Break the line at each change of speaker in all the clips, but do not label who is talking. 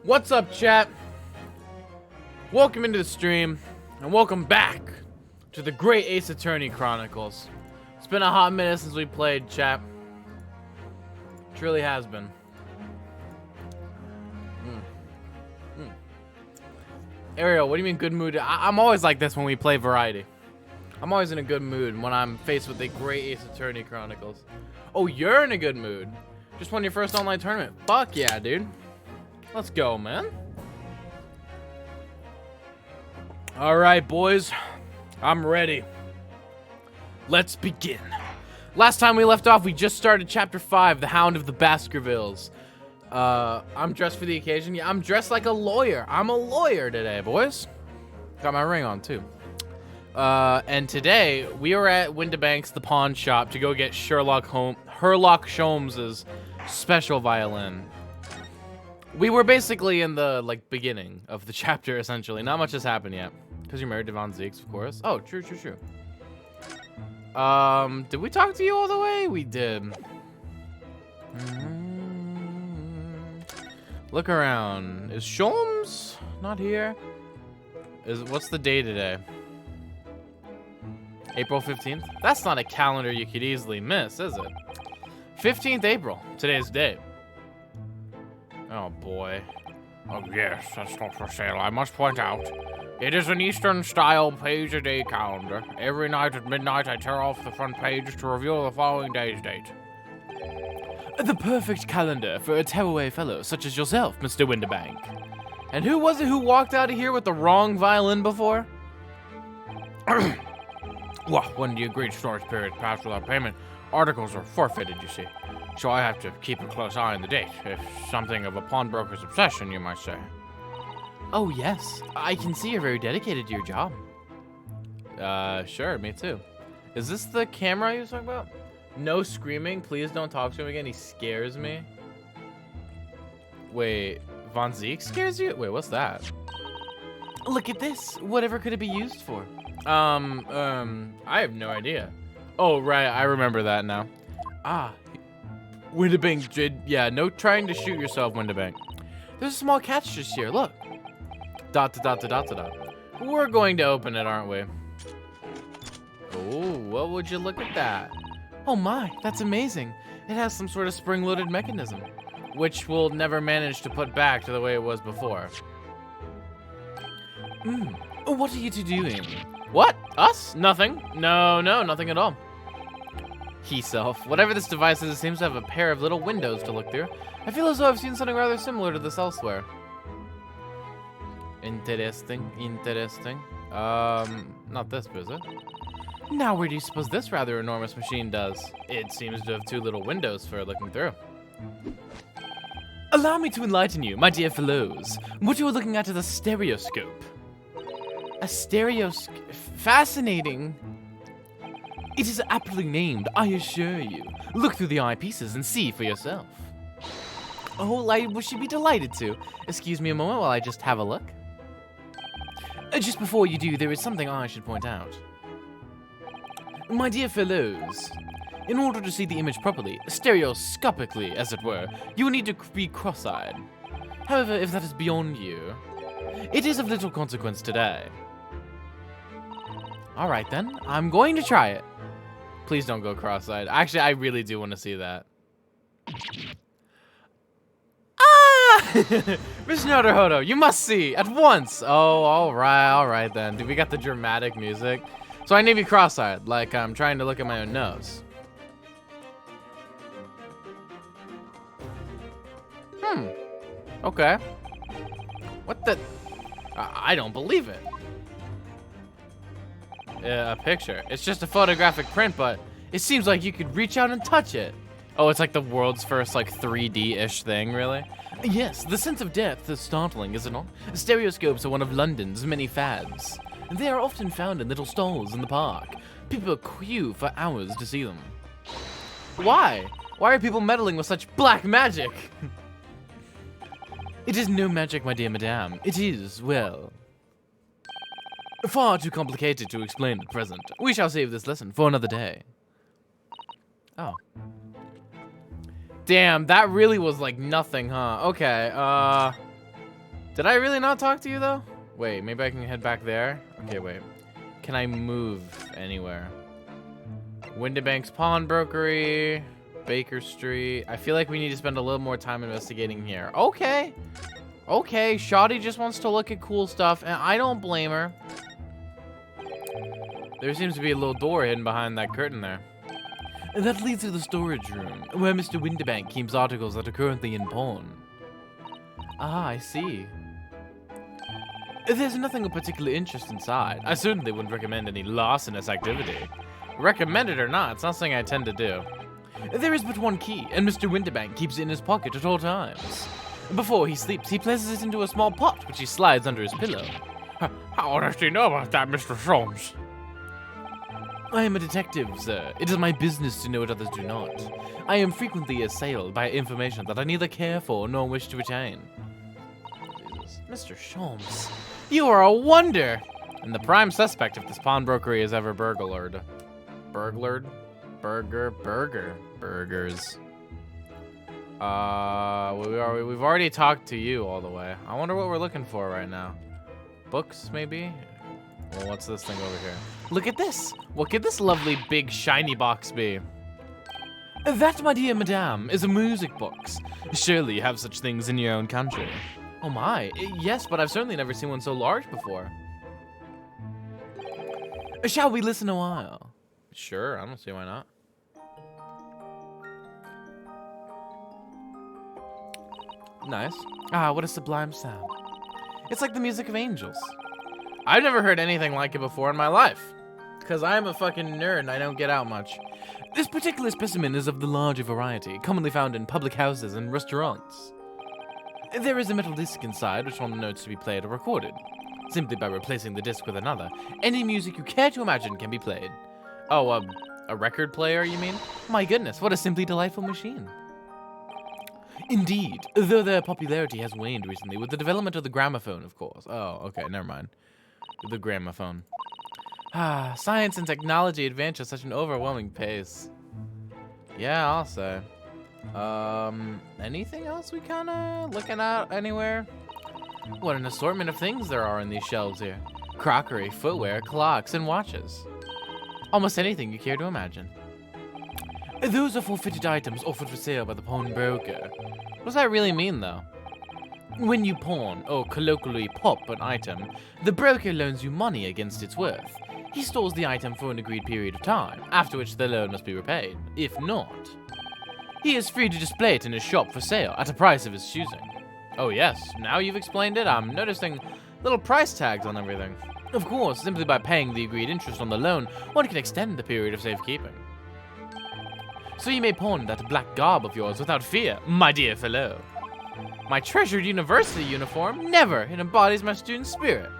What's up, chat? Welcome into the stream, and welcome back to the Great Ace Attorney Chronicles. It's been a hot minute since we played, chat. It truly has been. Ariel, what do you mean good mood? I'm always like this when we play variety. I'm always in a good mood when I'm faced with the Great Ace Attorney Chronicles. Oh, you're in a good mood. Just won your first online tournament. Fuck yeah, dude. Let's go, man. All right, boys. I'm ready. Let's begin. Last time we left off, we just started Chapter 5, The Hound of the Baskervilles. I'm dressed for the occasion. Yeah, I'm dressed like a lawyer. I'm a lawyer today, boys. Got my ring on, too. And today, we are at Windibank's The Pawn Shop to go get Sherlock Sholmes's special violin. We were basically in the, beginning of the chapter, essentially. Not much has happened yet. Because you're married to Von Zieks, of course. Oh, true. Did we talk to you all the way? We did. Look around. Is Sholmes not here? What's the day today? April 15th? That's not a calendar you could easily miss, is it? 15th April. Today's date. Oh boy. Oh yes, that's not for sale. I must point out, it is an Eastern-style page-a-day calendar. Every night at midnight, I tear off the front page to reveal the following day's date. The perfect calendar for a tearaway fellow such as yourself, Mr. Windibank. And who was it who walked out of here with the wrong violin before? Well, when the agreed storage period passed without payment, articles are forfeited, you see. So I have to keep a close eye on the date. If something of a pawnbroker's obsession, you might say. Oh, yes. I can see you're very dedicated to your job. Sure, me too. Is this the camera you was talking about? No screaming. Please don't talk to him again. He scares me. Wait, Von Zieks scares you? Wait, what's that? Look at this. Whatever could it be used for? I have no idea. Oh, right. I remember that now. Ah. Windibank, yeah, no trying to shoot yourself, Windibank. There's a small catch just here, look. ... We're going to open it, aren't we? Oh, what would you look at that? Oh my, that's amazing. It has some sort of spring-loaded mechanism, which we'll never manage to put back to the way it was before. What are you two doing? What? Us? Nothing. No, nothing at all. He-self. Whatever this device is, it seems to have a pair of little windows to look through. I feel as though I've seen something rather similar to this elsewhere. Interesting. Not this, is it? Now, where do you suppose this rather enormous machine does? It seems to have two little windows for looking through. Allow me to enlighten you, my dear fellows. What you are looking at is a stereoscope. A stereoscope? Fascinating. It is aptly named, I assure you. Look through the eyepieces and see for yourself. Oh, I should be delighted to. Excuse me a moment while I just have a look. Just before you do, there is something I should point out. My dear fellows, in order to see the image properly, stereoscopically, as it were, you will need to be cross-eyed. However, if that is beyond you, it is of little consequence today. Alright then, I'm going to try it. Please don't go cross-eyed. Actually, I really do want to see that. Ah! Miss Naruhodo, you must see at once. Oh, alright then. Dude, we got the dramatic music. So I need to be cross-eyed, like I'm trying to look at my own nose. Okay. What the? I don't believe it. A picture. It's just a photographic print, but it seems like you could reach out and touch it. Oh, it's like the world's first 3D-ish thing, really? Yes, the sense of depth is startling, is it not? Stereoscopes are one of London's many fads. They are often found in little stalls in the park. People queue for hours to see them. Why? Why are people meddling with such black magic? It is no magic, my dear madame. It is, well, far too complicated to explain at present. We shall save this lesson for another day. Oh. Damn, that really was like nothing, huh? Okay, Did I really not talk to you, though? Wait, maybe I can head back there? Okay, wait. Can I move anywhere? Windibank's Pawnbrokery, Baker Street. I feel like we need to spend a little more time investigating here. Okay. Okay, Shoddy just wants to look at cool stuff, and I don't blame her. There seems to be a little door hidden behind that curtain there. And that leads to the storage room, where Mr. Windibank keeps articles that are currently in pawn. Ah, I see. There's nothing of particular interest inside. I certainly wouldn't recommend any larcenous activity. Recommend it or not, it's not something I tend to do. There is but one key, and Mr. Windibank keeps it in his pocket at all times. Before he sleeps, he places it into a small pot, which he slides under his pillow. How does he know about that, Mr. Sholmes? I am a detective, sir. It is my business to know what others do not. I am frequently assailed by information that I neither care for nor wish to retain. Mr. Sholmes, you are a wonder! And the prime suspect if this pawnbrokery is ever burglared. Burglared? Burgers. We've already talked to you all the way. I wonder what we're looking for right now. Books, maybe? Well, what's this thing over here? Look at this! What could this lovely big shiny box be? That, my dear madame, is a music box. Surely you have such things in your own country. Oh my, yes, but I've certainly never seen one so large before. Shall we listen a while? Sure, I don't see why not. Nice. Ah, what a sublime sound. It's like the music of angels. I've never heard anything like it before in my life. Because I'm a fucking nerd and I don't get out much. This particular specimen is of the larger variety, commonly found in public houses and restaurants. There is a metal disc inside which wants notes to be played or recorded. Simply by replacing the disc with another, any music you care to imagine can be played. Oh, a record player, you mean? My goodness, what a simply delightful machine. Indeed, though their popularity has waned recently with the development of the gramophone, of course. Oh, okay, never mind. The gramophone. Ah, science and technology advance at such an overwhelming pace. Yeah, I'll say. Anything else we kinda looking at anywhere? What an assortment of things there are in these shelves here. Crockery, footwear, clocks, and watches. Almost anything you care to imagine. Those are forfeited items offered for sale by the pawnbroker. What does that really mean, though? When you pawn, or colloquially pop, an item, the broker loans you money against its worth. He stores the item for an agreed period of time, after which the loan must be repaid. If not, he is free to display it in his shop for sale at a price of his choosing. Oh yes, now you've explained it, I'm noticing little price tags on everything. Of course, simply by paying the agreed interest on the loan, one can extend the period of safekeeping. So you may pawn that black garb of yours without fear, my dear fellow. My treasured university uniform, never! It embodies my student spirit.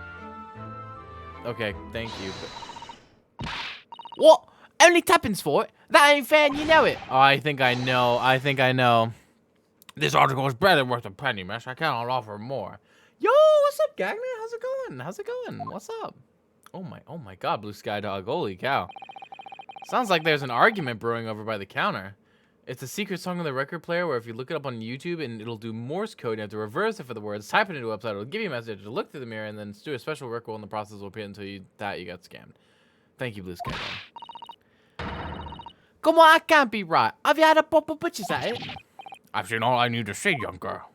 Okay, thank you, but... What? Only tuppence for it? That ain't fair and you know it. Oh, I think I know. This article is better worth a penny, miss. I cannot offer more. Yo, what's up, Gagner? How's it going? What's up? Oh my god, Blue Sky Dog, holy cow. Sounds like there's an argument brewing over by the counter. It's a secret song on the record player where if you look it up on YouTube and it'll do Morse code, you have to reverse it for the words, type it into a website, it'll give you a message, to look through the mirror, and then do a special ritual in the process will appear until you got scammed. Thank you, Blue Sky Dog. Come on, I can't be right. Have you had a pop of butchers at it? I've seen all I need to see, young girl.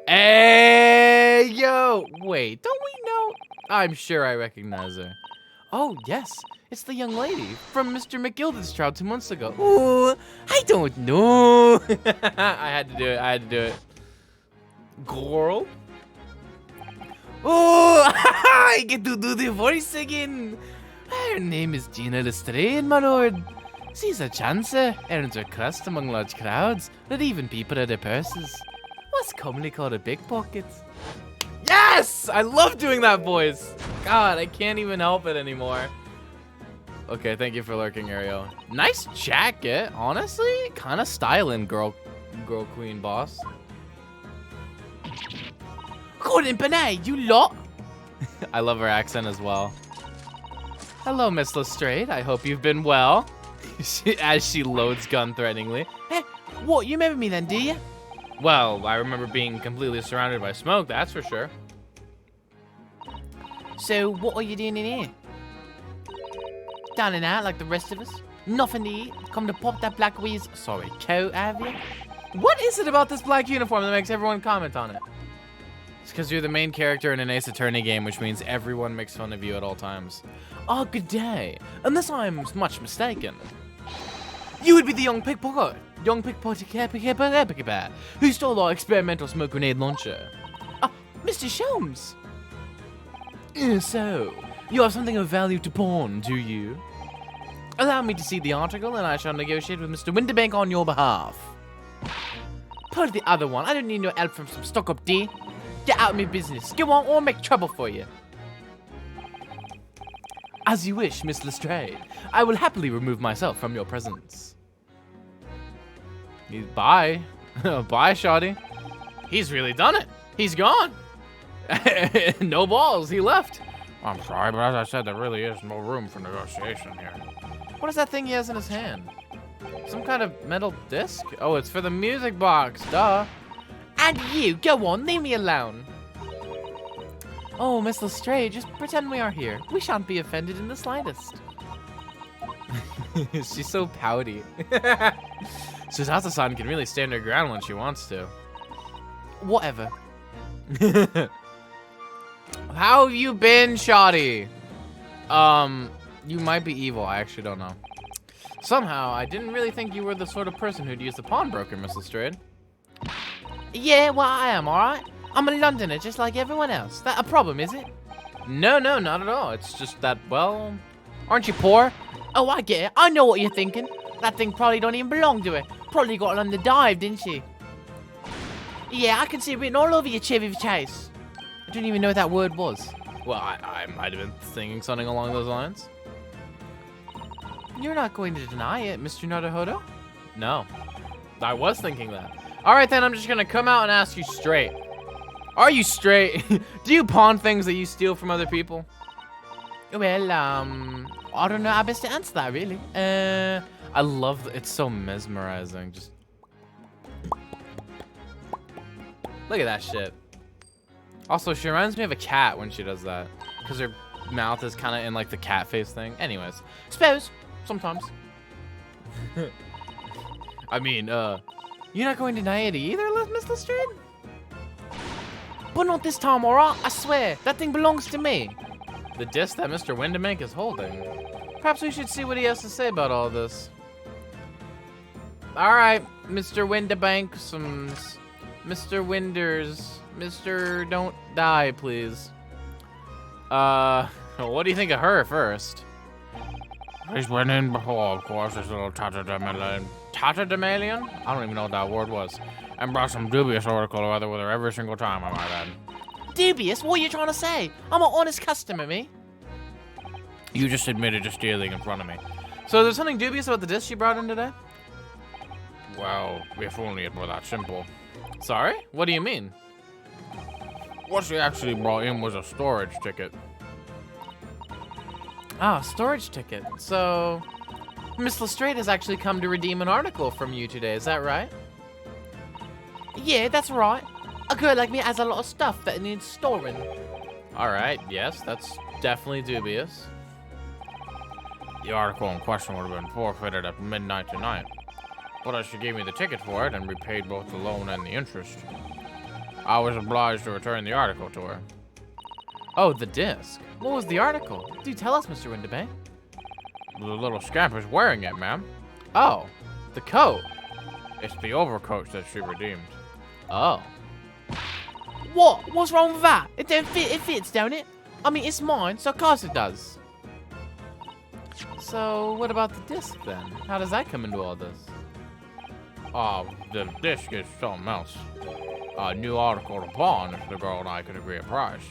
Hey, yo! Wait, don't we know? I'm sure I recognize her. Oh, yes. It's the young lady from Mr. McGildenstraud 2 months ago. Ooh, I don't know. I had to do it. Girl? Oh, I get to do the voice again. Her name is Gina Lestrade, my lord. She's a chancer, earns her crust among large crowds, not even people at their purses. What's commonly called a pickpocket. Yes! I love doing that voice. God, I can't even help it anymore. Okay, thank you for lurking, Ariel. Nice jacket, honestly. Kind of styling, girl queen boss. Gordon Benet, you lot. I love her accent as well. Hello, Miss Lestrade. I hope you've been well. As she loads gun threateningly. Hey, what? You remember me then, do you? Well, I remember being completely surrounded by smoke, that's for sure. So, what are you doing in here? Down and out like the rest of us? Nothing to eat? Come to pop that black coat, have you? What is it about this black uniform that makes everyone comment on it? It's because you're the main character in an Ace Attorney game, which means everyone makes fun of you at all times. Oh, good day. Unless I'm much mistaken. You would be the young pickpocket who stole our experimental smoke grenade launcher. Ah, Mr. Sholmes. So, you have something of value to pawn, do you? Allow me to see the article, and I shall negotiate with Mr. Winterbank on your behalf. Put the other one. I don't need no help from some stuck-up D. Get out of my business. Go on, or I'll make trouble for you. As you wish, Miss Lestrade. I will happily remove myself from your presence. Bye. Bye, Shoddy. He's really done it. He's gone. No balls. He left.
I'm sorry, but as I said, there really is no room for negotiation here.
What is that thing he has in his hand? Some kind of metal disc? Oh, it's for the music box. Duh. And you, go on, leave me alone. Oh, Miss Lestrade, just pretend we are here. We shan't be offended in the slightest. She's so pouty. Suzato-san can really stand her ground when she wants to. Whatever. How have you been, Shoddy? You might be evil. I actually don't know. Somehow, I didn't really think you were the sort of person who'd use the pawnbroker, Miss Lestrade. Yeah, well, I am, alright? I'm a Londoner, just like everyone else. That a problem, is it? No, not at all. It's just that, well, aren't you poor? Oh, I get it. I know what you're thinking. That thing probably don't even belong to her. Probably got it on the dive, didn't she? Yeah, I can see it written all over your Chevy Chase. I didn't even know what that word was. Well, I might have been thinking something along those lines. You're not going to deny it, Mr. Naruhodo? No. I was thinking that. Alright then, I'm just gonna come out and ask you straight. Are you straight? Do you pawn things that you steal from other people? Well, I don't know how best to answer that, really. I love it's so mesmerizing. Just look at that shit. Also, she reminds me of a cat when she does that, because her mouth is kind of in like the cat face thing. Anyways, suppose sometimes. I mean, you're not going to deny it either, Miss Lestrade? But not this time, alright? I swear, that thing belongs to me. The disc that Mr. Winderbank is holding. Perhaps we should see what he has to say about all this. Alright, Mr. Winderbank, Mr. Winders, Mr. Don't die, please. What do you think of her first?
He's went in before, of course, this little tatterdemalion. Tatterdemalion? I don't even know what that word was. And brought some dubious article or other with her every single time, I might add.
Dubious? What are you trying to say? I'm an honest customer, me.
You just admitted to stealing in front of me.
So there's something dubious about the disc she brought in today?
Well, if only it were that simple.
Sorry? What do you mean?
What she actually brought in was a storage ticket.
Ah, storage ticket. So, Miss Lestrade has actually come to redeem an article from you today, is that right? Yeah, that's right. A girl like me has a lot of stuff that needs storing. Alright, yes, that's definitely dubious.
The article in question would have been forfeited at midnight tonight. But as she gave me the ticket for it and repaid both the loan and the interest, I was obliged to return the article to her.
Oh, the disc. What was the article? Do tell us, Mr. Winderbank.
The little scamp is wearing it, ma'am.
Oh, the coat.
It's the overcoat that she redeemed.
Oh. What? What's wrong with that? It don't fit. It fits, don't it? I mean, it's mine, so of course it does. So, what about the disc then? How does that come into all this?
The disc is something else. A new article to pawn if the girl and I could agree a price.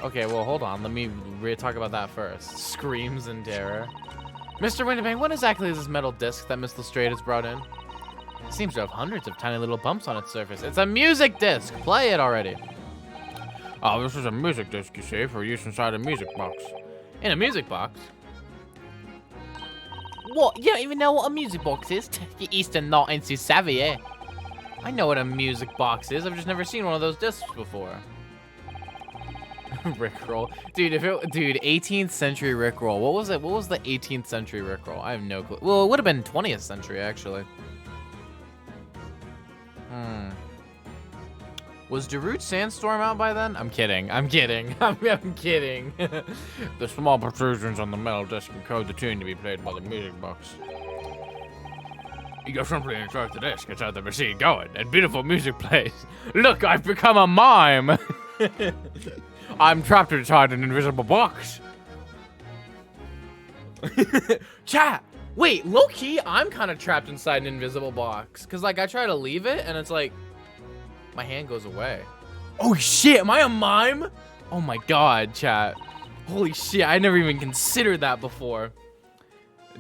Okay, well, hold on. Let me talk about that first. Screams in terror. Mr. Winderbank, what exactly is this metal disc that Miss Lestrade has brought in? It seems to have hundreds of tiny little bumps on its surface. It's a music disc! Play it already.
Oh, this is a music disc, you see, for use inside a music box.
In a music box? What? You don't even know what a music box is? You Eastern not into savvy, eh? I know what a music box is. I've just never seen one of those discs before. Rickroll. Dude, 18th century Rickroll. What was it? What was the 18th century Rickroll? I have no clue. Well, it would have been 20th century, actually. Was Darude Sandstorm out by then? I'm kidding. I'm kidding. I'm kidding.
The small protrusions on the metal disc encode the tune to be played by the music box. You simply insert the disc inside the machine going, and beautiful music plays. Look, I've become a mime! I'm trapped inside an invisible box.
Chat! Wait, low-key, I'm kind of trapped inside an invisible box. Because, like, I try to leave it, and it's like, my hand goes away. Oh, shit, am I a mime? Oh, my God, chat. Holy shit, I never even considered that before.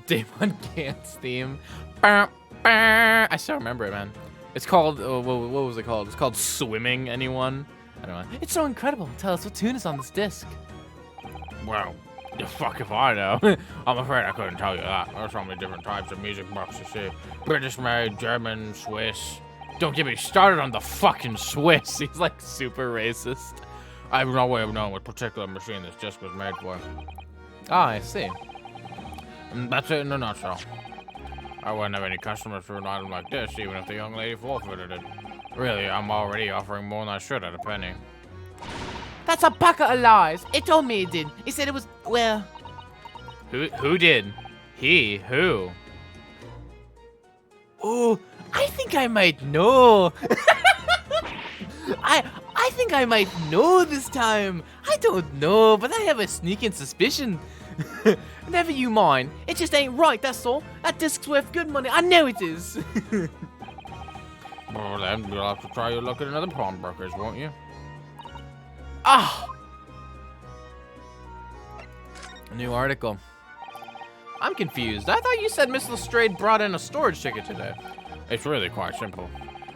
Daemon Gantz theme. I still remember it, man. It's called, what was it called? It's called Swimming, anyone? I don't know. It's so incredible. Tell us what tune is on this disc.
Well, the fuck if I know. I'm afraid I couldn't tell you that. There's so many different types of music boxes here. British made, German, Swiss.
Don't get me started on the fucking Swiss. He's like super racist.
I have no way of knowing what particular machine this disc was made for.
Ah, I see.
And that's it in a nutshell. I wouldn't have any customers for an item like this, even if the young lady forfeited it. Really, I'm already offering more than I should at a penny.
That's a bucket of lies. It told me it did. He said it was, well... Who did? He? Who? Oh, I think I might know. I think I might know this time. I don't know, but I have a sneaking suspicion. Never you mind. It just ain't right, that's all. That disc's worth good money. I know it is.
Well, then you'll have to try your luck at another pawnbrokers, won't you?
Ah! A new article. I'm confused. I thought you said Miss Lestrade brought in a storage ticket today.
It's really quite simple.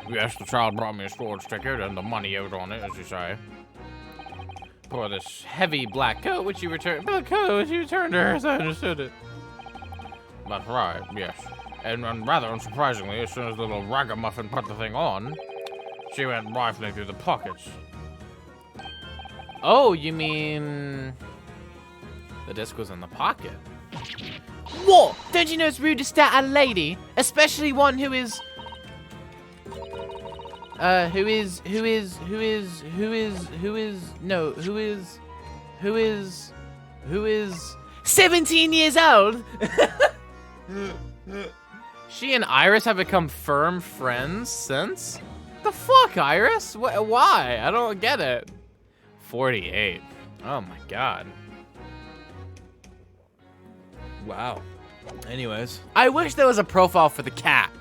Yes, the child brought me a storage ticket and the money out on it, as you say.
For this heavy black coat, which you returned. Black coat, which you returned to her, as I understood it.
That's right, yes. And rather unsurprisingly, as soon as the little ragamuffin put the thing on, she went rifling through the pockets.
Oh, you mean... the disc was in the pocket? What? Don't you know it's rude to stare at a lady? Especially one who is... who is 17 years old? She and Iris have become firm friends since? The fuck, Iris? Why? I don't get it. 48. Oh my god. Wow. Anyways, I wish there was a profile for the cat.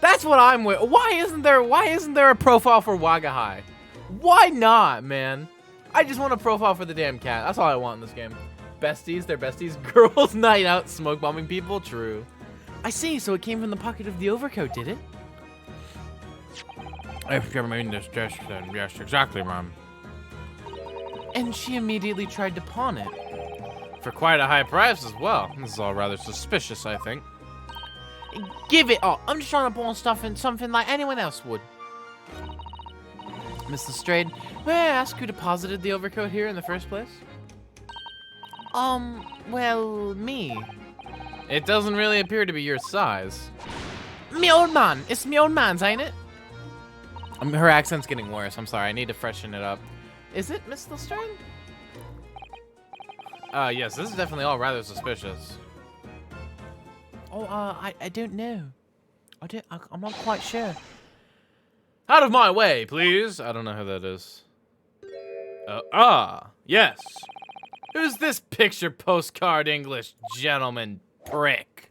That's what I'm with. Why isn't there a profile for Wagahai? Why not, man? I just want a profile for the damn cat. That's all I want in this game. Besties, they're besties. Girls night out smoke bombing people. True. I see, so it came from the pocket of the overcoat, did it?
If you mean this disc, then yes, exactly, ma'am.
And she immediately tried to pawn it. For quite a high price as well. This is all rather suspicious, I think. Give it up. I'm just trying to pawn something like anyone else would. Miss Lestrade, may I ask who deposited the overcoat here in the first place? Well, me. It doesn't really appear to be your size. Me old man. It's me old man's, ain't it? Her accent's getting worse. I'm sorry. I need to freshen it up. Is it Miss Lestrade? Yes, this is definitely all rather suspicious. Oh, I don't know. I'm not quite sure. Out of my way, please. I don't know who that is. Yes. Who's this picture postcard English gentleman prick?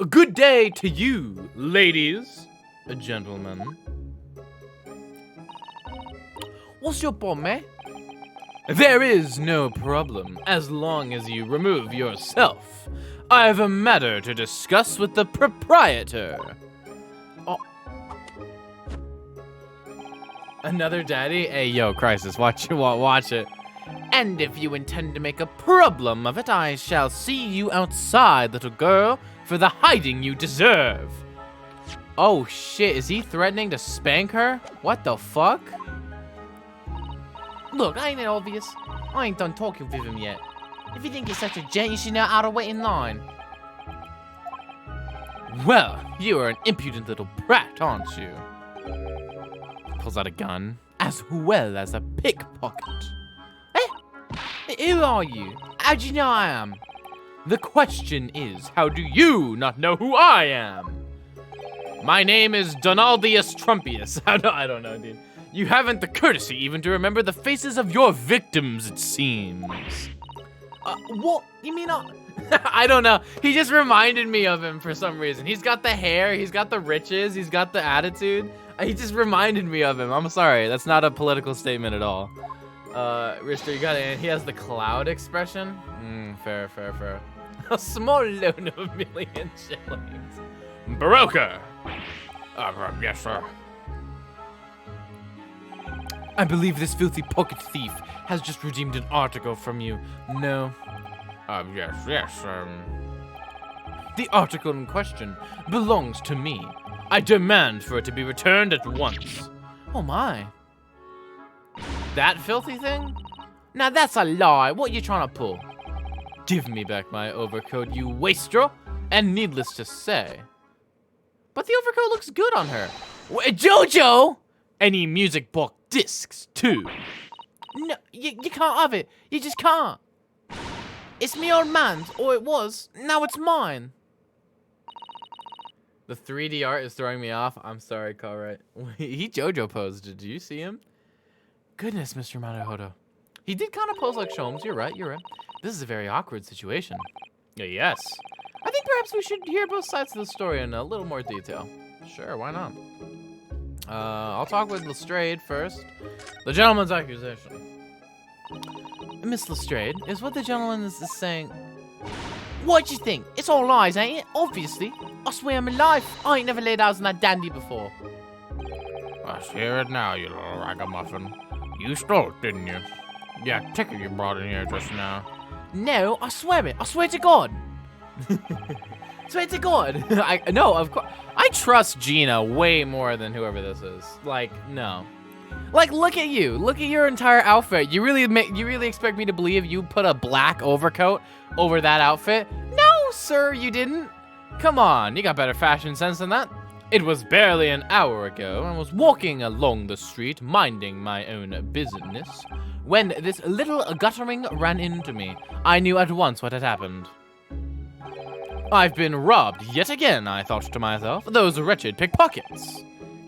A good day to you, ladies, gentlemen. What's your problem, eh? There is no problem, as long as you remove yourself. I have a matter to discuss with the proprietor. Oh. Another daddy? Hey, yo, Crisis, watch it. And if you intend to make a problem of it, I shall see you outside, little girl, for the hiding you deserve. Oh shit, is he threatening to spank her? What the fuck? Look, ain't it obvious? I ain't done talking with him yet. If you think you're such a gent, you should know how to wait in line. Well, you are an impudent little brat, aren't you? Pulls out a gun, as well as a pickpocket. Who are you? How do you know I am? The question is, how do you not know who I am? My name is Donaldius Trumpius. I don't know, dude. You haven't the courtesy even to remember the faces of your victims, it seems. What? You mean I don't know. He just reminded me of him for some reason. He's got the hair, he's got the riches, he's got the attitude. He just reminded me of him. I'm sorry, that's not a political statement at all. Rister, you got it. He has the cloud expression. Fair. A small loan of $1 million shillings.
Baroka! Yes, sir.
I believe this filthy pocket thief has just redeemed an article from you. No.
Yes.
The article in question belongs to me. I demand for it to be returned at once. Oh my. That filthy thing? Now that's a lie. What are you trying to pull? Give me back my overcoat, you wastrel. And needless to say. But the overcoat looks good on her. Jojo! Any music box discs, too. No, you can't have it. You just can't. It's me old man's, or it was. Now it's mine. The 3D art is throwing me off. I'm sorry, Cartwright. He JoJo posed. Did you see him? Goodness, Mr. Maruhodo. He did kind of pose like Sholmes. You're right. This is a very awkward situation.
Yes.
I think perhaps we should hear both sides of the story in a little more detail. Sure, why not? I'll talk with Lestrade first. The gentleman's accusation. Miss Lestrade, is what the gentleman is saying... What you think? It's all lies, ain't it? Obviously. I swear on my life, I ain't never laid eyes on that dandy before.
Let's hear it now, you little ragamuffin. You stole it, didn't you? Yeah, ticket you brought in here just now.
No, I swear it. I swear to God. Swear to God. No, of course. I trust Gina way more than whoever this is. Like, no. Like, look at you. Look at your entire outfit. You really expect me to believe you put a black overcoat over that outfit? No, sir, you didn't. Come on, you got better fashion sense than that. It was barely an hour ago. I was walking along the street, minding my own business, when this little guttering ran into me. I knew at once what had happened. I've been robbed yet again, I thought to myself. Those wretched pickpockets.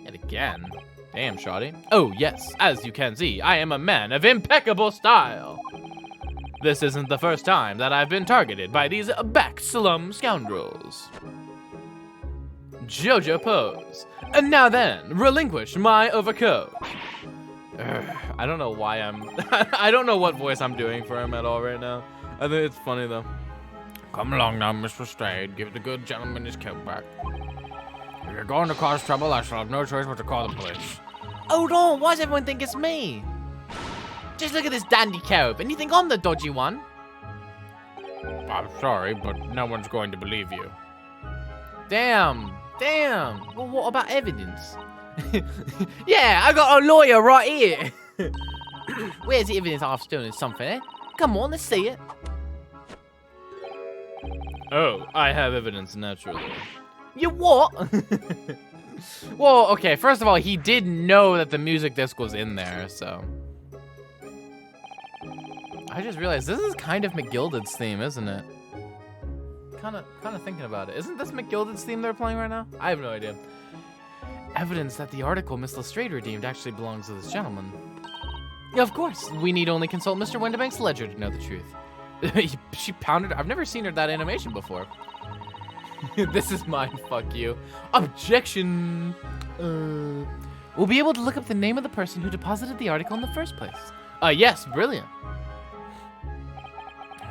Yet again. Damn, shawty. Oh, yes, as you can see, I am a man of impeccable style. This isn't the first time that I've been targeted by these back-slum scoundrels. JoJo pose. And now then, relinquish my overcoat. I don't know why I don't know what voice I'm doing for him at all right now. I think it's funny, though.
Come along now, Mr. Strayed. Give the good gentleman his coat back. If you're going to cause trouble, I shall have no choice but to call the police.
Hold on, why does everyone think it's me? Just look at this dandy coat, and you think I'm the dodgy one?
I'm sorry, but no one's going to believe you.
Damn. Well, what about evidence? Yeah, I got a lawyer right here. Where's the evidence I've stolen something, eh? Come on, let's see it. Oh, I have evidence, naturally. You what? Well, okay, first of all, he did know that the music disc was in there, so... I just realized this is kind of McGilded's theme, isn't it? Kind of thinking about it. Isn't this McGilded's theme they're playing right now? I have no idea. Evidence that the article Miss Lestrade redeemed actually belongs to this gentleman. Yeah, of course. We need only consult Mr. Windibank's ledger to know the truth. She pounded. I've never seen her that animation before. This is mine. Fuck you. Objection. We'll be able to look up the name of the person who deposited the article in the first place. Yes, brilliant.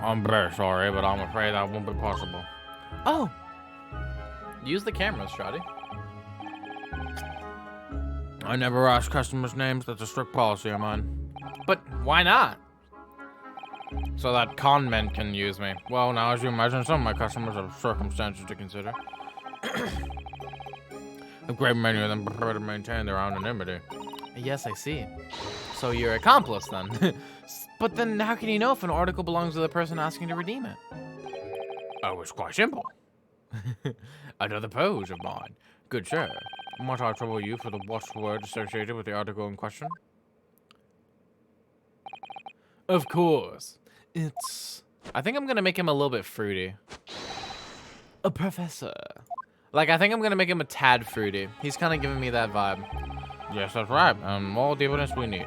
I'm very sorry, but I'm afraid that won't be possible.
Oh. Use the cameras, Shotty.
I never ask customers' names. That's a strict policy of mine.
But why not?
so that con men can use me. Well, now as you imagine, some of my customers have circumstances to consider. A great many of them prefer to maintain their anonymity.
Yes, I see. So you're accomplice then. But then how can you know if an article belongs to the person asking to redeem it?
Oh, it's quite simple. Another pose of mine. Good sir, might I trouble you for the watchword associated with the article in question?
Of course. It's... I think I'm gonna make him a little bit fruity. A professor. Like, I think I'm gonna make him a tad fruity. He's kind of giving me that vibe.
Yes, that's right, and all the evidence we need.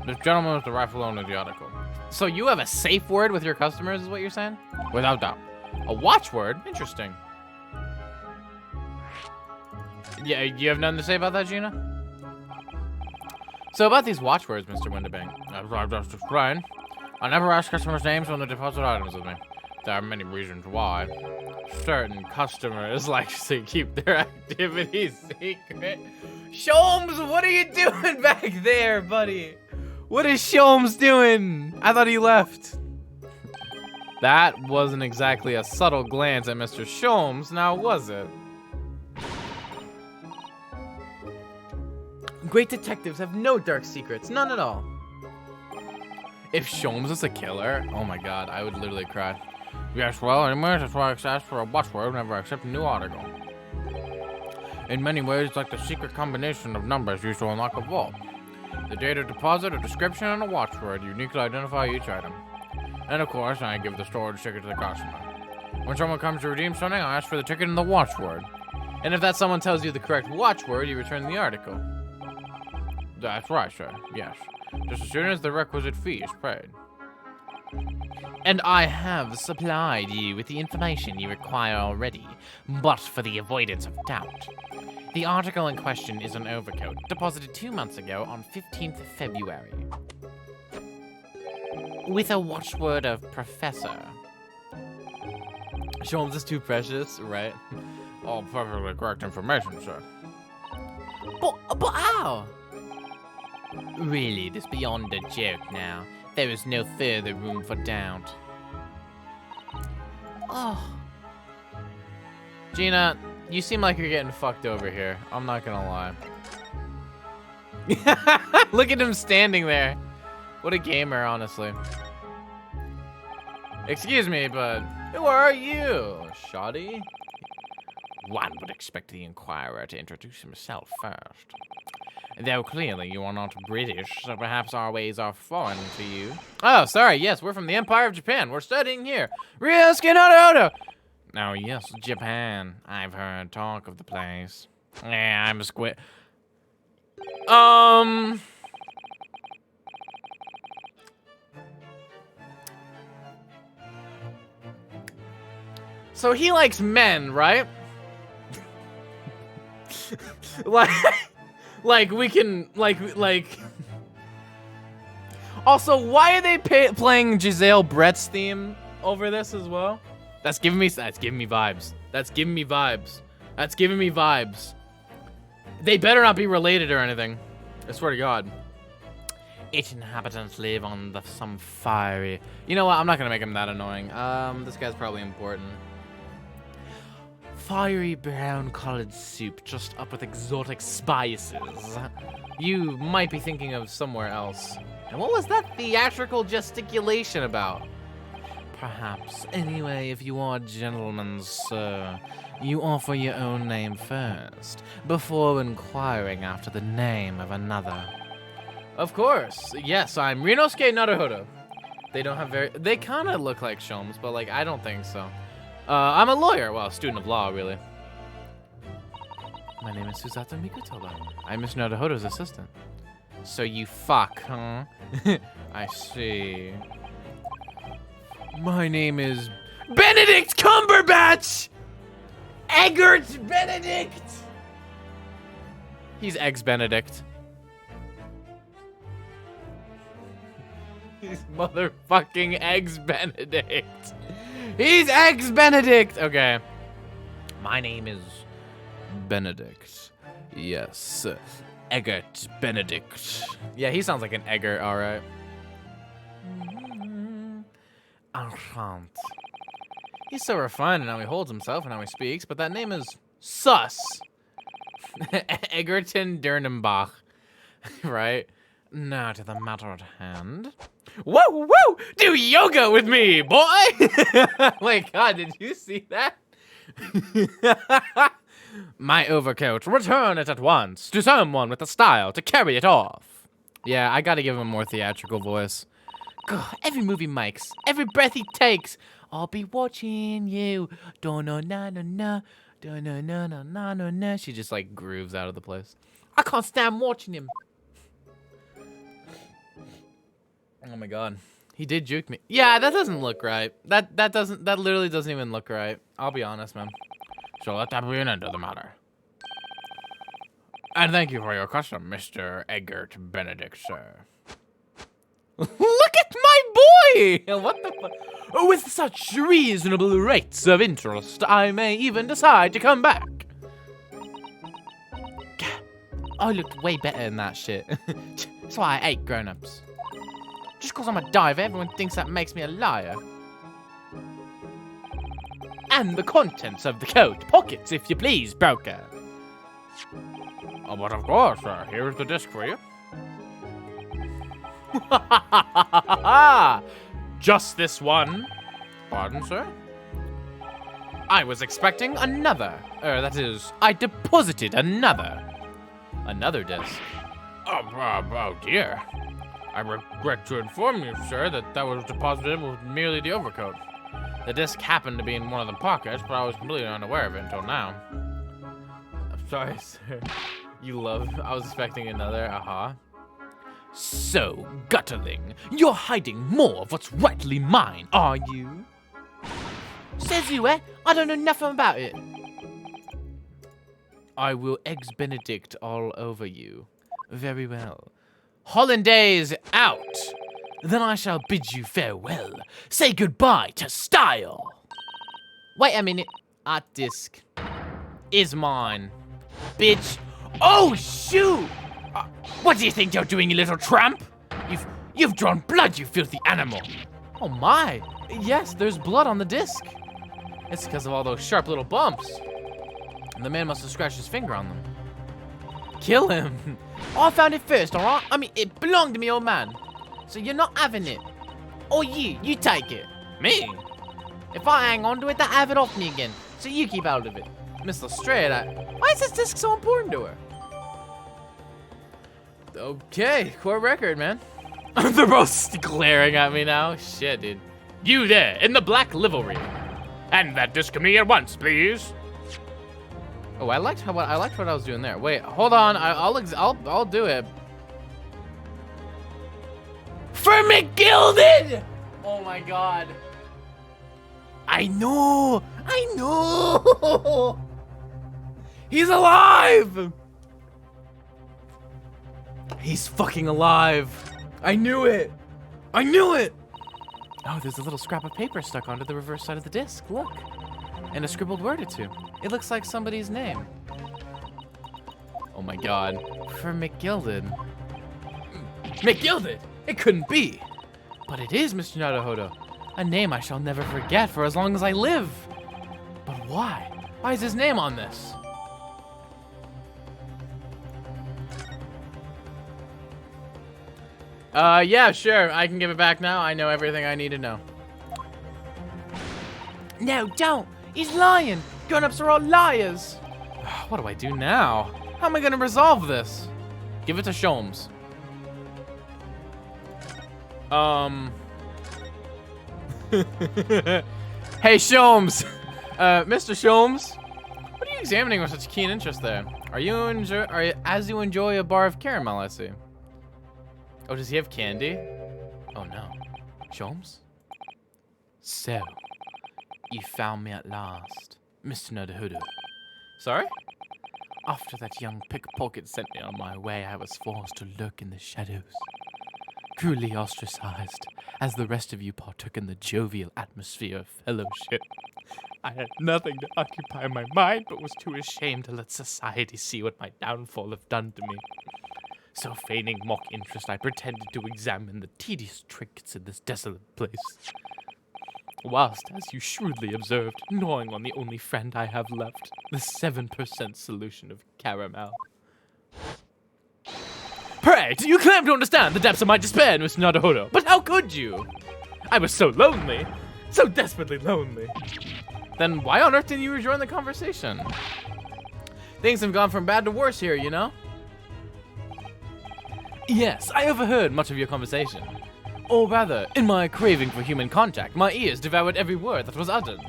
This gentleman is the rightful owner of the article.
So you have a safe word with your customers, is what you're saying?
Without doubt.
A watchword? Interesting. Yeah, you have nothing to say about that, Gina? So about these watchwords, Mr. Windibank.
As I've just explained, I never ask customers' names when they deposit items with me. There are many reasons why. Certain customers like to keep their activities secret.
Sholmes, what are you doing back there, buddy? What is Sholmes doing? I thought he left. That wasn't exactly a subtle glance at Mr. Sholmes, now was it? Great detectives have no dark secrets, none at all. If Sholmes is a killer, oh my god, I would literally cry.
Yes, well, anyways, that's why I ask for a watchword whenever I accept a new article. In many ways, it's like the secret combination of numbers used to unlock a vault. The date of deposit, a description, and a watchword uniquely identify each item. And of course, I give the storage ticket to the customer. When someone comes to redeem something, I ask for the ticket and the watchword.
And if that someone tells you the correct watchword, you return the article.
That's right, sir. Yes. Just as soon as the requisite fee is paid.
And I have supplied you with the information you require already, but for the avoidance of doubt. The article in question is an overcoat, deposited 2 months ago on 15th February. With a watchword of Professor. Sholmes is too precious, right?
All perfectly correct information, sir.
But how? Really, this beyond a joke now. There is no further room for doubt. Oh. Gina, you seem like you're getting fucked over here. I'm not gonna lie. Look at him standing there. What a gamer, honestly. Excuse me, but who are you, shoddy? One would expect the inquirer to introduce himself first. Though clearly you are not British, so perhaps our ways are foreign to you. Oh, sorry, yes, we're from the Empire of Japan. We're studying here. Ryosuke Naruto! Oh, yes, Japan. I've heard talk of the place. Yeah, I'm a squid. So he likes men, right? like we can, like. Also, why are they playing Giselle Brett's theme over this as well? That's giving me vibes. That's giving me vibes. That's giving me vibes. They better not be related or anything. I swear to God. Its inhabitants live on some fiery. You know what? I'm not gonna make him that annoying. This guy's probably important. Fiery brown colored soup just up with exotic spices. You might be thinking of somewhere else. And what was that theatrical gesticulation about? Perhaps. Anyway, if you are a gentleman, sir, you offer your own name first, before inquiring after the name of another. Of course. Yes, I'm Rinosuke Naruhodo. They don't have they kind of look like Sholmes, but like, I don't think so. I'm a lawyer. Well, a student of law, really. My name is Susato Mikutoba. I'm Miss Naruhodo's assistant. So you fuck, huh? I see. My name is Benedict Cumberbatch! Eggert Benedict! He's Eggs Benedict. He's motherfucking Eggs Benedict. He's Eggs Benedict! Okay. My name is Benedict. Yes. Eggert Benedict. Yeah, he sounds like an Eggert, alright. Enfant. He's so refined in how he holds himself and how he speaks, but that name is sus. Egerton Dernenbach. Right? Now to the matter at hand. Whoa, whoa! Do yoga with me, boy! My God, did you see that? My overcoat, return it at once to someone with the style to carry it off. Yeah, I gotta give him a more theatrical voice. God, every move he makes, every breath he takes, I'll be watching you. Do-na-na-na-na, do-na-na-na-na-na. She just like grooves out of the place. I can't stand watching him. Oh my God. He did juke me. Yeah, that doesn't look right. That literally doesn't even look right. I'll be honest, man.
So let that be an end to the matter. And thank you for your custom, Mr. Eggert Benedict, sir.
Look at my boy! What the fuck? With such reasonable rates of interest, I may even decide to come back. I looked way better than that shit. That's why I hate grown-ups. Just because I'm a diver, everyone thinks that makes me a liar. And the contents of the coat pockets, if you please, broker.
Oh, but of course, sir. Here's the disc for you.
Just this one?
Pardon, sir?
I was expecting another. That is, I deposited another. Another disc.
Oh dear. I regret to inform you, sir, that was deposited with merely the overcoat. The disc happened to be in one of the pockets, but I was completely unaware of it until now.
I'm sorry, sir. I was expecting another, So, Gutterling, you're hiding more of what's rightly mine, are you? Says you, eh? I don't know nothing about it. I will Eggs Benedict all over you. Very well. Hollandaise out. Then I shall bid you farewell. Say goodbye to style. Wait a minute. That disc is mine. Bitch. Oh, shoot. What do you think you're doing, you little tramp? You've drawn blood, you filthy animal. Oh my. Yes, there's blood on the disc. It's because of all those sharp little bumps. And the man must have scratched his finger on them. Kill him. I found it first, all right? I mean, it belonged to me, old man. So you're not having it. Or you take it. Me? If I hang on to it, that have it off me again. So you keep out of it. Miss Lestrade, why is this disc so important to her? Okay, core record, man. They're both glaring at me now. Shit, dude.
You there, in the black livery. Hand that disc to me at once, please.
Oh, I liked what I was doing there. Wait, hold on. I'll do it. For McGilded! Oh my God. I know. He's alive. He's fucking alive. I knew it. Oh, there's a little scrap of paper stuck onto the reverse side of the disc. Look. And a scribbled word or two. It looks like somebody's name. Oh my God. For McGilded. McGilded! It couldn't be. But it is, Mr. Naruhodo. A name I shall never forget for as long as I live. But why? Why is his name on this? Yeah, sure. I can give it back now. I know everything I need to know. No, don't. He's lying. Grown-ups are all liars. What do I do now? How am I going to resolve this? Give it to Sholmes. Hey, Sholmes. Mr. Sholmes. What are you examining with such keen interest there? As you enjoy a bar of caramel, I see. Oh, does he have candy? Oh, no. Sholmes? So, you found me at last, Mr. Naruhodo. Sorry? After that young pickpocket sent me on my way, I was forced to lurk in the shadows. Cruelly ostracized, as the rest of you partook in the jovial atmosphere of fellowship. I had nothing to occupy my mind, but was too ashamed to let society see what my downfall have done to me. So feigning mock interest, I pretended to examine the tedious trinkets in this desolate place. whilst, as you shrewdly observed, gnawing on the only friend I have left, the 7% solution of caramel. Pray, do you claim to understand the depths of my despair, Mr. Naruhodo? But how could you? I was so lonely, so desperately lonely. Then why on earth didn't you rejoin the conversation? Things have gone from bad to worse here, you know? Yes, I overheard much of your conversation. Or rather, in my craving for human contact, my ears devoured every word that was uttered.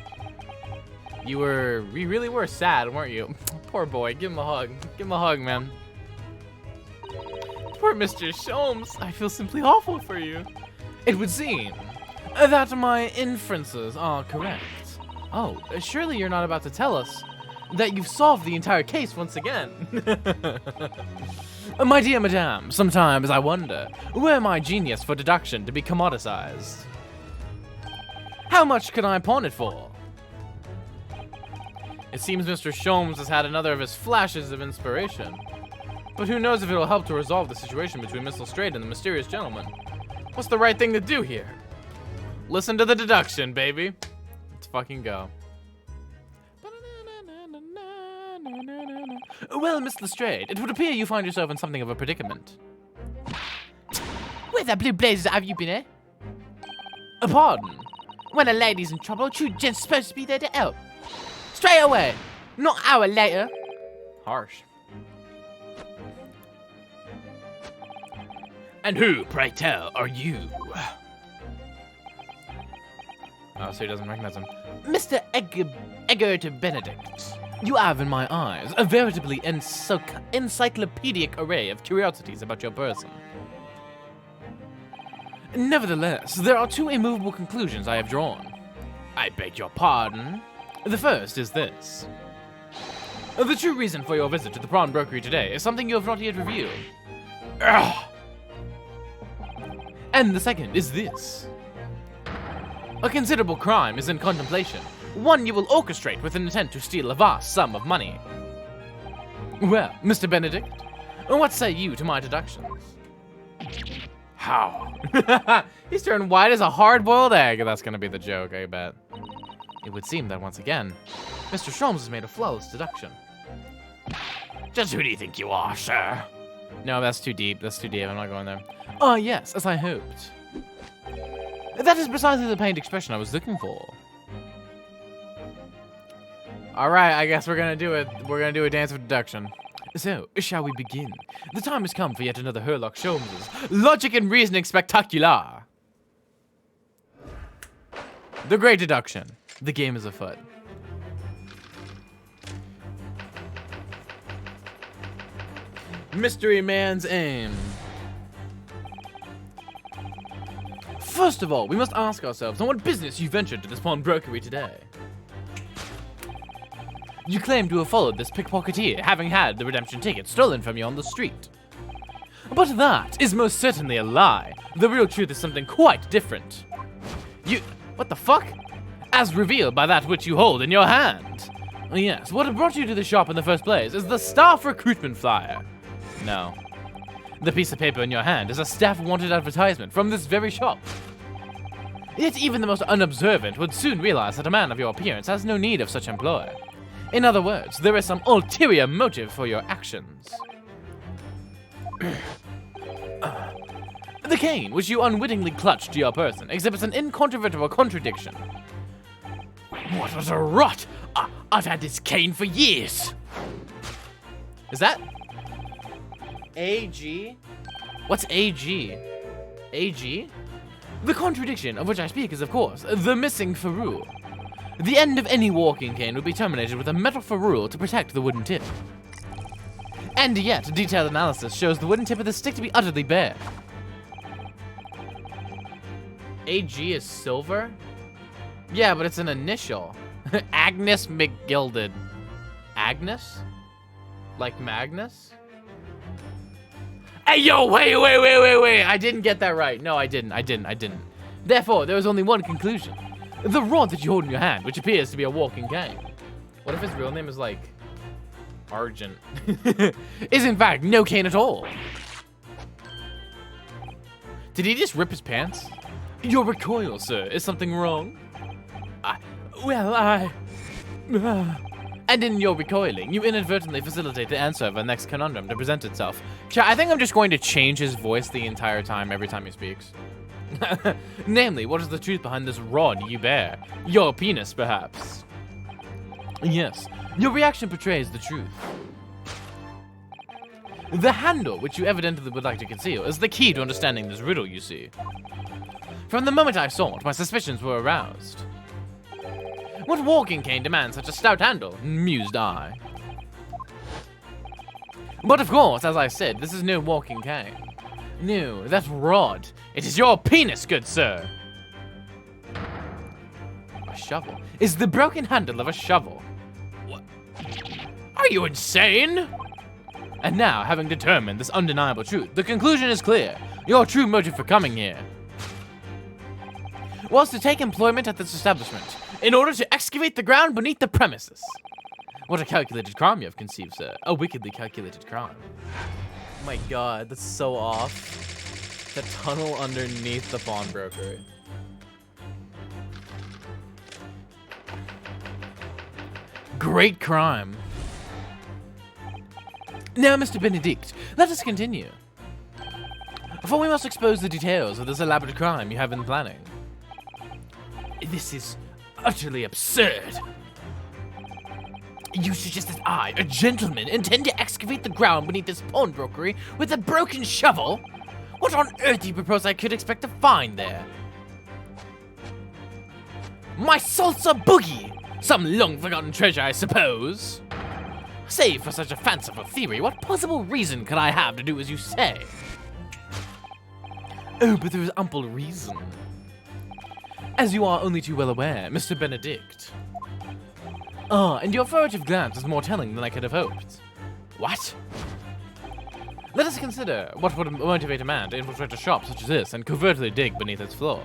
You really were sad, weren't you? Poor boy, give him a hug. Give him a hug, man. Poor Mr. Sholmes, I feel simply awful for you. It would seem that my inferences are correct. Oh, surely you're not about to tell us that you've solved the entire case once again. My dear madame, sometimes I wonder, were my genius for deduction to be commoditized? How much could I pawn it for? It seems Mr. Sholmes has had another of his flashes of inspiration. But who knows if it'll help to resolve the situation between Miss Lestrade and the mysterious gentleman. What's the right thing to do here? Listen to the deduction, baby. Let's fucking go. Well, Miss Lestrade, it would appear you find yourself in something of a predicament. Where the blue blazes have you been, eh? Pardon? When a lady's in trouble, true gent's supposed to be there to help. Straight away, not an hour later. Harsh. And who, pray tell, are you? Oh, so he doesn't recognize him. Mr. Egbert Benedict. You have, in my eyes, a veritably encyclopedic array of curiosities about your person. Nevertheless, there are two immovable conclusions I have drawn. I beg your pardon. The first is this. The true reason for your visit to the pawnbrokery today is something you have not yet revealed. Ugh. And the second is this. A considerable crime is in contemplation, one you will orchestrate with an intent to steal a vast sum of money. Well, Mr. Benedict, what say you to my deductions? How? He's turned white as a hard-boiled egg. That's gonna be the joke, I bet. It would seem that once again, Mr. Sholmes has made a flawless deduction. Just who do you think you are, sir? No, that's too deep. That's too deep. I'm not going there. Ah, yes, as I hoped. That is precisely the pained expression I was looking for. All right, I guess we're gonna do it. We're gonna do a dance of deduction. So, shall we begin? The time has come for yet another Herlock Sholmes' Logic and Reasoning Spectacular. The Great Deduction. The game is afoot. Mystery Man's aim. First of all, we must ask ourselves on what business you ventured to this pawnbrokery today. You claim to have followed this pickpocketeer, having had the redemption ticket stolen from you on the street. But that is most certainly a lie. The real truth is something quite different. What the fuck? As revealed by that which you hold in your hand. Yes, what brought you to the shop in the first place is the staff recruitment flyer. No. The piece of paper in your hand is a staff wanted advertisement from this very shop. Yet even the most unobservant would soon realize that a man of your appearance has no need of such employ. In other words, there is some ulterior motive for your actions. The cane, which you unwittingly clutched to your person, exhibits an incontrovertible contradiction. What was a rot? I've had this cane for years. Is that AG? What's AG? AG? The contradiction of which I speak is, of course, the missing ferrule. The end of any walking cane would be terminated with a metal ferrule to protect the wooden tip. And yet, detailed analysis shows the wooden tip of the stick to be utterly bare. AG is silver? Yeah, but it's an initial. Agnes McGilded. Agnes? Like Magnus? Hey, yo, wait. I didn't get that right. No, I didn't. Therefore, there is only one conclusion. The rod that you hold in your hand, which appears to be a walking cane. What if his real name is like Argent? Is in fact no cane at all. Did he just rip his pants? Your recoil, sir. Is something wrong? Well, And in your recoiling, you inadvertently facilitate the answer of the next conundrum to present itself. I think I'm just going to change his voice the entire time, every time he speaks. Namely, what is the truth behind this rod you bear? Your penis, perhaps. Yes, your reaction portrays the truth. The handle, which you evidently would like to conceal, is the key to understanding this riddle, you see. From the moment I saw it, my suspicions were aroused. What walking cane demands such a stout handle? Mused I. But of course, as I said, this is no walking cane. No, that rod. It is your penis, good sir. A shovel is the broken handle of a shovel. What? Are you insane? And now, having determined this undeniable truth, the conclusion is clear. Your true motive for coming here was to take employment at this establishment in order to excavate the ground beneath the premises. What a calculated crime you have conceived, sir. A wickedly calculated crime. Oh my god, that's so off. The tunnel underneath the pawnbroker. Great crime. Now, Mr. Benedict, let us continue. For we must expose the details of this elaborate crime you have been planning. This is utterly absurd. You suggest that I, a gentleman, intend to excavate the ground beneath this pawnbrokery with a broken shovel? What on earth do you propose I could expect to find there? My salsa boogie! Some long-forgotten treasure, I suppose. Save for such a fanciful theory, what possible reason could I have to do as you say? Oh, but there is ample reason. As you are only too well aware, Mr. Benedict. Ah, and your furtive glance is more telling than I could have hoped. What? Let us consider what would motivate a man to infiltrate a shop such as this and covertly dig beneath its floor.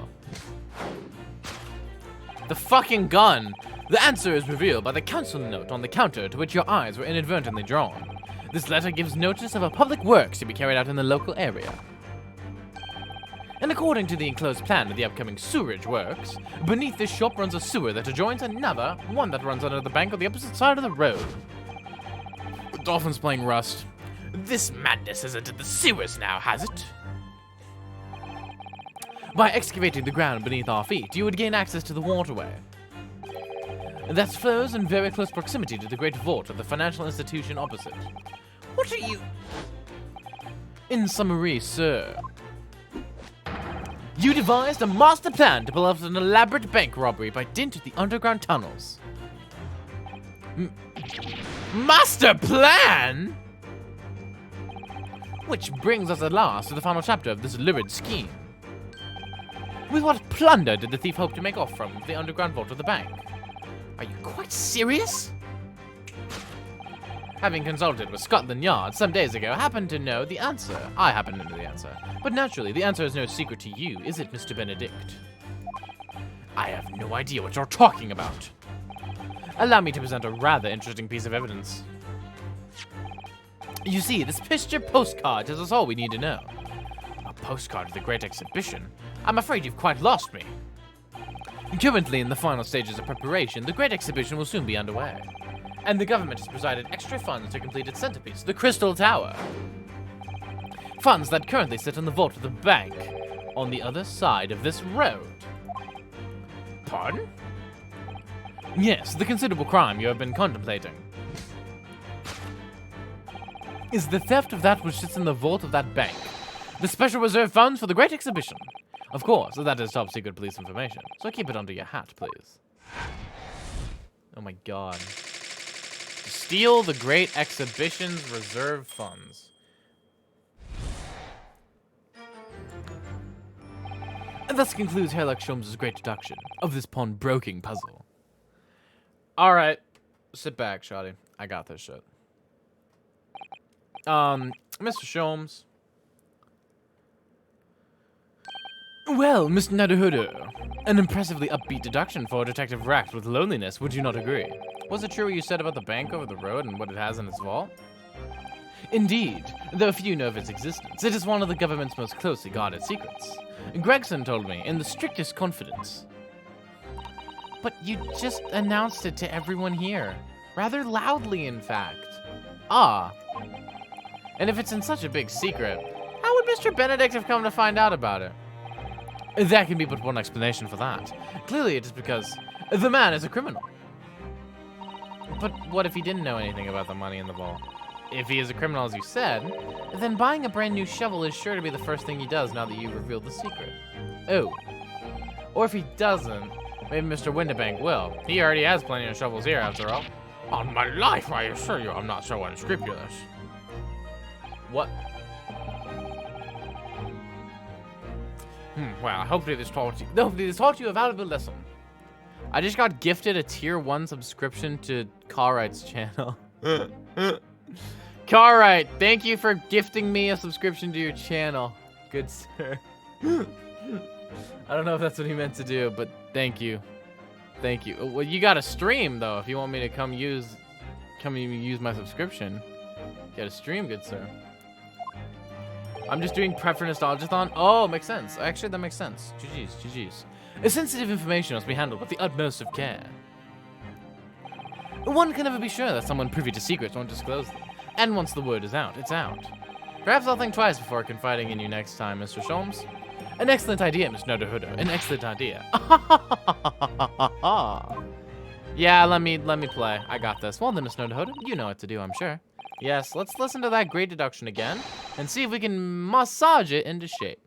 The fucking gun! The answer is revealed by the council note on the counter to which your eyes were inadvertently drawn. This letter gives notice of a public works to be carried out in the local area. And according to the enclosed plan of the upcoming sewerage works, beneath this shop runs a sewer that adjoins another, one that runs under the bank on the opposite side of the road. The dolphin's playing Rust. This madness has entered the sewers now, has it? By excavating the ground beneath our feet, you would gain access to the waterway that flows in very close proximity to the great vault of the financial institution opposite. What are you... In summary, sir, you devised a master plan to pull off an elaborate bank robbery by dint of the underground tunnels. Master plan? Which brings us at last to the final chapter of this lurid scheme. With what plunder did the thief hope to make off from the underground vault of the bank? Are you quite serious? Having consulted with Scotland Yard some days ago, I happen to know the answer. I happen to know the answer. But naturally, the answer is no secret to you, is it, Mr. Benedict? I have no idea what you're talking about. Allow me to present a rather interesting piece of evidence. You see, this picture postcard tells us all we need to know. A postcard of the Great Exhibition? I'm afraid you've quite lost me. Currently in the final stages of preparation, the Great Exhibition will soon be underway. And the government has provided extra funds to complete its centerpiece, the Crystal Tower. Funds that currently sit in the vault of the bank, on the other side of this road. Pardon? Yes, the considerable crime you have been contemplating is the theft of that which sits in the vault of that bank. The special reserve funds for the Great Exhibition. Of course, that is top secret police information, so keep it under your hat, please. Oh my god. Steal the Great Exhibition's reserve funds. And thus concludes Herlock Sholmes' great deduction of this pawnbroking puzzle. Alright, sit back, Shotty. I got this shit. Mr. Sholmes. Well, Mr. Naruhodo, an impressively upbeat deduction for a detective racked with loneliness, would you not agree? Was it true what you said about the bank over the road and what it has in its vault? Indeed, though few know of its existence, it is one of the government's most closely guarded secrets. Gregson told me in the strictest confidence. But you just announced it to everyone here. Rather loudly, in fact. Ah. And if it's in such a big secret, how would Mr. Benedict have come to find out about it? There can be but one explanation for that. Clearly, it is because the man is a criminal. But what if he didn't know anything about the money in the vault? If he is a criminal, as you said, then buying a brand new shovel is sure to be the first thing he does now that you've revealed the secret. Oh. Or if he doesn't, maybe Mr. Windibank will. He already has plenty of shovels here, after all.
On my life, I assure you I'm not so unscrupulous.
What?
Well, hopefully this taught you
a valuable lesson. I just got gifted a tier 1 subscription to Carright's channel. Carright, thank you for gifting me a subscription to your channel. Good sir. I don't know if that's what he meant to do, but thank you. Thank you. Well, you gotta stream though if you want me to come use my subscription. You gotta stream, good sir. I'm just doing prep for Nostalgiathon. Oh, makes sense. Actually, that makes sense. GG's. Sensitive information must be handled with the utmost of care. One can never be sure that someone privy to secrets won't disclose them. And once the word is out, it's out. Perhaps I'll think twice before confiding in you next time, Mr. Sholmes. An excellent idea, Miss Nodohudo. An excellent idea. Yeah, let me play. I got this. Well then, Miss Nodohudo, you know what to do, I'm sure. Yes, let's listen to that great deduction again and see if we can massage it into shape.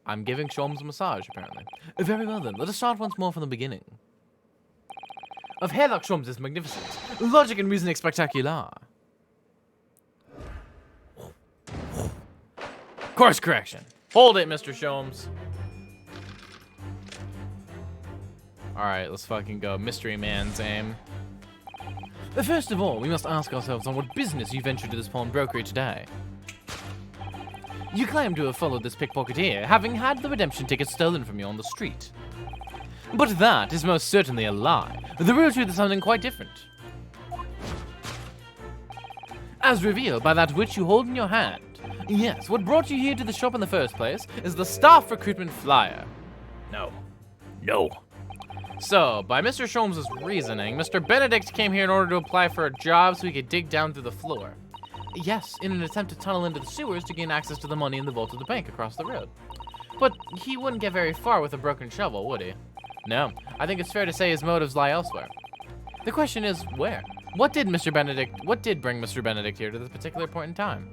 I'm giving Sholmes a massage, apparently. Very well then, let us start once more from the beginning. Of Herlock Sholmes is magnificent. Logic and reasoning spectacular. Course correction. Hold it, Mr. Sholmes. Alright, let's fucking go. Mystery Man's aim. First of all, we must ask ourselves on what business you ventured to this pawnbrokery today. You claim to have followed this pickpocketeer, having had the redemption ticket stolen from you on the street. But that is most certainly a lie. The real truth is something quite different. As revealed by that which you hold in your hand. Yes, what brought you here to the shop in the first place is the staff recruitment flyer. No. So, by Mr. Sholmes' reasoning, Mr. Benedict came here in order to apply for a job so he could dig down through the floor. Yes, in an attempt to tunnel into the sewers to gain access to the money in the vault of the bank across the road. But he wouldn't get very far with a broken shovel, would he? No, I think it's fair to say his motives lie elsewhere. The question is, where? What did bring Mr. Benedict here to this particular point in time?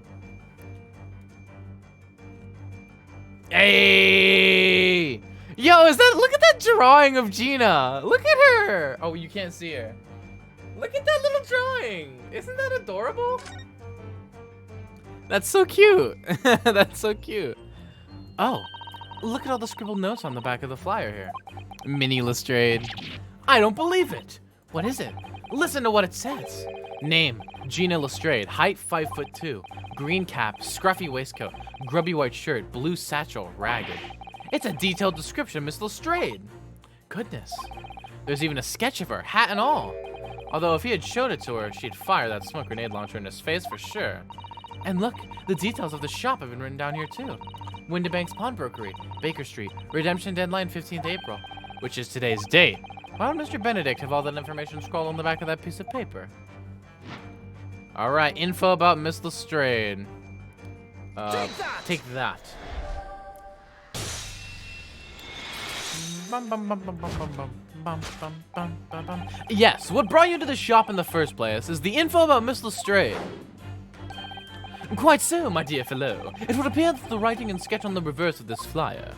Hey! Yo, look at that drawing of Gina. Look at her. Oh, you can't see her. Look at that little drawing. Isn't that adorable? That's so cute. That's so cute. Oh, look at all the scribbled notes on the back of the flyer here. Mini Lestrade. I don't believe it. What is it? Listen to what it says. Name, Gina Lestrade. Height, 5'2". Green cap, scruffy waistcoat, grubby white shirt, blue satchel, ragged. It's a detailed description of Miss Lestrade. Goodness. There's even a sketch of her, hat and all. Although if he had showed it to her, she'd fire that smoke grenade launcher in his face for sure. And look, the details of the shop have been written down here too. Windibank's Pawnbrokery, Baker Street, redemption deadline 15th April, which is today's date. Why don't Mr. Benedict have all that information scrawled on the back of that piece of paper? All right, info about Miss Lestrade. Take that. Yes, what brought you to the shop in the first place is the info about Miss Lestrade. Quite so, my dear fellow. It would appear that the writing and sketch on the reverse of this flyer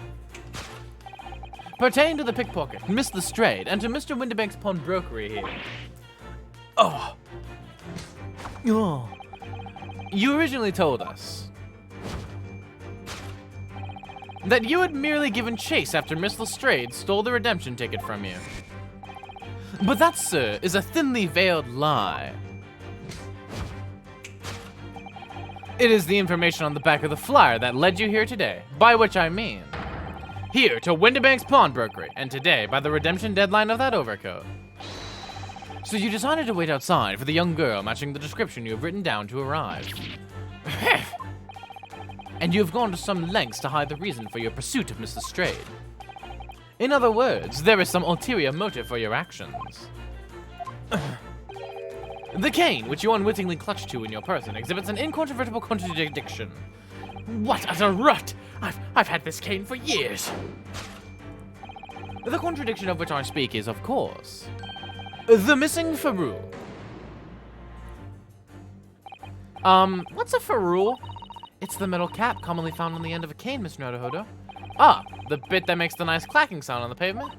pertain to the pickpocket, Miss Lestrade, and to Mr. Windibank's pawnbrokery here. Oh. You originally told us that you had merely given chase after Miss Lestrade stole the redemption ticket from you. But that, sir, is a thinly veiled lie. It is the information on the back of the flyer that led you here today, by which I mean here to Windibank's Pawnbrokery, and today by the redemption deadline of that overcoat. So you decided to wait outside for the young girl matching the description you have written down to arrive. And you have gone to some lengths to hide the reason for your pursuit of Miss Lestrade. In other words, there is some ulterior motive for your actions. The cane, which you unwittingly clutch to in your person, exhibits an incontrovertible contradiction. What utter rot! I've had this cane for years. The contradiction of which I speak is, of course, the missing ferrule. What's a ferrule? It's the metal cap commonly found on the end of a cane, Mr. Naruhodo. Ah, the bit that makes the nice clacking sound on the pavement?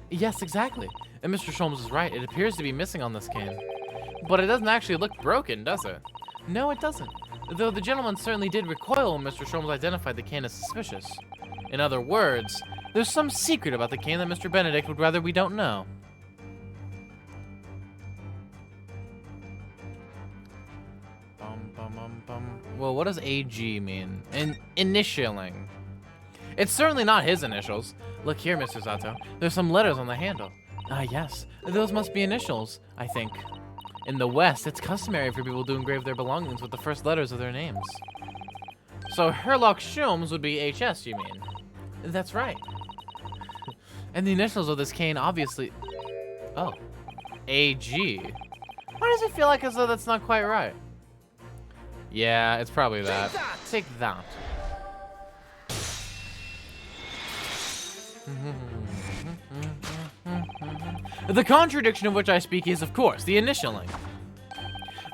Yes, exactly. And Mr. Sholmes is right, it appears to be missing on this cane. But it doesn't actually look broken, does it? No, it doesn't. Though the gentleman certainly did recoil when Mr. Sholmes identified the cane as suspicious. In other words, there's some secret about the cane that Mr. Benedict would rather we don't know. Well, what does AG mean? Initialing. It's certainly not his initials. Look here, Mr. Zato. There's some letters on the handle. Ah, yes. Those must be initials, I think. In the West, it's customary for people to engrave their belongings with the first letters of their names. So Herlock Sholmes would be HS, you mean? That's right. And the initials of this cane obviously... Oh. AG. Why does it feel like as though that's not quite right? Yeah, it's probably that. Take that. The contradiction of which I speak is, of course, the initialing.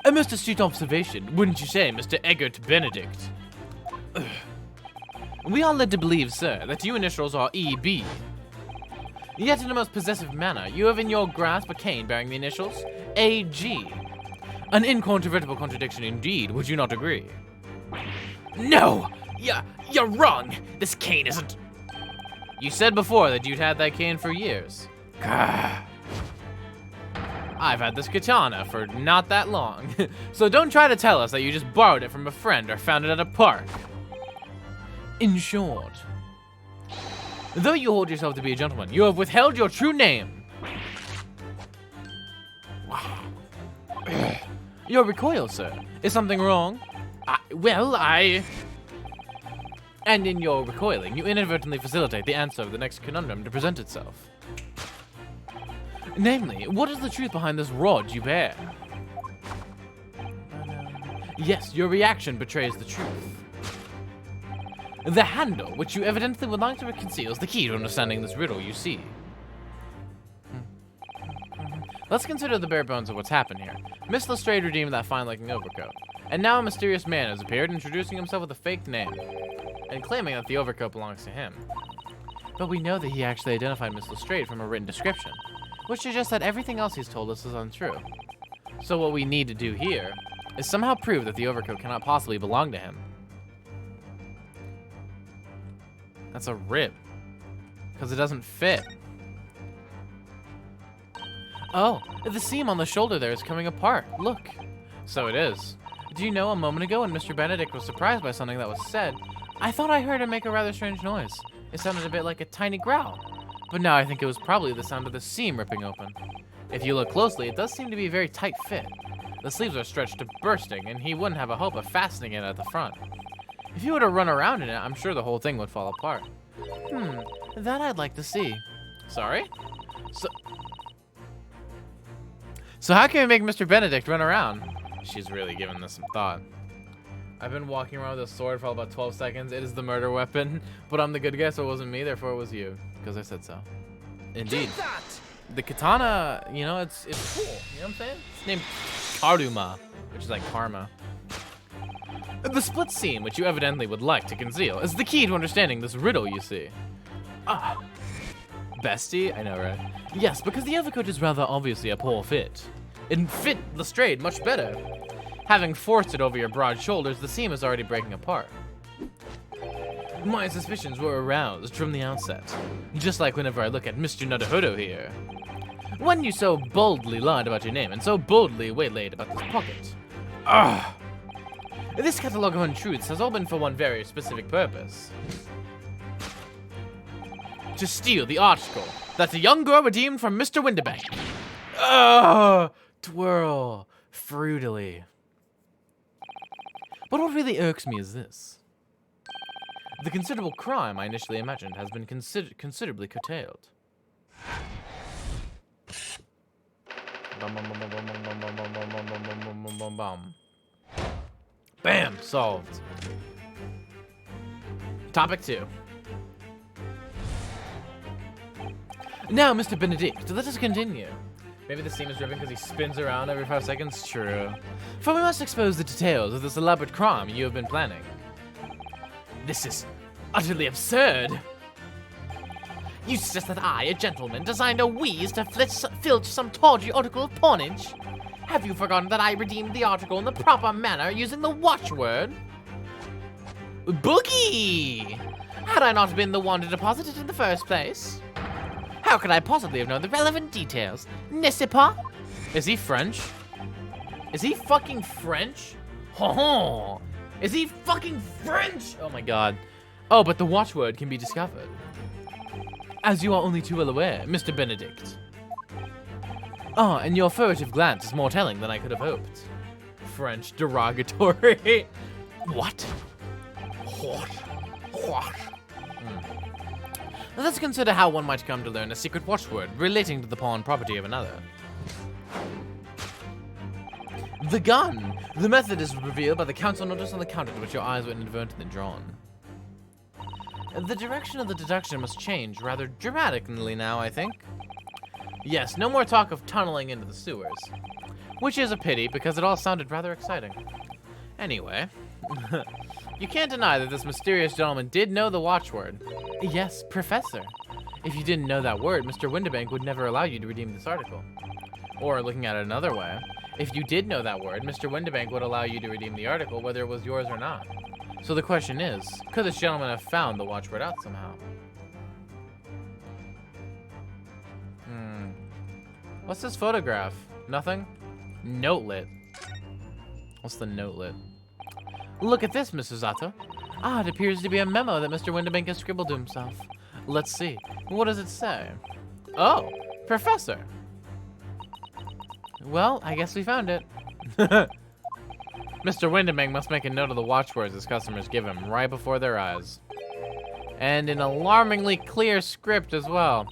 A most astute observation, wouldn't you say, Mr. Eggert Benedict? We are led to believe, sir, that your initials are EB. Yet in a most possessive manner, you have in your grasp a cane bearing the initials AG. An incontrovertible contradiction indeed, would you not agree? No! You're wrong! This cane isn't... You said before that you'd had that cane for years. Gah. I've had this katana for not that long, so don't try to tell us that you just borrowed it from a friend or found it at a park. In short, though you hold yourself to be a gentleman, you have withheld your true name. Your recoil, sir. Is something wrong? And in your recoiling, you inadvertently facilitate the answer of the next conundrum to present itself. Namely, what is the truth behind this rod you bear? Yes, your reaction betrays the truth. The handle, which you evidently would like to conceal, is the key to understanding this riddle you see. Let's consider the bare bones of what's happened here. Miss Lestrade redeemed that fine-looking overcoat. And now a mysterious man has appeared, introducing himself with a fake name, and claiming that the overcoat belongs to him. But we know that he actually identified Miss Lestrade from a written description, which suggests that everything else he's told us is untrue. So what we need to do here is somehow prove that the overcoat cannot possibly belong to him. That's a rip, because it doesn't fit. Oh, the seam on the shoulder there is coming apart. Look. So it is. Do you know, a moment ago when Mr. Benedict was surprised by something that was said, I thought I heard him make a rather strange noise. It sounded a bit like a tiny growl. But now I think it was probably the sound of the seam ripping open. If you look closely, it does seem to be a very tight fit. The sleeves are stretched to bursting, and he wouldn't have a hope of fastening it at the front. If he were to run around in it, I'm sure the whole thing would fall apart. That I'd like to see. Sorry? So how can we make Mr. Benedict run around? She's really giving this some thought. I've been walking around with a sword for about 12 seconds. It is the murder weapon, but I'm the good guy, so it wasn't me, therefore it was you. Because I said so. Indeed. The katana, you know, it's cool. You know what I'm saying? It's named Karuma, which is like karma. The split seam, which you evidently would like to conceal, is the key to understanding this riddle, you see. Ah. Bestie? I know, right? Yes, because the overcoat is rather obviously a poor fit. It fit Lestrade much better. Having forced it over your broad shoulders, the seam is already breaking apart. My suspicions were aroused from the outset, just like whenever I look at Mr. Naruhodo here. When you so boldly lied about your name and so boldly waylaid about this pocket. This catalog of untruths has all been for one very specific purpose. To steal the article that the young girl redeemed from Mr. Windibank. Twirl fruitily. But what really irks me is this. The considerable crime I initially imagined has been considerably curtailed. Bam! Solved. Topic 2. Now, Mr. Benedict, let us continue. Maybe the scene is driven because he spins around every 5 seconds? True. For we must expose the details of this elaborate crime you have been planning. This is utterly absurd. You suggest that I, a gentleman, designed a wheeze to filch some tawdry article of pawnage? Have you forgotten that I redeemed the article in the proper manner using the watchword? Boogie! Had I not been the one to deposit it in the first place? How could I possibly have known the relevant details? N'est-ce pas? Is he French? Is he fucking French? Ho-ho! Is he fucking French? Oh my god. Oh, but the watchword can be discovered. As you are only too well aware, Mr. Benedict. Ah, and your furtive glance is more telling than I could have hoped. French derogatory. What? What? Let's consider how one might come to learn a secret watchword relating to the pawn property of another. The gun! The method is revealed by the council notice on the counter to which your eyes were inadvertently drawn. The direction of the deduction must change rather dramatically now, I think. Yes, no more talk of tunneling into the sewers. Which is a pity, because it all sounded rather exciting. Anyway, you can't deny that this mysterious gentleman did know the watchword. Yes, Professor. If you didn't know that word, Mr. Windibank would never allow you to redeem this article. Or, looking at it another way, if you did know that word, Mr. Windibank would allow you to redeem the article whether it was yours or not. So the question is, could this gentleman have found the watchword out somehow? What's this photograph? Nothing? Notelet. What's the notelet? Look at this, Mrs. Zato. Ah, it appears to be a memo that Mr. Windibank has scribbled to himself. Let's see. What does it say? Oh, Professor. Well, I guess we found it. Mr. Windibank must make a note of the watchwords his customers give him right before their eyes. And in alarmingly clear script as well.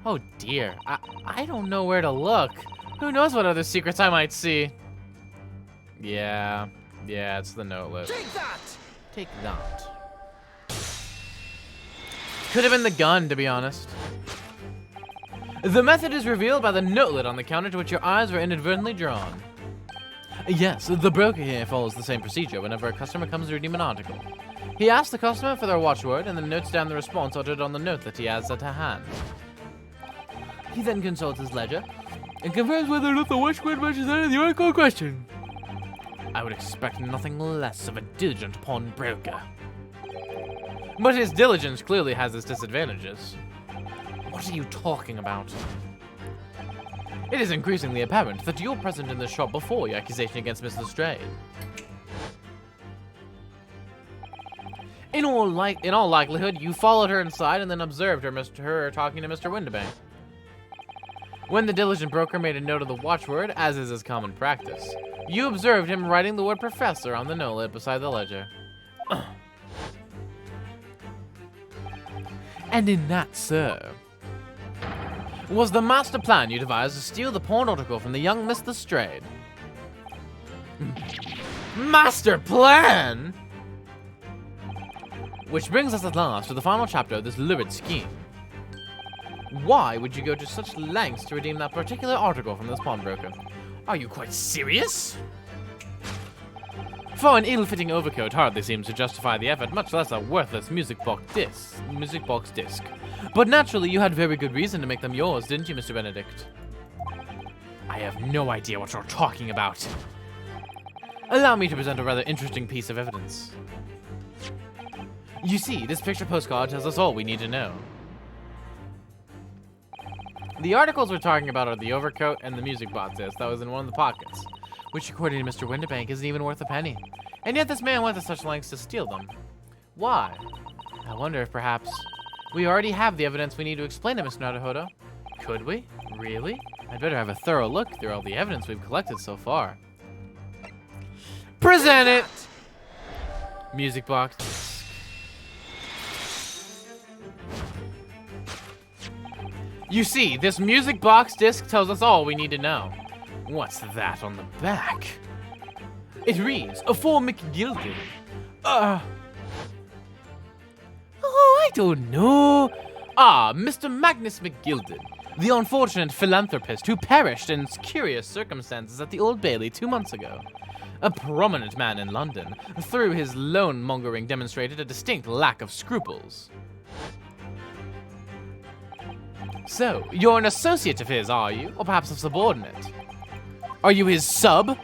Oh dear, I don't know where to look. Who knows what other secrets I might see? Yeah, it's the notelet.
Take that!
Take that. Could have been the gun, to be honest. The method is revealed by the notelet on the counter to which your eyes were inadvertently drawn. Yes, the broker here follows the same procedure whenever a customer comes to redeem an article. He asks the customer for their watchword and then notes down the response uttered on the note that he has at hand. He then consults his ledger and confirms whether or not the watchword matches that of the article in question. I would expect nothing less of a diligent pawnbroker. But his diligence clearly has its disadvantages. What are you talking about? It is increasingly apparent that you were present in the shop before your accusation against Miss Lestrade. In all likelihood, you followed her inside and then observed her talking to Mr. Windibank. When the diligent broker made a note of the watchword, as is his common practice, you observed him writing the word Professor on the notelet beside the ledger. And in that, sir, was the master plan you devised to steal the pawned article from the young Miss Lestrade. Master plan? Which brings us at last to the final chapter of this lurid scheme. Why would you go to such lengths to redeem that particular article from this pawnbroker? Are you quite serious? For an ill-fitting overcoat hardly seems to justify the effort, much less a worthless music box disc. But naturally, you had very good reason to make them yours, didn't you, Mr. Benedict? I have no idea what you're talking about. Allow me to present a rather interesting piece of evidence. You see, this picture postcard tells us all we need to know. The articles we're talking about are the overcoat and the music box disc that was in one of the pockets, which according to Mr. Windibank isn't even worth a penny. And yet this man went to such lengths to steal them. Why? I wonder if perhaps we already have the evidence we need to explain it, Mr. Naruhodo. Could we? Really? I'd better have a thorough look through all the evidence we've collected so far. Present it! Music box disc. You see, this music box disc tells us all we need to know. What's that on the back? It reads, for McGilden. Oh, I don't know. Ah, Mr. Magnus McGilden, the unfortunate philanthropist who perished in curious circumstances at the Old Bailey 2 months ago. A prominent man in London, through his loan-mongering demonstrated a distinct lack of scruples. So, you're an associate of his, are you? Or perhaps a subordinate? Are you his sub?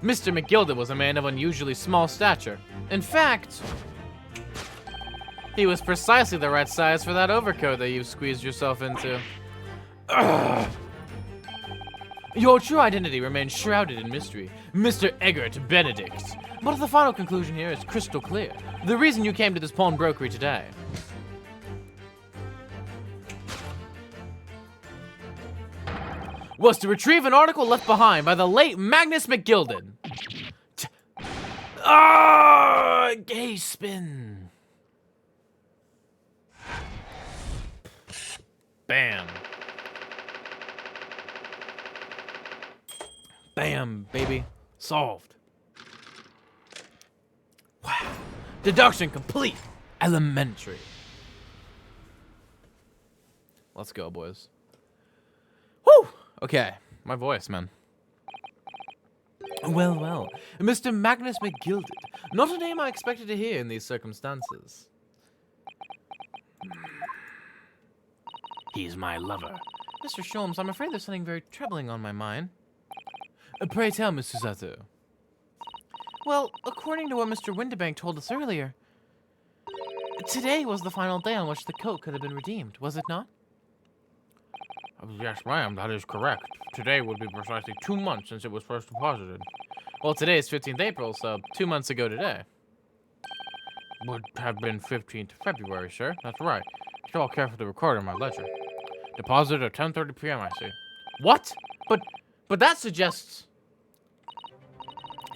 Mr. McGilden was a man of unusually small stature. In fact, he was precisely the right size for that overcoat that you squeezed yourself into. Ugh. Your true identity remains shrouded in mystery, Mr. Eggert Benedict. But the final conclusion here is crystal clear. The reason you came to this pawnbrokery today was to retrieve an article left behind by the late Magnus McGilden. Gay spin. Bam. Bam, baby. Solved. Wow. Deduction complete. Elementary. Let's go, boys. Whew. Okay, my voice, man. Well, well. Mr. Magnus McGilden. Not a name I expected to hear in these circumstances. He's my lover. Mr. Sholmes, I'm afraid there's something very troubling on my mind. Pray tell, Mr. Sato. Well, according to what Mr. Windibank told us earlier, today was the final day on which the coat could have been redeemed, was it not?
Yes, ma'am, that is correct. Today would be precisely 2 months since it was first deposited.
Well, today is 15th April, so 2 months ago today.
Would have been 15th February, sir. That's right. It's all carefully recorded in my ledger. Deposited at 10:30 p.m., I see.
What? But that suggests...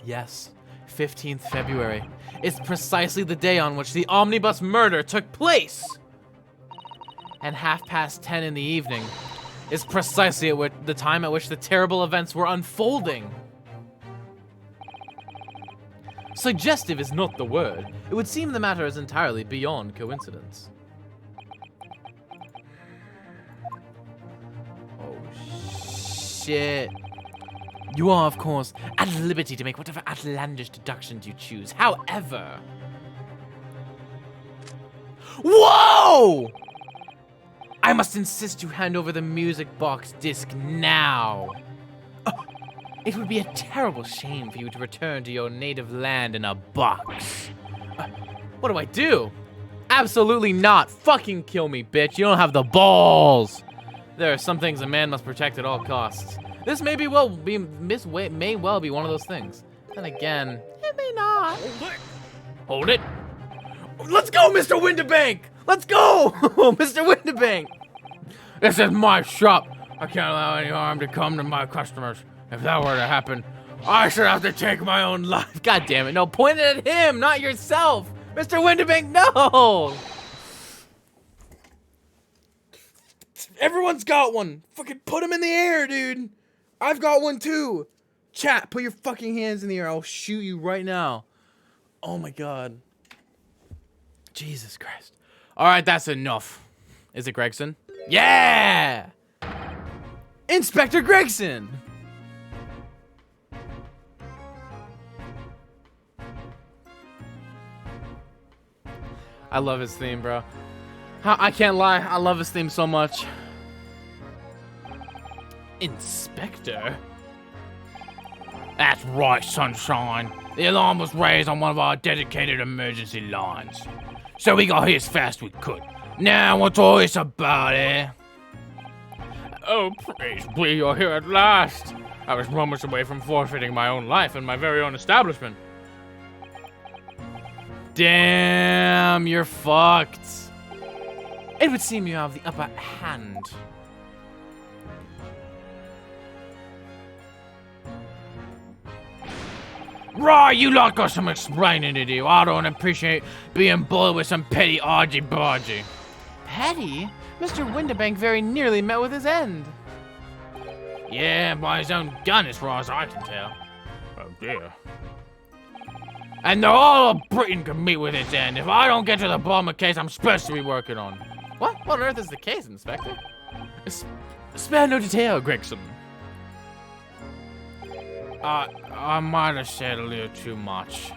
Yes, 15th February. It's precisely the day on which the omnibus murder took place! And 10:30 in the evening is precisely the time at which the terrible events were unfolding. Suggestive is not the word. It would seem the matter is entirely beyond coincidence. Oh, shit. You are, of course, at liberty to make whatever outlandish deductions you choose. However... Whoa! I must insist you hand over the music box disc now. It would be a terrible shame for you to return to your native land in a box. What do I do? Absolutely not. Fucking kill me, bitch. You don't have the balls. There are some things a man must protect at all costs. This may well be one of those things. Then again, it may not. Hold it. Let's go, Mr. Windibank. Let's go, Mr. Windibank.
This is my shop. I can't allow any harm to come to my customers. If that were to happen, I should have to take my own life.
God damn it. No, point it at him, not yourself. Mr. Windibank, no. Everyone's got one. Fucking put them in the air, dude. I've got one too. Chat, put your fucking hands in the air. I'll shoot you right now. Oh my god. Jesus Christ. All right, that's enough. Is it Gregson? Yeah! Inspector Gregson! I love his theme, bro. I can't lie, I love his theme so much. Inspector?
That's right, sunshine. The alarm was raised on one of our dedicated emergency lines. So we got here as fast as we could. Now, what's all this about, eh? Oh, praise be, you're here at last. I was moments away from forfeiting my own life and my very own establishment.
Damn, you're fucked. It would seem you have the upper hand.
Right, you lot got some explaining to do. I don't appreciate being bullied with some petty argy-bargy.
Petty? Mr. Windibank very nearly met with his end.
Yeah, by his own gun as far as I can tell. Oh dear. And they're all Britain can meet with its end if I don't get to the bottom of the case I'm supposed to be working on.
What on earth is the case, Inspector? Spare no detail, Gregson.
I might have said a little too much.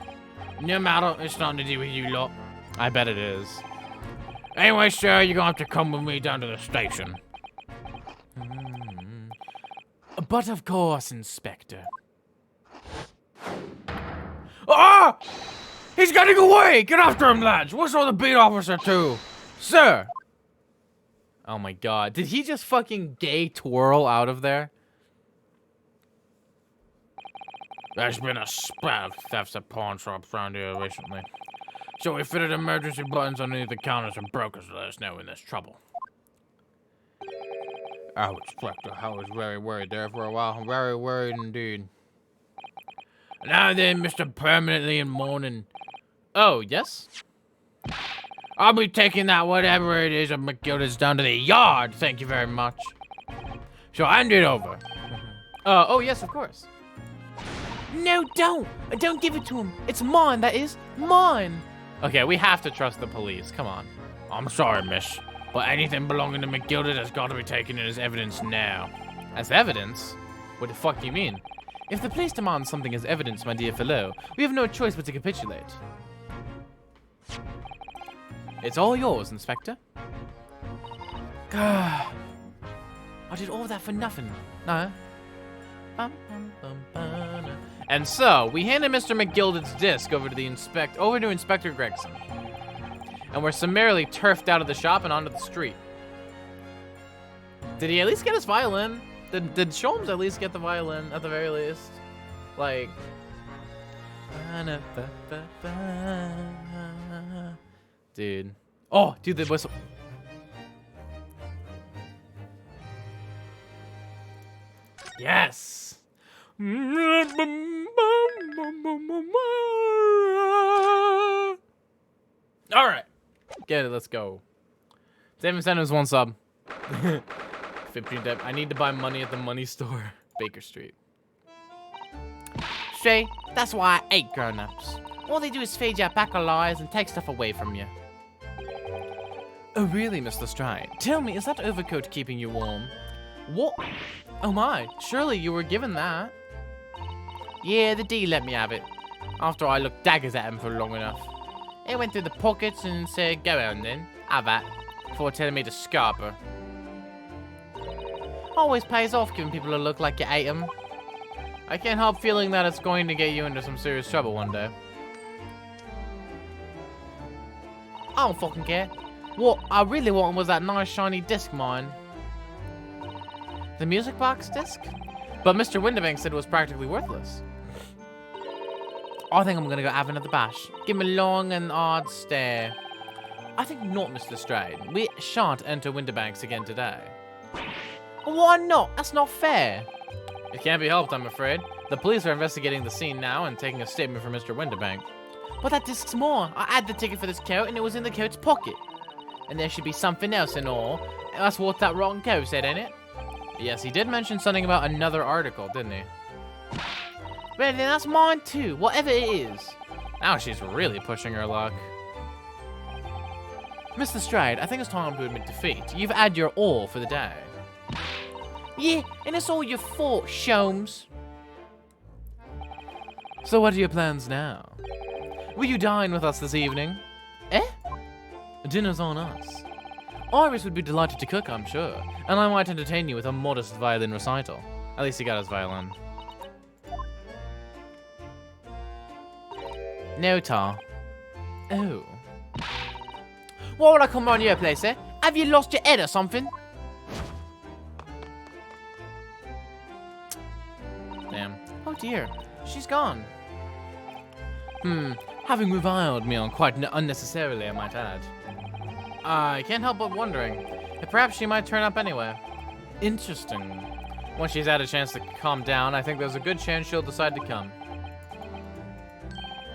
No matter, it's nothing to do with you lot.
I bet it is.
Anyway, sir, you're gonna have to come with me down to the station.
But of course, Inspector.
Ah! He's getting away! Get after him, lads! Whistle the beat officer too! Sir!
Oh my god. Did he just fucking gay twirl out of there?
There's been a spat of thefts at pawn shops around here recently. So we fitted emergency buttons underneath the counters and brokers to let us know when there's trouble. Oh, Inspector, I was very worried there for a while. Very worried indeed. Now then, Mr. Permanently in mourning.
Oh, yes?
I'll be taking that whatever it is of McGilda's down to the yard, thank you very much. So hand it over.
Oh, yes, of course. No, don't! Don't give it to him. It's mine, that is. Mine! Okay, we have to trust the police. Come on.
I'm sorry, miss, but anything belonging to McGilda has got to be taken in as evidence now.
As evidence? What the fuck do you mean? If the police demand something as evidence, my dear fellow, we have no choice but to capitulate. It's all yours, Inspector. I did all that for nothing. No. And so, we handed Mr. McGilda's disc over to Inspector Gregson. And we're summarily turfed out of the shop and onto the street. Did he at least get his violin? Did Sholmes at least get the violin at the very least? Like, dude. Oh, dude, the whistle. Yes. All right. Get it. Let's go. Same incentives, 1 sub. 15 debt. I need to buy money at the money store. Baker Street. Shay, that's why I hate grown-ups. All they do is feed you a pack of lies and take stuff away from you. Oh, really, Mr. Stride? Tell me, is that overcoat keeping you warm? What? Oh my, surely you were given that. Yeah, the D let me have it. After I looked daggers at him for long enough. He went through the pockets and said, go on then, have that, before telling me to scarper. Always pays off giving people a look like you ate them. I can't help feeling that it's going to get you into some serious trouble one day. I don't fucking care. What I really wanted was that nice shiny disc mine. The music box disc? But Mr. Windibank said it was practically worthless. I think I'm gonna go have another bash. Give him a long and odd stare. I think not, Mr. Stride. We shan't enter Windibanks again today. Why not? That's not fair. It can't be helped, I'm afraid. The police are investigating the scene now and taking a statement from Mr. Windibank. But that disc's more. I had the ticket for this coat and it was in the coat's pocket. And there should be something else and all. That's what that wrong coat said, ain't it? Yes, he did mention something about another article, didn't he? Well, then that's mine too, whatever it is. Now she's really pushing her luck. Mr. Stride, I think it's time to admit defeat. You've had your all for the day. Yeah, and it's all your fault, Sholmes. So what are your plans now? Will you dine with us this evening? Eh? Dinner's on us. Iris would be delighted to cook, I'm sure, and I might entertain you with a modest violin recital. At least he got his violin. No, Tar. Oh. Why would I come round your place, eh? Have you lost your head or something? Damn. Oh dear, she's gone. Having reviled me on quite unnecessarily, I might add. I can't help but wondering if perhaps she might turn up anyway. Interesting. Once she's had a chance to calm down, I think there's a good chance she'll decide to come.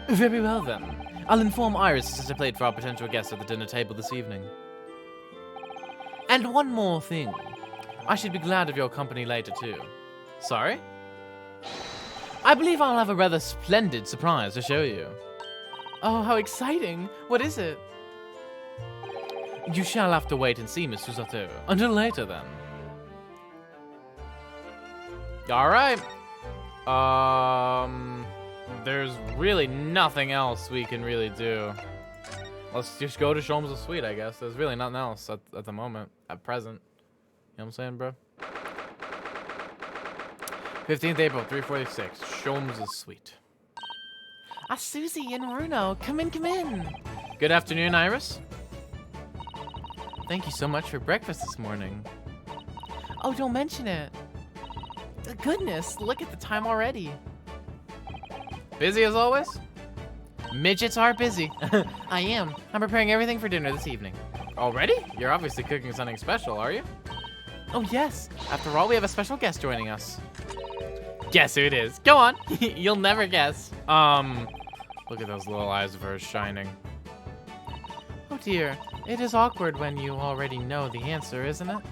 Very well then. I'll inform Iris to played for our potential guests at the dinner table this evening. And one more thing. I should be glad of your company later, too. Sorry? I believe I'll have a rather splendid surprise to show you. Oh, how exciting. What is it? You shall have to wait and see, Miss Susato. Until later, then. Alright. There's really nothing else we can really do. Let's just go to Sholmes' suite, I guess. There's really nothing else at the moment, at present. You know what I'm saying, bro? 15th April, 346, Sholmes' suite. Ah, Susie and Bruno, come in, come in. Good afternoon, Iris. Thank you so much for breakfast this morning. Oh, don't mention it. Goodness, look at the time already. Busy as always? Midgets are busy. I am. I'm preparing everything for dinner this evening. Already? You're obviously cooking something special, are you? Oh, yes. After all, we have a special guest joining us. Guess who it is? Go on. You'll never guess. Look at those little eyes of hers shining. Oh, dear. It is awkward when you already know the answer, isn't it?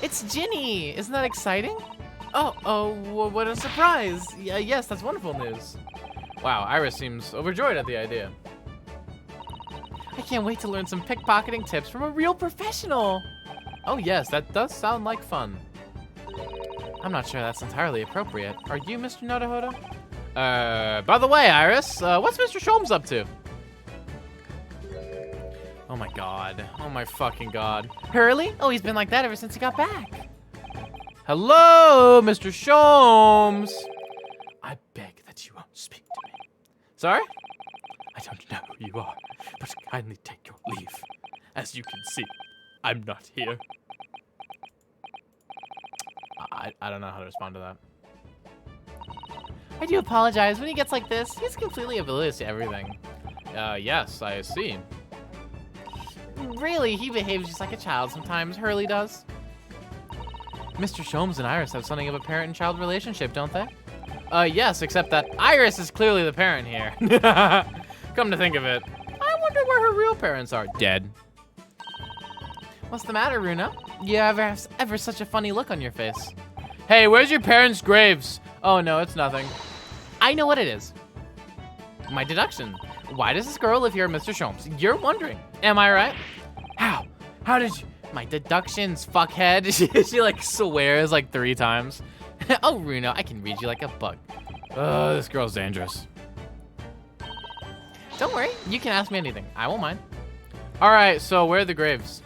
It's Ginny! Isn't that exciting? Oh, what a surprise! Yes, that's wonderful news. Wow, Iris seems overjoyed at the idea. I can't wait to learn some pickpocketing tips from a real professional! Oh yes, that does sound like fun. I'm not sure that's entirely appropriate. Are you, Mr. Nodohodo? By the way, Iris, what's Mr. Sholmes up to? Oh my god. Oh my fucking god. Hurley? Oh, he's been like that ever since he got back. Hello, Mr. Sholmes. I beg that you won't speak to me. Sorry? I don't know who you are, but kindly take your leave. As you can see, I'm not here. I don't know how to respond to that. I do apologize. When he gets like this, he's completely oblivious to everything. Yes, I see. Really, he behaves just like a child sometimes. Hurley does. Mr. Sholmes and Iris have something of a parent and child relationship, don't they? Yes, except that Iris is clearly the parent here. Come to think of it, I wonder where her real parents are. Dead. What's the matter, Runa? You have ever such a funny look on your face. Hey, where's your parents' graves? Oh no, it's nothing. I know what it is. My deduction. Why does this girl live here, Mr. Sholmes? You're wondering. Am I right? How? How did you? My deductions, fuckhead. she like swears like 3 times. Oh, Runa, I can read you like a book. This girl's dangerous. Don't worry, you can ask me anything. I won't mind. All right, so where are the graves?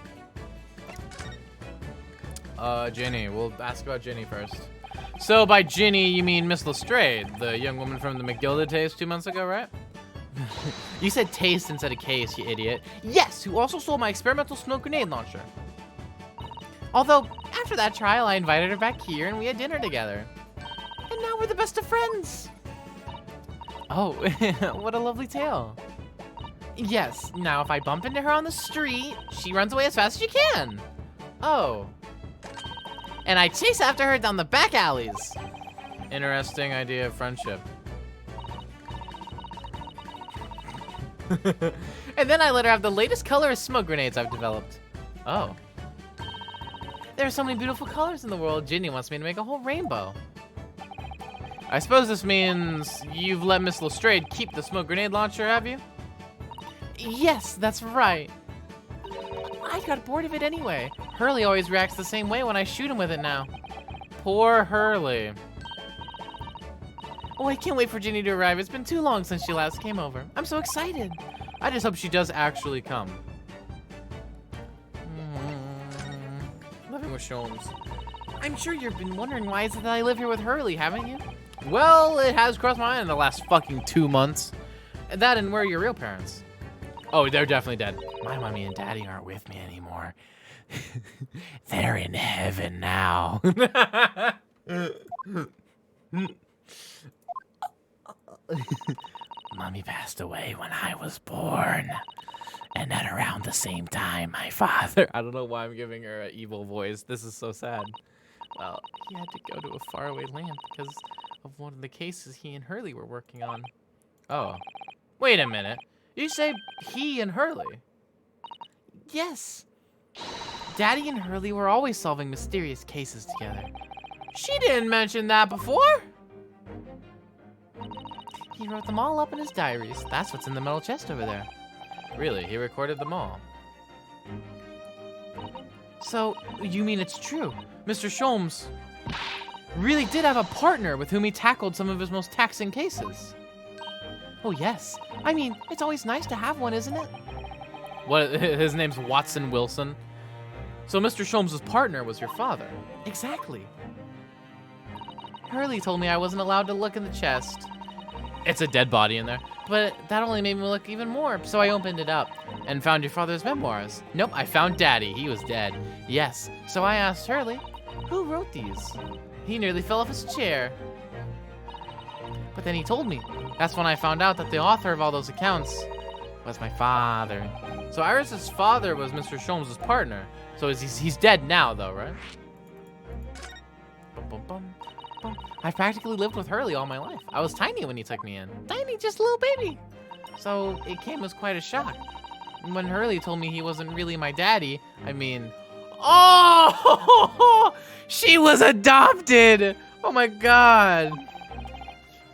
Ginny. We'll ask about Ginny first. So by Ginny, you mean Miss Lestrade, the young woman from the McGilda taste 2 months ago, right? You said taste instead of case, you idiot. Yes, who also stole my experimental smoke grenade launcher. Although, after that trial, I invited her back here and we had dinner together. And now we're the best of friends. Oh, what a lovely tale. Yes, now if I bump into her on the street, she runs away as fast as she can. Oh. And I chase after her down the back alleys. Interesting idea of friendship. And then I let her have the latest color of smoke grenades I've developed. Oh. There are so many beautiful colors in the world. Ginny wants me to make a whole rainbow. I suppose this means you've let Miss Lestrade keep the smoke grenade launcher, have you? Yes, that's right. I got bored of it anyway. Hurley always reacts the same way when I shoot him with it now. Poor Hurley. Oh, I can't wait for Ginny to arrive. It's been too long since she last came over. I'm so excited. I just hope she does actually come. Living with Sholmes. I'm sure you've been wondering why is it that I live here with Hurley, haven't you? Well, it has crossed my mind in the last fucking 2 months. That and where are your real parents? Oh, they're definitely dead. My mommy and daddy aren't with me anymore. They're in heaven now. Mommy passed away when I was born. And at around the same time, my father... I don't know why I'm giving her an evil voice. This is so sad. Well, he had to go to a faraway land because of one of the cases he and Hurley were working on. Oh. Wait a minute. You say he and Hurley? Yes. Daddy and Hurley were always solving mysterious cases together. She didn't mention that before. He wrote them all up in his diaries. That's what's in the metal chest over there.
Really? He recorded them all?
So, you mean it's true? Mr. Sholmes really did have a partner with whom he tackled some of his most taxing cases. Oh yes. I mean, it's always nice to have one, isn't it?
What? His name's Watson Wilson?
So Mr. Sholmes' partner was your father? Exactly. Hurley told me I wasn't allowed to look in the chest.
It's a dead body in there.
But that only made me look even more, so I opened it up and found your father's memoirs. Nope, I found Daddy. He was dead. Yes, so I asked Hurley, who wrote these? He nearly fell off his chair. But then he told me. That's when I found out that the author of all those accounts was my father. So Iris's father was Mr. Sholmes' partner. So he's dead now, though, right? Bum, bum, bum, bum. I practically lived with Hurley all my life. I was tiny when he took me in. Tiny, just a little baby. So it came as quite a shock. When Hurley told me he wasn't really my daddy, I mean, oh, she was adopted. Oh my God.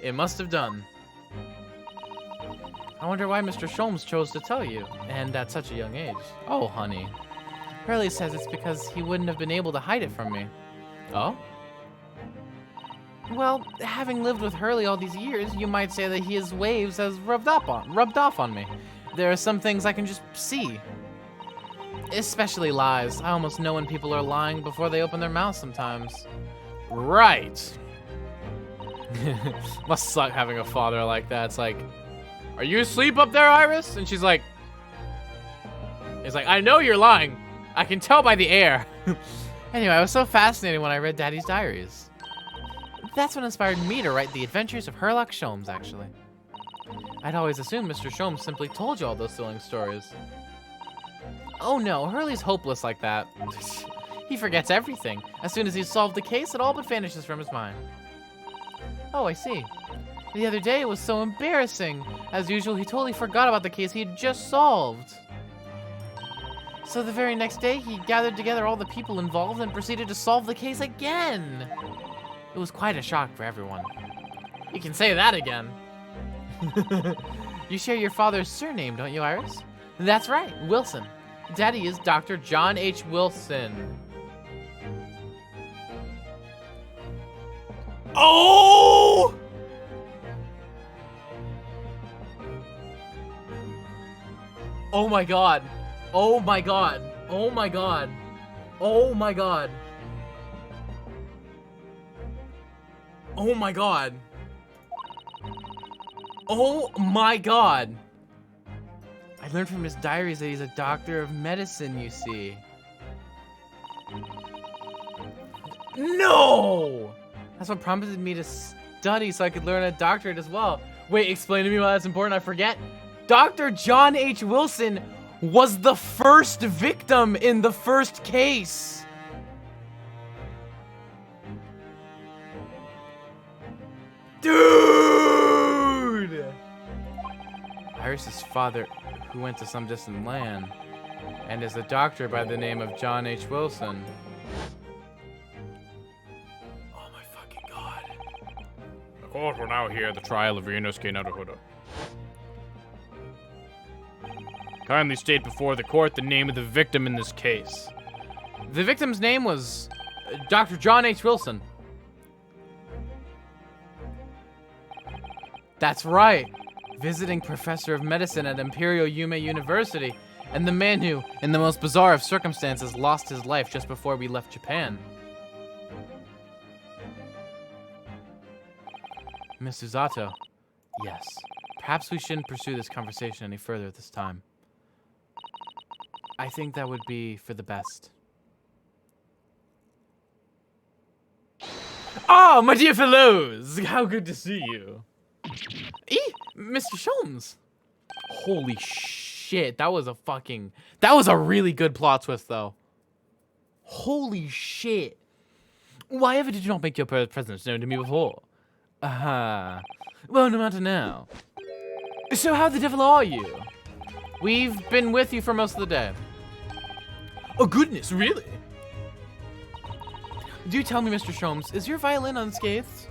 It must have done. I wonder why Mr. Sholmes chose to tell you, and at such a young age. Oh, honey. Hurley says it's because he wouldn't have been able to hide it from me.
Oh?
Well, having lived with Hurley all these years, you might say that his waves has rubbed off on me. There are some things I can just see. Especially lies. I almost know when people are lying before they open their mouths sometimes.
Right. Must suck having a father like that. It's like, are you asleep up there, Iris? And she's like, it's like, I know you're lying. I can tell by the air.
Anyway, I was so fascinated when I read Daddy's diaries. That's what inspired me to write The Adventures of Herlock Sholmes, actually. I'd always assumed Mr. Sholmes simply told you all those thrilling stories. Oh no, Hurley's hopeless like that. He forgets everything. As soon as he's solved the case, it all but vanishes from his mind. Oh, I see. The other day, it was so embarrassing. As usual, he totally forgot about the case he had just solved. So the very next day, he gathered together all the people involved and proceeded to solve the case again. It was quite a shock for everyone.
You can say that again.
You share your father's surname, don't you, Iris? That's right, Wilson. Daddy is Dr. John H. Wilson.
Oh!
Oh my God. Oh my God. Oh my God. Oh my God. Oh my God. Oh my God. I learned from his diaries that he's a doctor of medicine, you see. No! That's what prompted me to study so I could learn a doctorate as well. Wait, explain to me why that's important. I forget. Dr. John H. Wilson was the first victim in the first case. Dude! Iris's father, who went to some distant land, and is a doctor by the name of John H. Wilson. Oh my fucking God.
The court will now hear the trial of Ryunosuke Naruhodo. Kindly state before the court the name of the victim in this case.
The victim's name was Dr. John H. Wilson. That's right. Visiting professor of medicine at Imperial Yume University, and the man who, in the most bizarre of circumstances, lost his life just before we left Japan. Miss Uzato, yes. Perhaps we shouldn't pursue this conversation any further at this time. I think that would be for the best. Oh, my dear fellows! How good to see you. Mr. Sholmes. Holy shit, that was a really good plot twist, though. Holy shit. Why ever did you not make your presence known to me before? Well, no matter now. So how the devil are you? We've been with you for most of the day. Oh goodness, really? Do tell me, Mr. Sholmes, is your violin unscathed?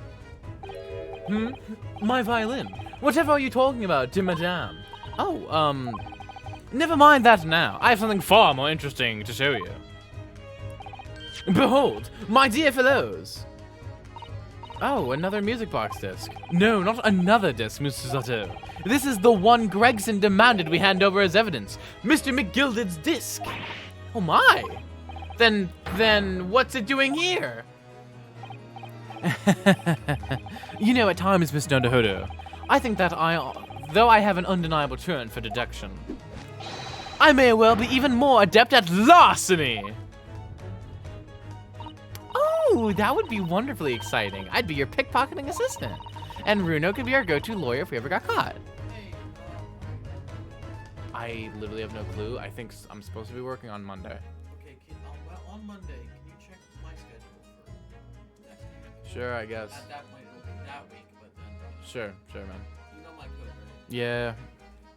My violin? Whatever are you talking about, dear madame? Oh, never mind that now. I have something far more interesting to show you. Behold, my dear fellows. Oh, another music box disc. No, not another disc, Mr. Zato. This is the one Gregson demanded we hand over as evidence. Mr. McGilded's disc. Oh my. Then what's it doing here? You know, at times, Mr. Underhodo, I think that though I have an undeniable turn for deduction, I may well be even more adept at larceny. Oh, that would be wonderfully exciting. I'd be your pickpocketing assistant. And Runo could be our go-to lawyer if we ever got caught. I literally have no clue. I think I'm supposed to be working on Monday.
Okay, on Monday, can you check my schedule for next week?
Sure, I guess.
At that point, it'll be that week, but then...
Sure, man.
You know my code, right?
Yeah.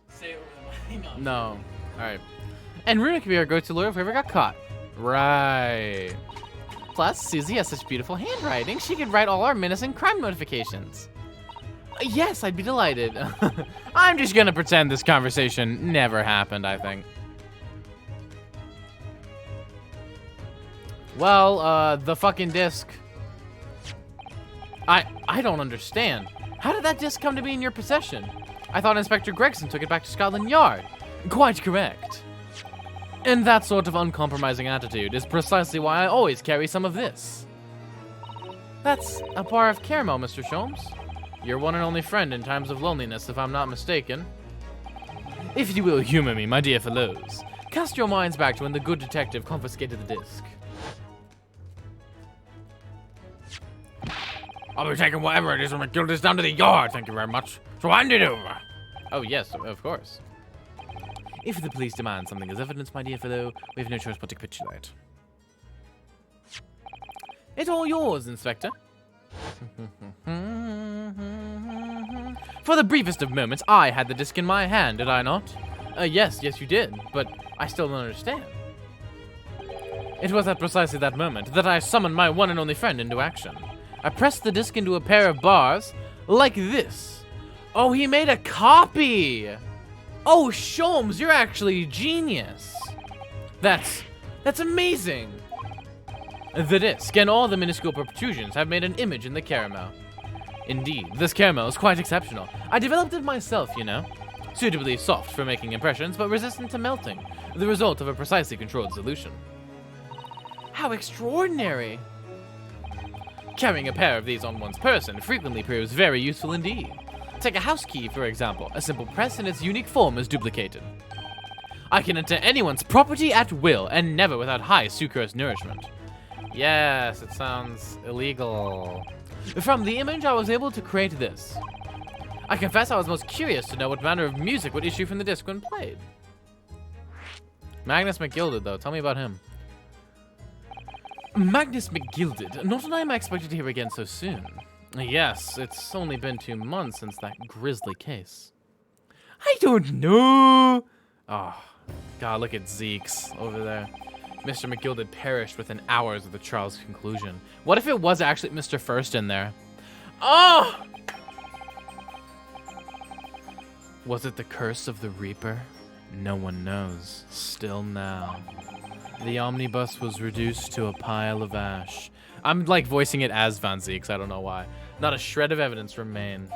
Say it over the mic.
No. Alright. And Runo could be our go-to lawyer if we ever got caught. Right. Plus, Susie has such beautiful handwriting, she could write all our menacing crime notifications. Yes, I'd be delighted. I'm just gonna pretend this conversation never happened, I think. Well, the fucking disc. I don't understand. How did that disc come to be in your possession? I thought Inspector Gregson took it back to Scotland Yard. Quite correct. And that sort of uncompromising attitude is precisely why I always carry some of this. That's a bar of caramel, Mr. Sholmes. Your one and only friend in times of loneliness, if I'm not mistaken. If you will humor me, my dear fellows, cast your minds back to when the good detective confiscated the disc.
I'll be taking whatever it is from McGilded's down to the yard, thank you very much. So hand it over.
Oh yes, of course. If the police demand something as evidence, my dear fellow, we have no choice but to capitulate. It's all yours, Inspector. For the briefest of moments, I had the disc in my hand, did I not? Yes, you did, but I still don't understand. It was at precisely that moment that I summoned my one and only friend into action. I pressed the disc into a pair of bars, like this. Oh, he made a copy! Oh, Sholmes, you're actually genius. That's amazing. The disc and all the minuscule protrusions have made an image in the caramel. Indeed, this caramel is quite exceptional. I developed it myself, you know. Suitably soft for making impressions, but resistant to melting. The result of a precisely controlled solution. How extraordinary. Carrying a pair of these on one's person frequently proves very useful indeed. Take a house key, for example. A simple press in its unique form is duplicated. I can enter anyone's property at will, and never without high sucrose nourishment. Yes, it sounds illegal. From the image, I was able to create this. I confess I was most curious to know what manner of music would issue from the disc when played. Magnus McGilded, though. Tell me about him. Magnus McGilded. Not that I'm expected to hear again so soon. Yes, it's only been 2 months since that grisly case. I don't know. Oh, God, look at Zeke's over there. Mr. McGilded perished within hours of the trial's conclusion. What if it was actually Mr. First in there? Oh! Was it the curse of the Reaper? No one knows. Still now. The omnibus was reduced to a pile of ash. I'm like voicing it as Van Zeeks, I don't know why. Not a shred of evidence remained.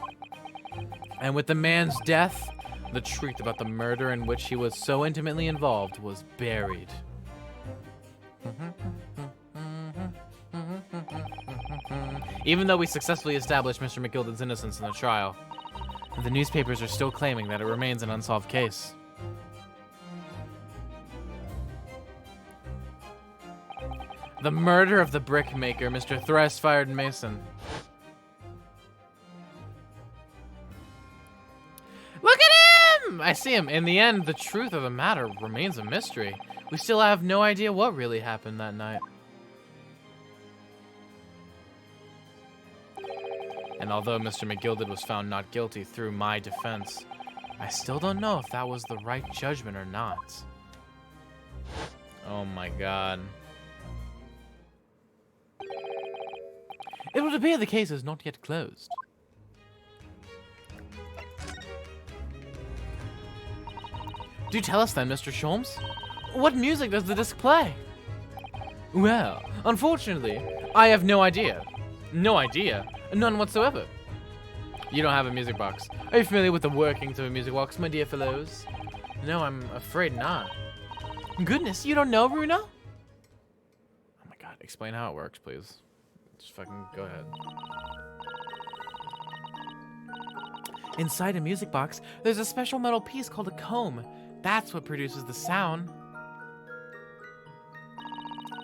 And with the man's death, the truth about the murder in which he was so intimately involved was buried. Even though we successfully established Mr. McGilded's innocence in the trial, the newspapers are still claiming that it remains an unsolved case. The murder of the brickmaker, Mr. Thrice-Fired Mason. Look at him! I see him. In the end, the truth of the matter remains a mystery. We still have no idea what really happened that night. And although Mr. McGilded was found not guilty through my defense, I still don't know if that was the right judgment or not.
Oh my god.
It would appear the case is not yet closed. Do tell us then, Mr. Sholmes. What music does the disc play? Well, unfortunately, I have no idea. No idea? None whatsoever. You don't have a music box. Are you familiar with the workings of a music box, my dear fellows? No, I'm afraid not. Goodness, you don't know, Bruno?
Oh my god, explain how it works, please. Just fucking go ahead.
Inside a music box, there's a special metal piece called a comb. That's what produces the sound.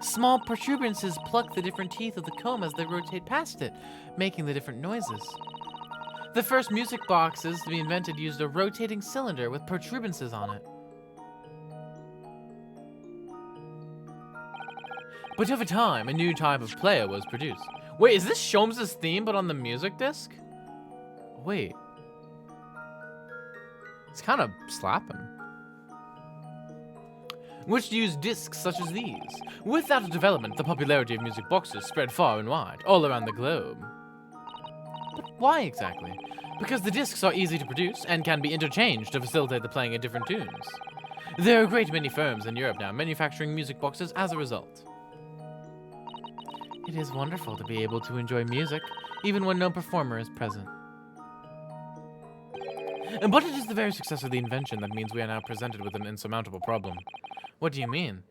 Small protuberances pluck the different teeth of the comb as they rotate past it, making the different noises. The first music boxes to be invented used a rotating cylinder with protuberances on it. But over time, a new type of player was produced. Wait, is this Sholmes' theme but on the music disc? Wait. It's kind of slapping. Which used discs such as these. With that development, the popularity of music boxes spread far and wide, all around the globe. But why exactly? Because the discs are easy to produce and can be interchanged to facilitate the playing of different tunes. There are a great many firms in Europe now manufacturing music boxes as a result. It is wonderful to be able to enjoy music, even when no performer is present. But it is the very success of the invention that means we are now presented with an insurmountable problem. What do you mean?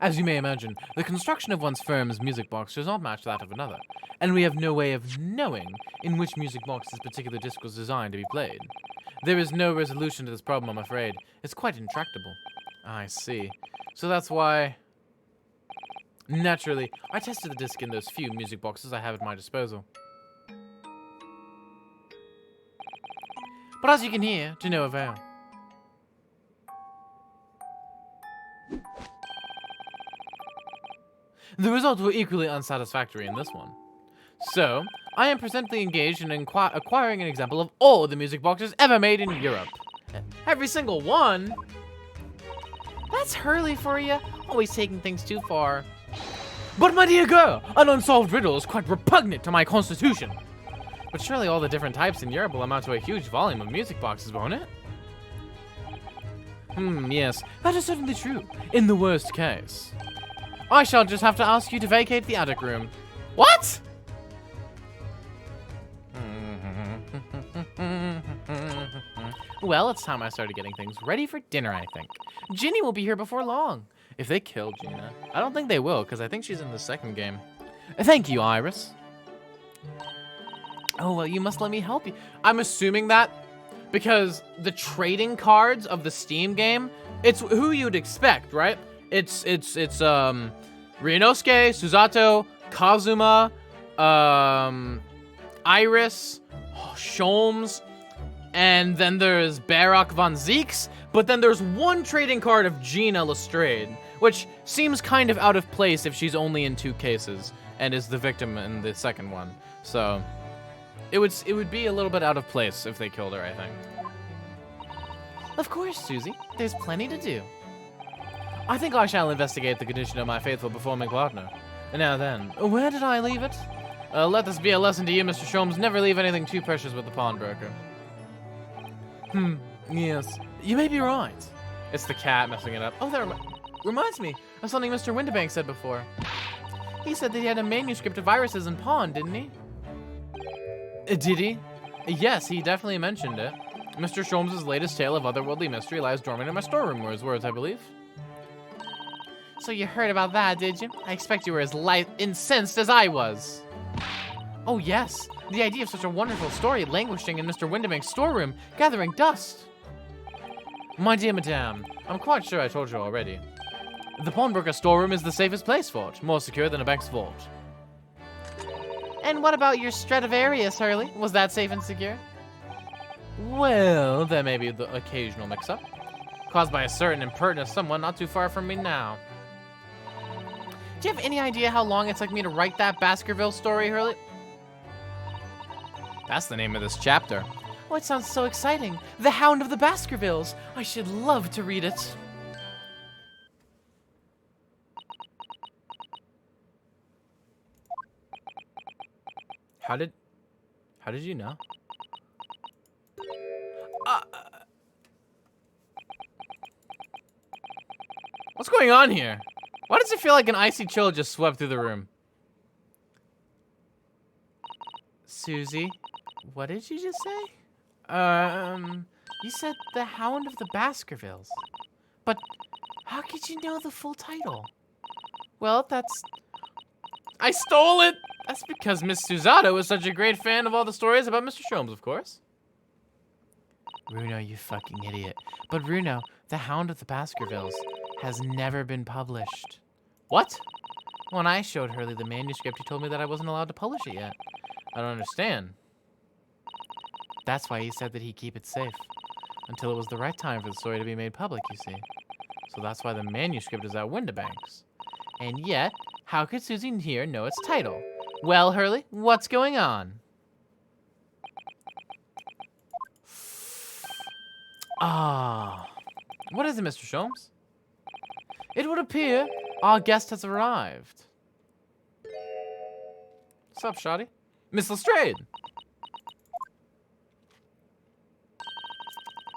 As you may imagine, the construction of one's firm's music box does not match that of another, and we have no way of knowing in which music box this particular disc was designed to be played. There is no resolution to this problem, I'm afraid. It's quite intractable. I see. So that's why... Naturally, I tested the disc in those few music boxes I have at my disposal. But as you can hear, to no avail. The results were equally unsatisfactory in this one. So, I am presently engaged in acquiring an example of all the music boxes ever made in Europe. Every single one? That's Hurley for you, always taking things too far. But my dear girl, an unsolved riddle is quite repugnant to my constitution. But surely all the different types in Europe will amount to a huge volume of music boxes, won't it? Yes, that is certainly true, in the worst case. I shall just have to ask you to vacate the attic room. What? Well, it's time I started getting things ready for dinner, I think. Ginny will be here before long. If they kill Gina. I don't think they will, because I think she's in the second game. Thank you, Iris. Oh, well, you must let me help you. I'm assuming that because the trading cards of the Steam game, it's who you'd expect, right? It's Ryunosuke, Susato, Kazuma, Iris, Sholmes, and then there's Barak von Zeeks, but then there's one trading card of Gina Lestrade, which seems kind of out of place if she's only in 2 cases and is the victim in the second one. So it would be a little bit out of place if they killed her, I think. Of course, Susie. There's plenty to do. I think I shall investigate the condition of my faithful performing partner. Now then, where did I leave it? Let this be a lesson to you, Mr. Sholmes. Never leave anything too precious with the pawnbroker. Yes. You may be right. It's the cat messing it up. Oh, that reminds me of something Mr. Winterbank said before. He said that he had a manuscript of Iris's in pawn, didn't he? Did he? Yes, he definitely mentioned it. Mr. Sholmes' latest tale of otherworldly mystery lies dormant in my storeroom, were his words, I believe. So you heard about that, did you? I expect you were as incensed as I was. Oh yes, the idea of such a wonderful story languishing in Mr. Winterbank's storeroom, gathering dust. My dear madame, I'm quite sure I told you already. The pawnbroker's storeroom is the safest place for it, more secure than a bank's vault. And what about your Stradivarius, Hurley? Was that safe and secure? Well, there may be the occasional mix-up, caused by a certain impertinent someone not too far from me now. Do you have any idea how long it took me to write that Baskerville story, Hurley? That's the name of this chapter. Oh, it sounds so exciting. The Hound of the Baskervilles. I should love to read it. How did you know? What's going on here? Why does it feel like an icy chill just swept through the room? Susie, what did you just say? You said the Hound of the Baskervilles. But how could you know the full title? Well, I stole it! That's because Miss Susato is such a great fan of all the stories about Mr. Sholmes, of course. Runo, you fucking idiot. But Runo, the Hound of the Baskervilles has never been published. What? When I showed Hurley the manuscript, he told me that I wasn't allowed to publish it yet. I don't understand. That's why he said that he'd keep it safe. Until it was the right time for the story to be made public, you see. So that's why the manuscript is at Windibanks. And yet, how could Susie here know its title? Well, Hurley, what's going on? Ah. What is it, Mr. Sholmes? It would appear our guest has arrived. What's up, Shoddy? Miss Lestrade!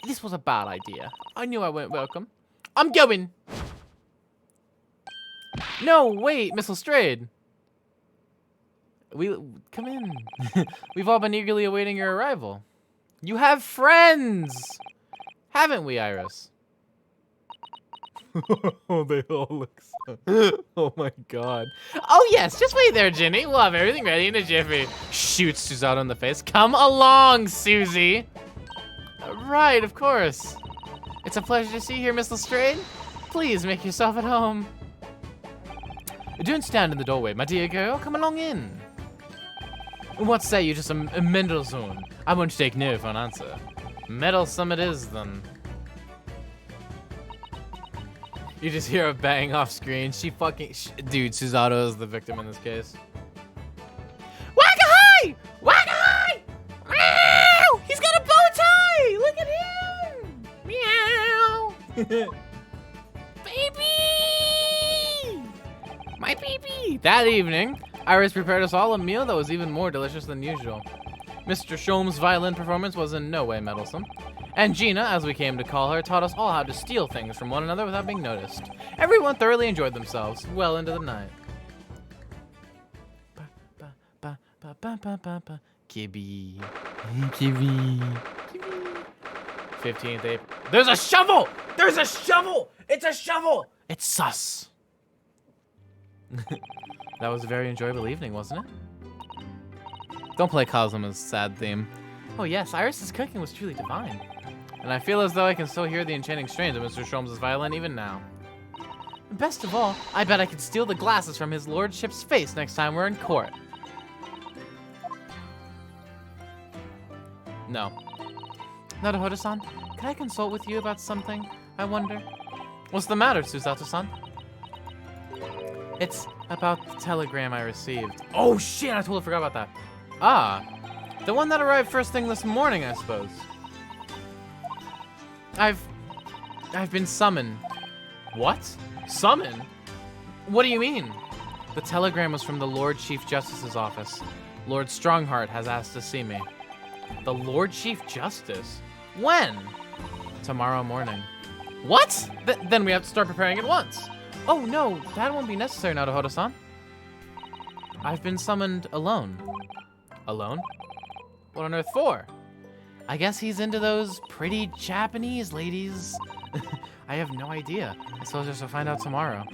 This was a bad idea. I knew I weren't welcome. I'm going! No, wait, Miss Lestrade. Come in. We've all been eagerly awaiting your arrival. You have friends! Haven't we, Iris? Oh, they all look so... Oh my god. Oh yes, just wait there, Ginny. We'll have everything ready in a jiffy. Shoots Susato in the face. Come along, Susie! Right, of course. It's a pleasure to see you here, Miss Lestrade. Please make yourself at home. Don't stand in the doorway, my dear girl. Come along in. What say you to some Mendelssohn? I won't take no for an answer. Meddlesome it is, then. You just hear her bang off screen. She fucking... Dude, Susato is the victim in this case. Whack-a-hi! Whack-a-hi! Meow! He's got a bow tie! Look at him! Meow! Baby! My baby! That evening, Iris prepared us all a meal that was even more delicious than usual. Mr. Sholmes' violin performance was in no way meddlesome. And Gina, as we came to call her, taught us all how to steal things from one another without being noticed. Everyone thoroughly enjoyed themselves well into the night. Kibby. Kibby. 15th April. There's a shovel! There's a shovel! It's a shovel! It's sus. That was a very enjoyable evening, wasn't it? Don't play Kazuma's sad theme. Oh yes, Iris's cooking was truly divine. And I feel as though I can still hear the enchanting strains of Mr. Sholmes' violin even now. And best of all, I bet I could steal the glasses from his lordship's face next time we're in court. No. Naruhodo-san, can I consult with you about something, I wonder? What's the matter, Susato-san? It's about the telegram I received. Oh shit, I totally forgot about that. Ah, the one that arrived first thing this morning, I suppose. I've been summoned. What? Summoned? What do you mean? The telegram was from the Lord Chief Justice's office. Lord Strongheart has asked to see me. The Lord Chief Justice? When? Tomorrow morning. What? Then we have to start preparing at once. Oh no, that won't be necessary, Naruhodo-san. I've been summoned alone. Alone? What on earth for? I guess he's into those pretty Japanese ladies. I have no idea. I suppose I shall find out tomorrow.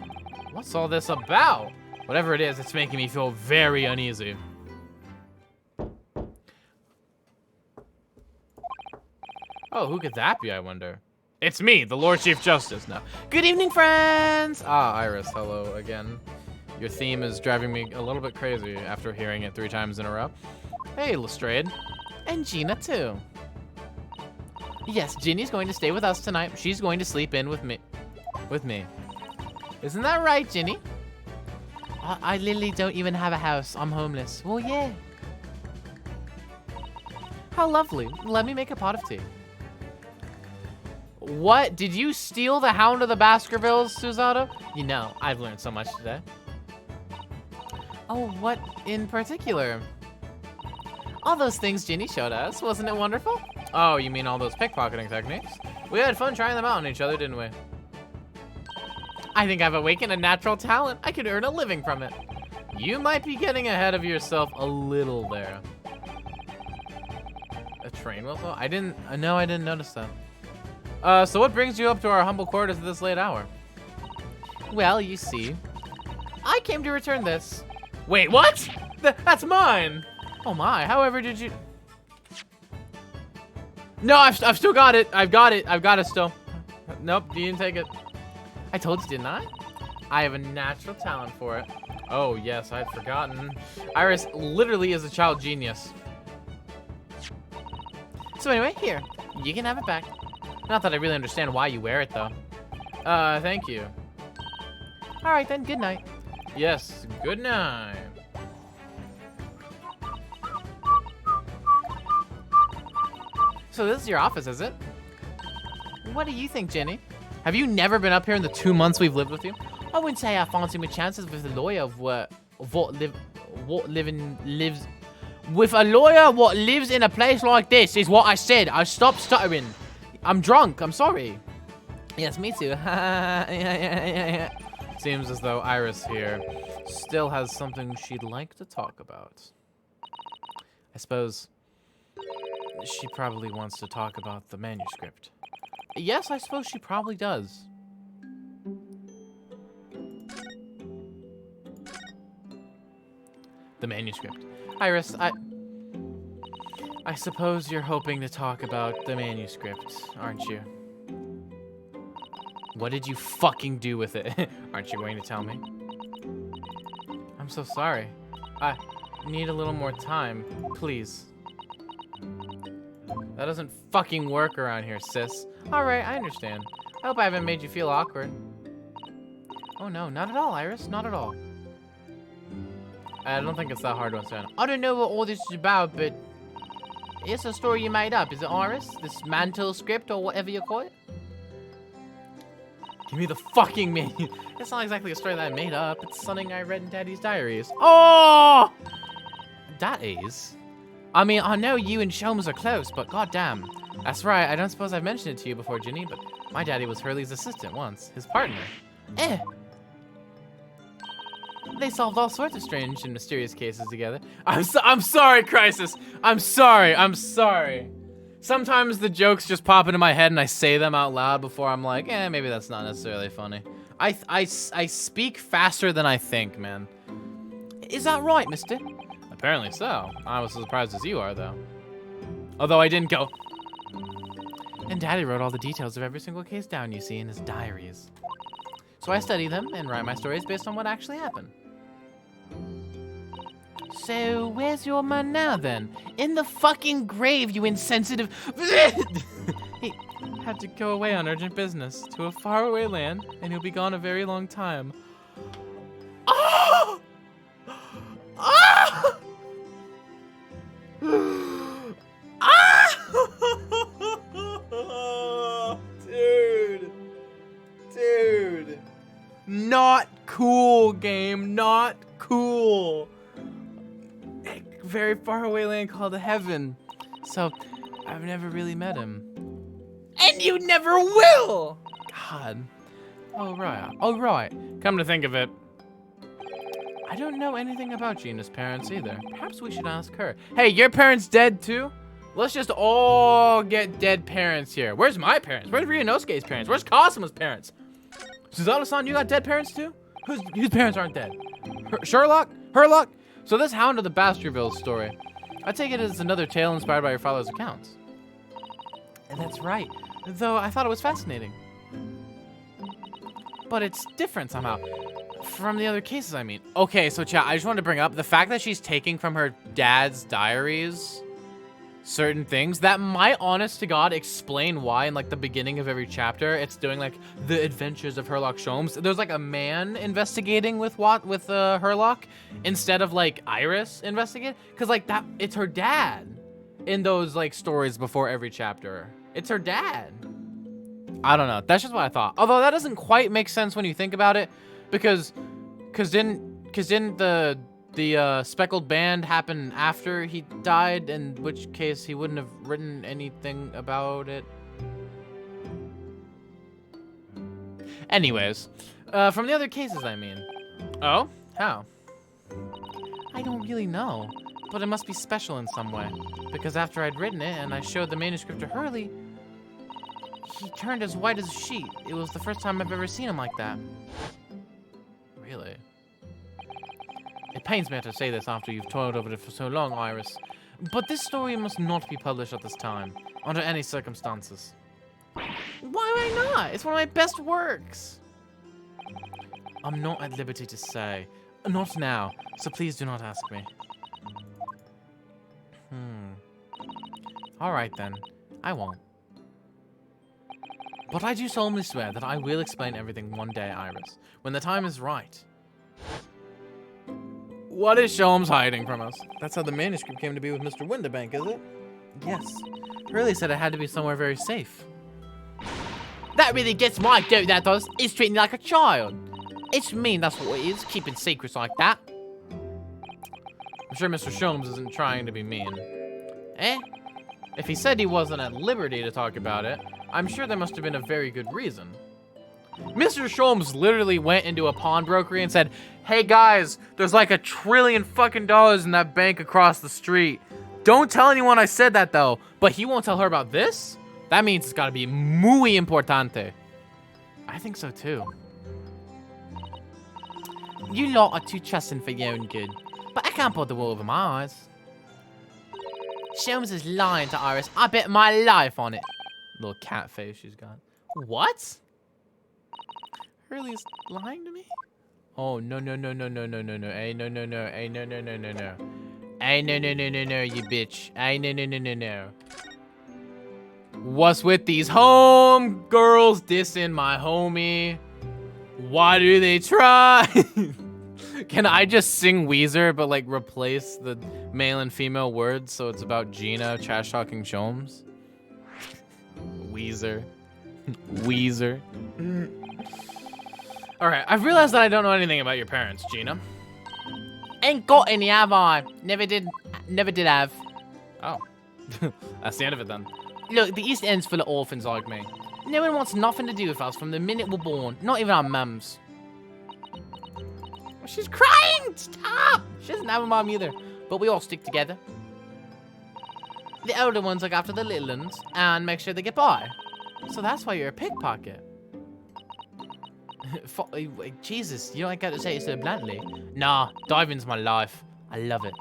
What's all this about? Whatever it is, it's making me feel very uneasy. Oh, who could that be, I wonder? It's me, the Lord Chief Justice now. Good evening, friends! Ah, Iris, hello again. Your theme is driving me a little bit crazy after hearing it 3 times in a row. Hey, Lestrade. And Gina, too. Yes, Ginny's going to stay with us tonight. She's going to sleep in with me. Isn't that right, Ginny? I literally don't even have a house. I'm homeless. Well, yeah. How lovely. Let me make a pot of tea. What? Did you steal the Hound of the Baskervilles, Susato? You know, I've learned so much today. Oh, what in particular? All those things Ginny showed us, wasn't it wonderful? Oh, you mean all those pickpocketing techniques? We had fun trying them out on each other, didn't we? I think I've awakened a natural talent. I could earn a living from it. You might be getting ahead of yourself a little there. A train whistle? I didn't notice that. So what brings you up to our humble quarters at this late hour? Well, you see, I came to return this. Wait, what? That's mine. Oh my, however did you... No, I've still got it. I've got it still. Nope, you didn't take it. I told you, didn't I? I have a natural talent for it. Oh, yes, I'd forgotten. Iris literally is a child genius. So anyway, here, you can have it back. Not that I really understand why you wear it, though. Thank you. All right, then, good night. Yes, good night. So this is your office, is it? What do you think, Jenny? Have you never been up here in the 2 months we've lived with you? I wouldn't say I fancy my chances with a lawyer what lives in a place like this is what I said. I stopped stuttering. I'm drunk. I'm sorry. Yes, me too. Yeah. Seems as though Iris here still has something she'd like to talk about. I suppose she probably wants to talk about the manuscript. Yes, I suppose she probably does. The manuscript. Iris, I suppose you're hoping to talk about the manuscript, aren't you? What did you fucking do with it? Aren't you going to tell me? I'm so sorry. I need a little more time, please. That doesn't fucking work around here, sis. Alright, I understand. I hope I haven't made you feel awkward. Oh no, not at all, Iris, not at all. I don't think it's that hard to understand. I don't know what all this is about, but it's a story you made up, is it, Iris? This mantle script or whatever you call it? Give me the fucking menu. It's not exactly a story that I made up. It's something I read in Daddy's diaries. Oh! Daddy's? I mean, I know you and Sholmes are close, but goddamn. That's right, I don't suppose I've mentioned it to you before, Ginny, but my daddy was Hurley's assistant once, his partner. They solved all sorts of strange and mysterious cases together. I'm sorry, Crisis. I'm sorry. Sometimes the jokes just pop into my head and I say them out loud before I'm like, maybe that's not necessarily funny. I speak faster than I think, man. Is that right, mister? Apparently so. I was as surprised as you are, though. Although I didn't go. And Daddy wrote all the details of every single case down, you see, in his diaries. So I study them and write my stories based on what actually happened. So, where's your man now, then? In the fucking grave, you insensitive... He had to go away on urgent business to a faraway land, and he'll be gone a very long time. Oh! Oh! Ah! Dude. Not cool, game. Not cool. A very far away land called Heaven. So, I've never really met him. And you never will! God. All right. Come to think of it, I don't know anything about Gina's parents either. Perhaps we should ask her. Hey, your parents dead too? Let's just all get dead parents here. Where's my parents? Where's Ryunosuke's parents? Where's Cosima's parents? Suzato-san, you got dead parents too? Whose parents aren't dead? Sherlock? Herlock? So this Hound of the Baskervilles story, I take it as another tale inspired by your father's accounts. And that's right, though I thought it was fascinating. But it's different somehow. From the other cases, I mean. Okay, so chat, I just wanted to bring up the fact that she's taking from her dad's diaries certain things that might, honest to God, explain why in like the beginning of every chapter it's doing like the adventures of Herlock Sholmes. There's like a man investigating with Herlock instead of like Iris investigating, because like that it's her dad in those like stories before every chapter. It's her dad. I don't know. That's just what I thought. Although that doesn't quite make sense when you think about it, because didn't the the speckled band happened after he died, in which case he wouldn't have written anything about it. Anyways, from the other cases, I mean. Oh? How? I don't really know, but it must be special in some way. Because after I'd written it and I showed the manuscript to Hurley, he turned as white as a sheet. It was the first time I've ever seen him like that. Really? It pains me to say this after you've toiled over it for so long, Iris, but this story must not be published at this time, under any circumstances. Why not? It's one of my best works. I'm not at liberty to say. Not now, so please do not ask me. Alright then, I won't. But I do solemnly swear that I will explain everything one day, Iris, when the time is right. What is Sholmes hiding from us? That's how the manuscript came to be with Mr. Windibank, is it? Yes. Hurley said it had to be somewhere very safe. That really gets my goat, that does. It's treating me like a child. It's mean, that's what it is, keeping secrets like that. I'm sure Mr. Sholmes isn't trying to be mean. Eh? If he said he wasn't at liberty to talk about it, I'm sure there must have been a very good reason. Mr. Sholmes literally went into a pawnbrokery and said, "Hey guys, there's like $1 trillion fucking in that bank across the street. Don't tell anyone I said that though." But he won't tell her about this? That means it's gotta be muy importante. I think so too. You lot are too trusting for your own good, but I can't put the wool over my eyes. Sholmes is lying to Iris. I bet my life on it. Little cat face she's got. What? Hurley's lying to me? Oh, no, no, no, no, no, no, no, no. Hey, no, no, no. Hey, no, no, no, no, no. Hey, no, no, no, no, no, you bitch. Hey, no, no, no, no, no. What's with these home girls dissing my homie? Why do they try? Can I just sing Weezer, but like replace the male and female words so it's about Gina trash talking Sholmes? Weezer. Weezer. Alright, I've realized that I don't know anything about your parents, Gina. Ain't got any, have I? Never did have. Oh. That's the end of it then. Look, the East End's full of orphans like me. No one wants nothing to do with us from the minute we're born. Not even our mums. She's crying! Stop! She doesn't have a mom either. But we all stick together. The older ones look after the little ones and make sure they get by. So that's why you're a pickpocket. Jesus, you don't got to say it so bluntly. Nah, diving's my life. I love it.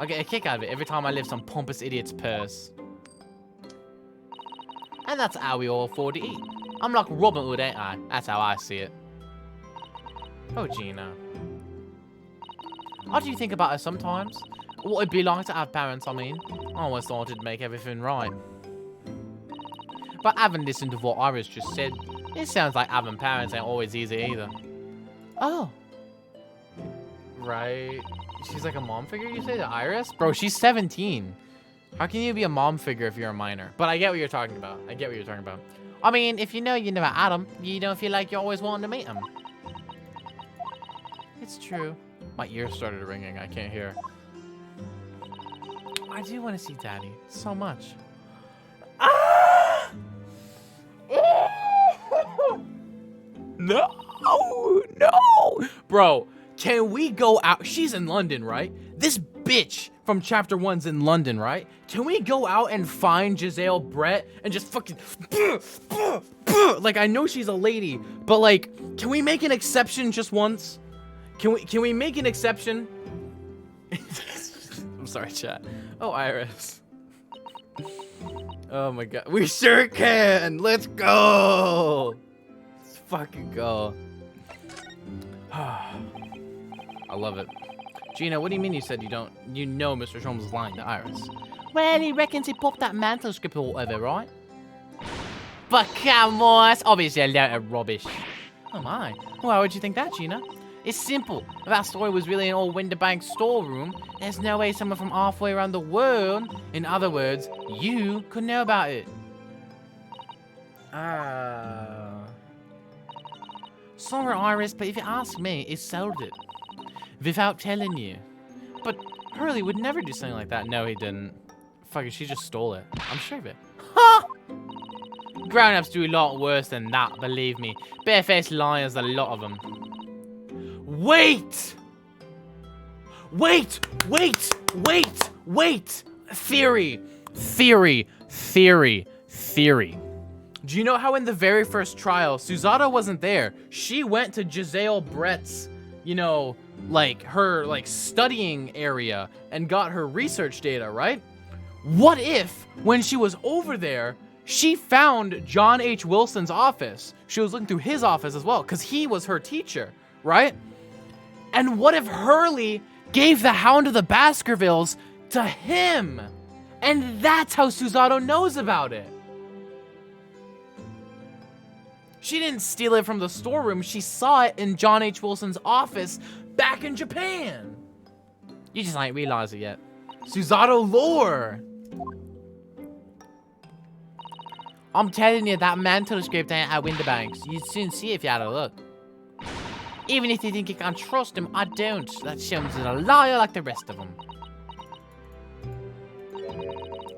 I get a kick out of it every time I lift some pompous idiot's purse. And that's how we all afford to eat. I'm like Robin Hood, ain't I? That's how I see it. Oh, Gina. What do you think about us sometimes? What it'd be like to have parents, I mean. I always thought it'd make everything right. But having listened to what Iris just said, it sounds like having parents ain't always easy either. Oh. Right. She's like a mom figure, you say, to Iris? Bro, she's 17. How can you be a mom figure if you're a minor? But I get what you're talking about. I get what you're talking about. I mean, if you know you never had them, you don't feel like you're always wanting to meet them. It's true. My ears started ringing. I can't hear. I do want to see Daddy so much. Ah! No, no. Bro, can we go out? She's in London, right? This bitch from chapter 1's in London, right? Can we go out and find Giselle Brett and just fucking... Like, I know she's a lady, but like, can we make an exception just once? Can we make an exception? I'm sorry, chat. Oh, Iris. Oh my god. We sure can. Let's go. Let's fucking go. I love it. Gina, what do you mean you said you know Mr. Sholmes is lying to Iris? Well, he reckons he popped that manuscript or whatever, right? But come on, that's obviously a load of rubbish. Oh my. Why would you think that, Gina? It's simple. If that story was really an old Windibank storeroom, there's no way someone from halfway around the world, in other words, you, could know about it. Sorry, Iris, but if you ask me, it sold it. Without telling you. But Hurley would never do something like that. No, he didn't. Fuck it, she just stole it. I'm sure of it. Ha! Grown-ups do a lot worse than that, believe me. Barefaced liars, a lot of them. Wait! Wait! Wait! Wait! Wait! Theory. Theory. Theory. Theory. Do you know how in the very first trial, Susato wasn't there? She went to Giselle Brett's, you know, like, her, like, studying area and got her research data, right? What if, when she was over there, she found John H. Wilson's office? She was looking through his office as well, because he was her teacher, right? And what if Hurley gave the Hound of the Baskervilles to him? And that's how Susato knows about it. She didn't steal it from the storeroom. She saw it in John H. Wilson's office back in Japan. You just ain't realized it yet. Susato lore. I'm telling you, that mantle script ain't at Winterbanks. You'd soon see if you had a look. Even if you think you can trust him, I don't. That Shelms is a liar like the rest of them.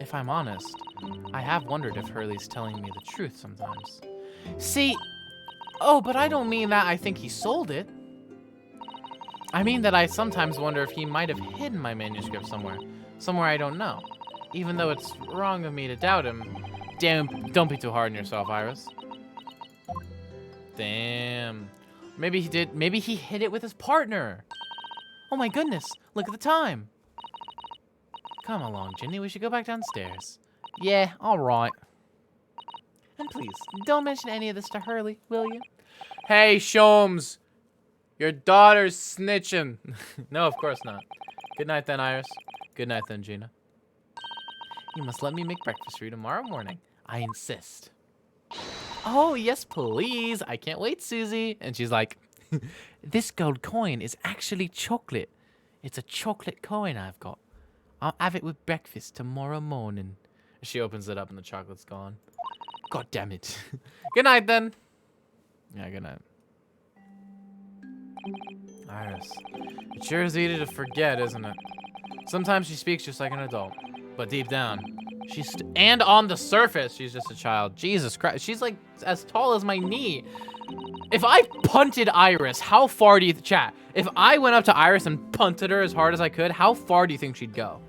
If I'm honest, I have wondered if Hurley's telling me the truth sometimes. See, oh, but I don't mean that I think he sold it. I mean that I sometimes wonder if he might have hidden my manuscript somewhere. Somewhere I don't know. Even though it's wrong of me to doubt him. Damn, don't be too hard on yourself, Iris. Damn. Maybe he did. Maybe he hid it with his partner. Oh my goodness, look at the time. Come along, Ginny, we should go back downstairs. Yeah, all right. And please, don't mention any of this to Hurley, will you? Hey, Sholmes. Your daughter's snitching. No, of course not. Good night then, Iris. Good night then, Gina. You must let me make breakfast for you tomorrow morning. I insist. Oh, yes, please. I can't wait, Susie. And she's like, this gold coin is actually chocolate. It's a chocolate coin I've got. I'll have it with breakfast tomorrow morning. She opens it up and the chocolate's gone. God damn it. Good night, then. Yeah, good night. Iris. It sure is easy to forget, isn't it? Sometimes she speaks just like an adult. But deep down, and on the surface, she's just a child. Jesus Christ. She's like as tall as my knee. If I punted Iris, how far do you, chat? If I went up to Iris and punted her as hard as I could, how far do you think she'd go?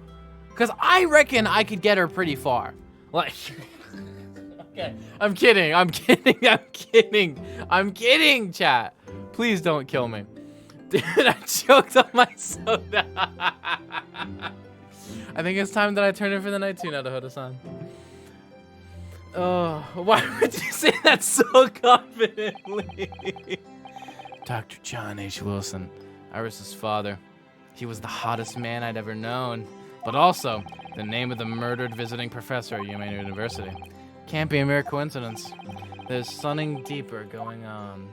Because I reckon I could get her pretty far. Like, okay, I'm kidding, I'm kidding, I'm kidding. I'm kidding, chat. Please don't kill me. Dude, I choked on my soda. I think it's time that I turn in for the night too, Naruhodo-san. Oh, why would you say that so confidently? Dr. John H. Wilson, Iris's father. He was the hottest man I'd ever known, but also the name of the murdered visiting professor at Yuma University. Can't be a mere coincidence. There's something deeper going on.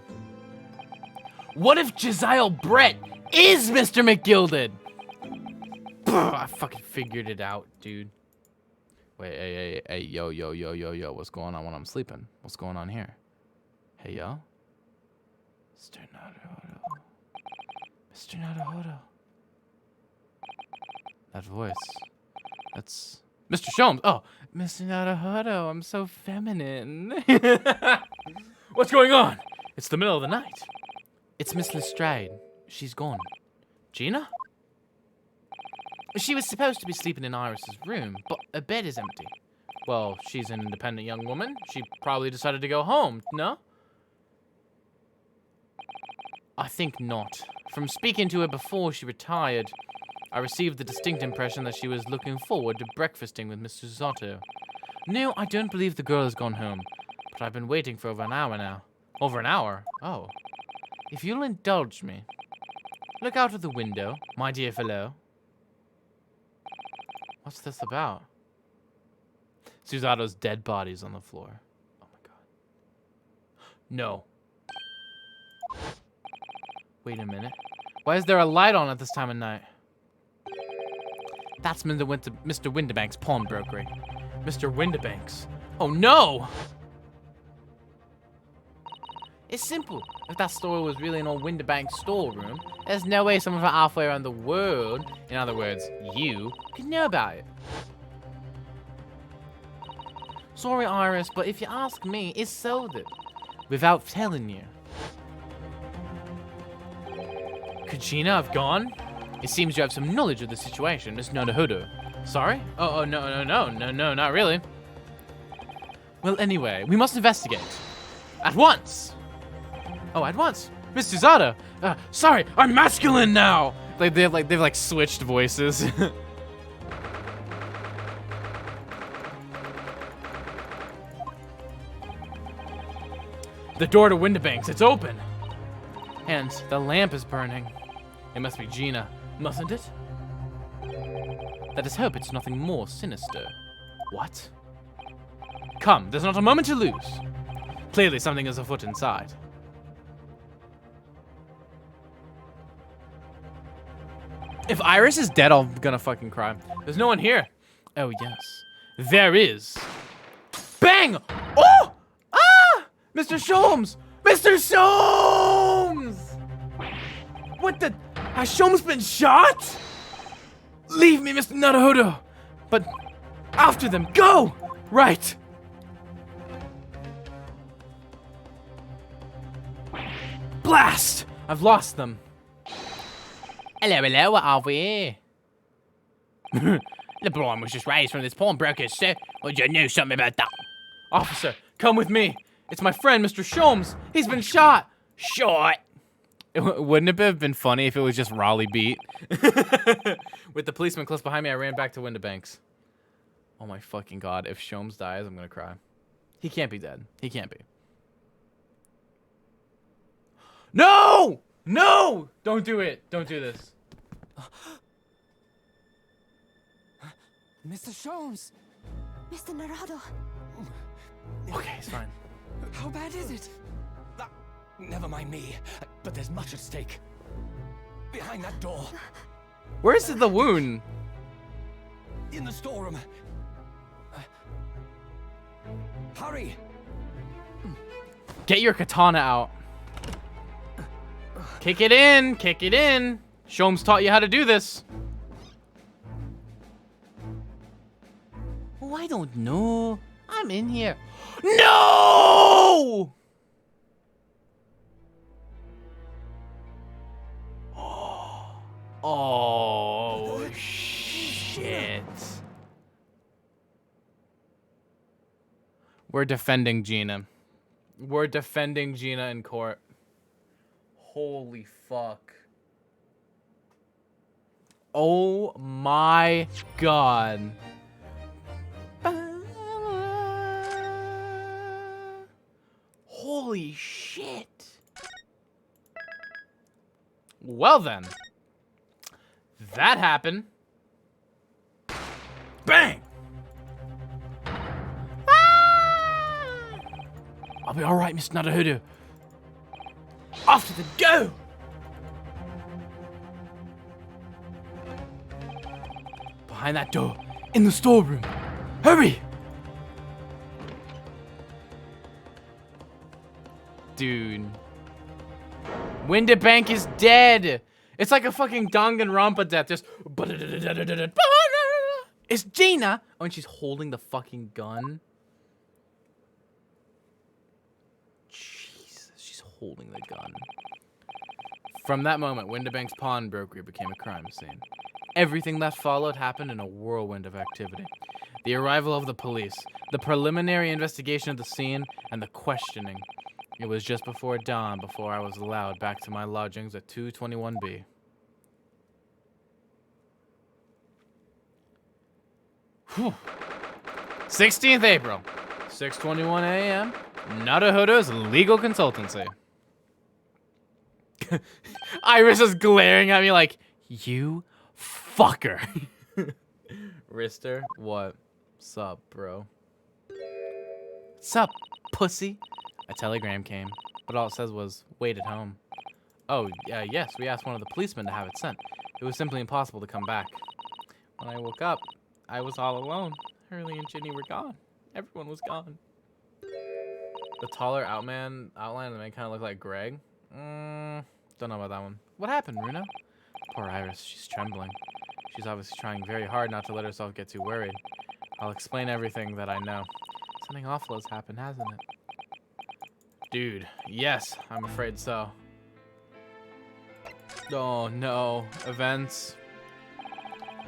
What if Giselle Brett is Mr. McGilded? I fucking figured it out, dude. Wait, hey, yo, what's going on when I'm sleeping? What's going on here? Hey, yo. Mr. Naruhodo. Mr. Naruhodo. That voice. That's Mr. Sholmes. Oh, Mr. Naruhodo, I'm so feminine. What's going on? It's the middle of the night. It's Miss Lestrade. She's gone. Gina? She was supposed to be sleeping in Iris's room, but her bed is empty. Well, she's an independent young woman. She probably decided to go home, no? I think not. From speaking to her before she retired, I received the distinct impression that she was looking forward to breakfasting with Mr. Susato. No, I don't believe the girl has gone home, but I've been waiting for over an hour now. Over an hour? Oh. If you'll indulge me. Look out of the window, my dear fellow. What's this about? Susato's dead body's on the floor. Oh my god. No. Wait a minute. Why is there a light on at this time of night? That's Mr. Winterbanks' pawnbrokery. Mr. Winterbanks. Oh no! It's simple. If that store was really an old Winterbank storeroom, there's no way someone from halfway around the world, in other words, you, could know about it. Sorry, Iris, but if you ask me, it sold it. Without telling you. Could Gina have gone? It seems you have some knowledge of the situation, Miss Naruhodo. Sorry? Oh, no, not really. Well, anyway, we must investigate. At once! Oh, at once. Miss Suzada! Sorry, I'm masculine now! They've switched voices. The door to Winterbanks, it's open! And the lamp is burning. It must be Gina, mustn't it? Let us hope it's nothing more sinister. What? Come, there's not a moment to lose. Clearly something is afoot inside. If Iris is dead, I'm gonna fucking cry. There's no one here. Oh, yes. There is. Bang! Oh! Ah! Mr. Sholmes! Mr. Sholmes! What the? Has Sholmes been shot? Leave me, Mr. Naruhodo. But after them, go! Right. Blast! I've lost them. Hello, what are we? The blonde was just raised from this pawnbroker, sir. Would you know something about that? Officer, come with me. It's my friend, Mr. Sholmes. He's been shot. Shot. Wouldn't it have been funny if it was just Raleigh beat? With the policeman close behind me, I ran back to Winterbanks. Oh my fucking god. If Sholmes dies, I'm gonna cry. He can't be dead. He can't be. No! No! Don't do it. Don't do this.
Mr. Sholmes!
Mr. Naruhodo.
Okay, it's fine.
How bad is it? Never mind me, but there's much at stake. Behind that door.
Where's the wound?
In the storeroom. Hurry!
Get your katana out. Kick it in. Kick it in. Sholmes taught you how to do this. Oh, I don't know. I'm in here. No! Oh, shit. We're defending Gina. We're defending Gina in court. Holy fuck. Oh my god. Holy shit. Well then. That happened. Bang! Ah! I'll be alright, Mr. Naruhodo. Off to the go! Behind that door, in the storeroom. Hurry! Dude. Winterbank is dead! It's like a fucking Danganronpa death, just... It's Gina! Oh, and she's holding the fucking gun. Jesus, she's holding the gun. From that moment, Winterbank's pawnbrokery became a crime scene. Everything that followed happened in a whirlwind of activity. The arrival of the police, the preliminary investigation of the scene, and the questioning. It was just before dawn before I was allowed back to my lodgings at 221B. Whew. 16th April, 6:21 a.m. Naruhodo's legal consultancy. Iris is glaring at me like, you fucker. Rister, what? Sup, bro? Sup, pussy? A telegram came, but all it says was, wait at home. Oh, yes, we asked one of the policemen to have it sent. It was simply impossible to come back. When I woke up, I was all alone. Hurley and Ginny were gone. Everyone was gone. The taller outline of the man kind of looked like Greg. Don't know about that one. What happened, Runa? Poor Iris, she's trembling. She's obviously trying very hard not to let herself get too worried. I'll explain everything that I know. Something awful has happened, hasn't it? Dude, yes, I'm afraid so. Oh no, events.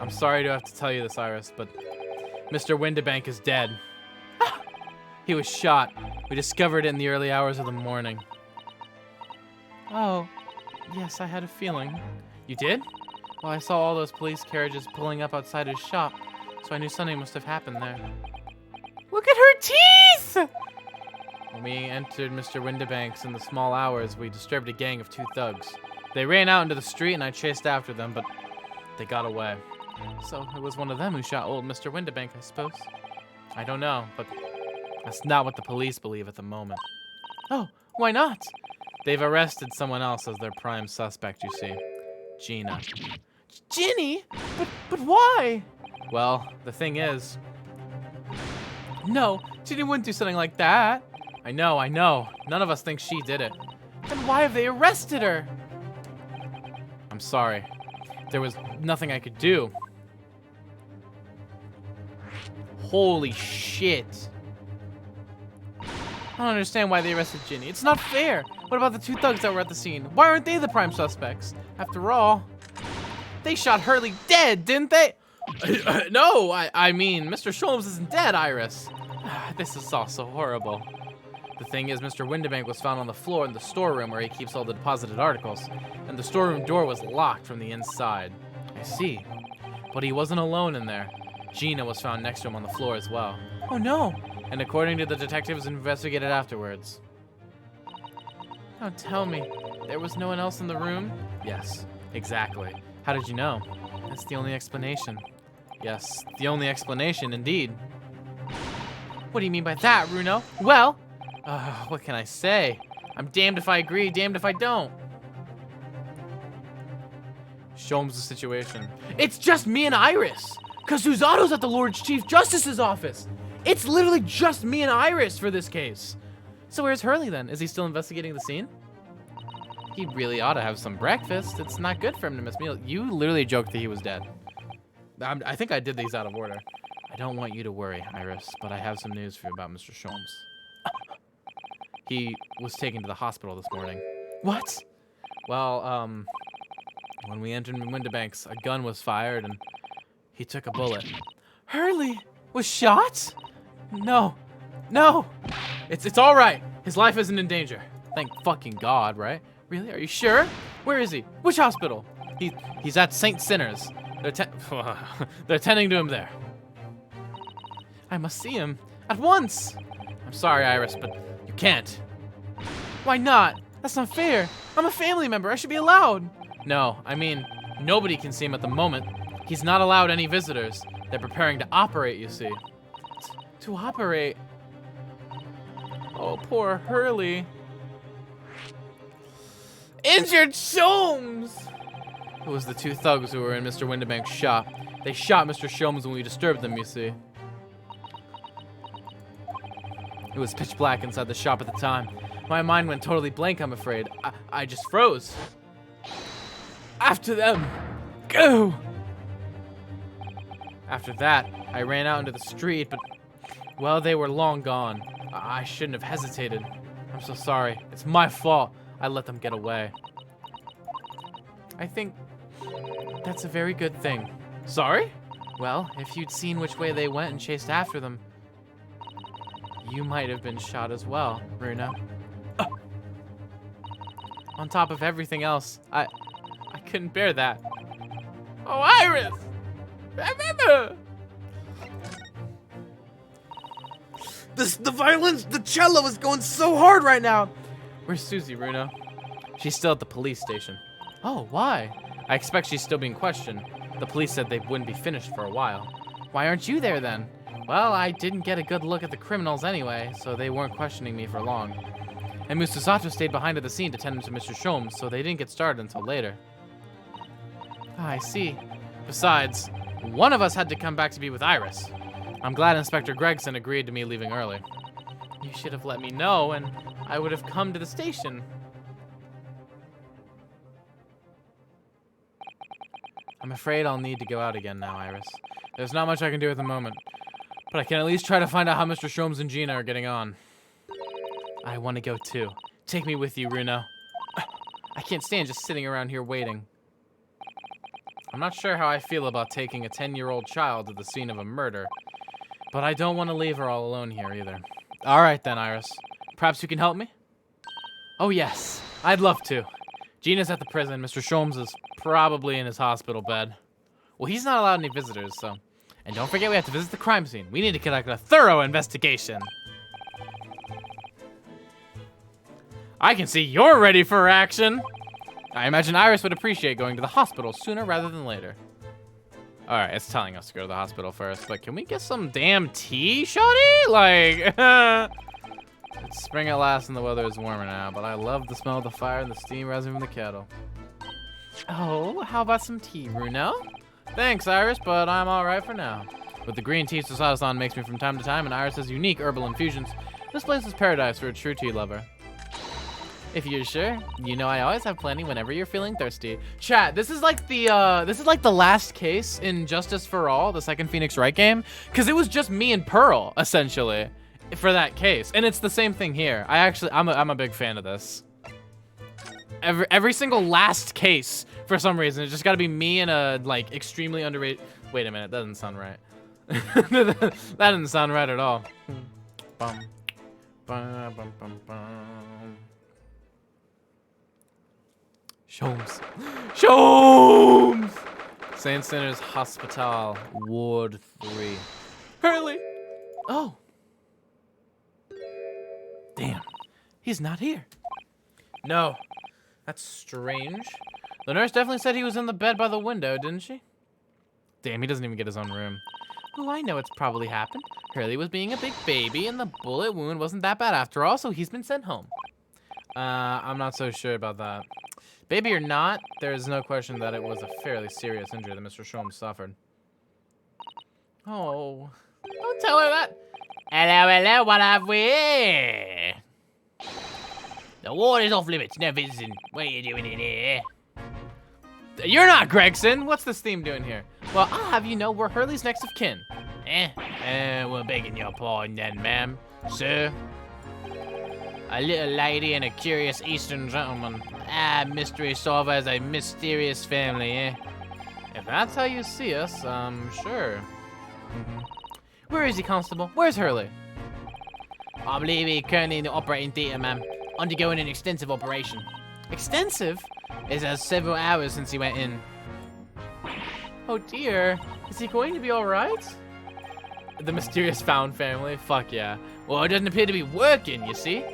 I'm sorry to have to tell you this, Iris, but Mr. Windibank is dead. He was shot. We discovered it in the early hours of the morning. Oh, yes, I had a feeling. You did? Well, I saw all those police carriages pulling up outside his shop, so I knew something must have happened there. Look at her teeth! When we entered Mr. Windibank's in the small hours, we disturbed a gang of 2 thugs. They ran out into the street and I chased after them, but they got away. So it was one of them who shot old Mr. Windibank, I suppose. I don't know, but that's not what the police believe at the moment. Oh, why not? They've arrested someone else as their prime suspect, you see. Gina. Ginny? But why? Well, the thing is... No, Ginny wouldn't do something like that. I know. None of us think she did it. Then why have they arrested her? I'm sorry. There was nothing I could do. Holy shit. I don't understand why they arrested Ginny. It's not fair. What about the 2 thugs that were at the scene? Why aren't they the prime suspects? After all, they shot Hurley dead, didn't they? No, I mean, Mr. Sholmes isn't dead, Iris. This is all so horrible. The thing is, Mr. Windibank was found on the floor in the storeroom where he keeps all the deposited articles, and the storeroom door was locked from the inside. I see. But he wasn't alone in there. Gina was found next to him on the floor as well. Oh no! And according to the detectives investigated afterwards. Now tell me, there was no one else in the room? Yes, exactly. How did you know? That's the only explanation. Yes, the only explanation, indeed. What do you mean by that, Runo? Well, what can I say? I'm damned if I agree, damned if I don't. Show him the situation. It's just me and Iris. Cazuzato's at the Lord Chief Justice's office. It's literally just me and Iris for this case. So where's Hurley then? Is he still investigating the scene? He really ought to have some breakfast. It's not good for him to miss meals. You literally joked that he was dead. I think I did these out of order. I don't want you to worry, Iris, but I have some news for you about Mr. Sholmes. He was taken to the hospital this morning. What? Well, when we entered Windibank's, a gun was fired and he took a bullet. Hurley was shot? No. It's all right. His life isn't in danger. Thank fucking God, right? Really? Are you sure? Where is he? Which hospital? He's at St. Sinner's. They're tending to him there. I must see him at once. I'm sorry, Iris, but you can't. Why not? That's not fair. I'm a family member. I should be allowed. No, I mean, nobody can see him at the moment. He's not allowed any visitors. They're preparing to operate, you see. To operate? Oh, poor Hurley. Injured Sholmes! It was the 2 thugs who were in Mr. Windibank's shop. They shot Mr. Sholmes when we disturbed them, you see. It was pitch black inside the shop at the time. My mind went totally blank, I'm afraid. I just froze. After them. Go! After that, I ran out into the street, but, well, they were long gone. I shouldn't have hesitated. I'm so sorry. It's my fault. I let them get away. I think that's a very good thing. Sorry? Well, if you'd seen which way they went and chased after them, you might have been shot as well, Runa. On top of everything else, I couldn't bear that. Oh, Iris! Remember! The violence, the cello is going so hard right now. Where's Susie, Runa? She's still at the police station. Oh, why? I expect she's still being questioned. The police said they wouldn't be finished for a while. Why aren't you there then? Well, I didn't get a good look at the criminals anyway, so they weren't questioning me for long. And Musasato stayed behind at the scene to tend to Mr. Sholmes, so they didn't get started until later. Ah, I see. Besides, one of us had to come back to be with Iris. I'm glad Inspector Gregson agreed to me leaving early. You should have let me know, and I would have come to the station. I'm afraid I'll need to go out again now, Iris. There's not much I can do at the moment, but I can at least try to find out how Mr. Sholmes and Gina are getting on. I want to go too. Take me with you, Runo. I can't stand just sitting around here waiting. I'm not sure how I feel about taking a 10-year-old child to the scene of a murder, but I don't want to leave her all alone here either. All right then, Iris. Perhaps you can help me? Oh yes, I'd love to. Gina's at the prison. Mr. Sholmes is probably in his hospital bed. Well, he's not allowed any visitors, so... And don't forget we have to visit the crime scene. We need to conduct a thorough investigation. I can see you're ready for action. I imagine Iris would appreciate going to the hospital sooner rather than later. All right, it's telling us to go to the hospital first, but can we get some damn tea, shawty? Like, it's spring at last and the weather is warmer now, but I love the smell of the fire and the steam rising from the kettle. Oh, how about some tea, Runo? Thanks, Iris, but I'm all right for now. With the green tea Susato-san makes me from time to time and Iris's unique herbal infusions, this place is paradise for a true tea lover. If you're sure, you know I always have plenty whenever you're feeling thirsty. Chat, this is like the last case in Justice for All, the second Phoenix Wright game, because it was just me and Pearl essentially for that case, and it's the same thing here. I'm a big fan of this. Every single last case for some reason, it's just got to be me and a like extremely underrated. Wait a minute, that doesn't sound right. That doesn't sound right at all. Bum, bum, bum, bum, bum. Sholmes. Sholmes! Saint Sinners Hospital, Ward 3. Hurley! Oh. Damn. He's not here. No. That's strange. The nurse definitely said he was in the bed by the window, didn't she? Damn, he doesn't even get his own room. Oh, I know it's probably happened. Hurley was being a big baby, and the bullet wound wasn't that bad after all, so he's been sent home. I'm not so sure about that. Baby or not, there is no question that it was a fairly serious injury that Mr. Sholmes suffered. Oh, don't tell her that. Hello, hello, what have we here? The ward is off limits, no visiting. What are you doing in here? You're not Gregson. What's this theme doing here? Well, I'll have you know we're Hurley's next of kin. We're begging your pardon then, ma'am. Sir? A little lady and a curious Eastern gentleman. Mystery solver has a mysterious family, eh? If that's how you see us, sure. Where is he, Constable? Where's Hurley? I believe he's currently in the operating theater, ma'am. Undergoing an extensive operation. Extensive? It has several hours since he went in. Oh dear. Is he going to be alright? The mysterious found family? Fuck yeah. Well, it doesn't appear to be working, you see?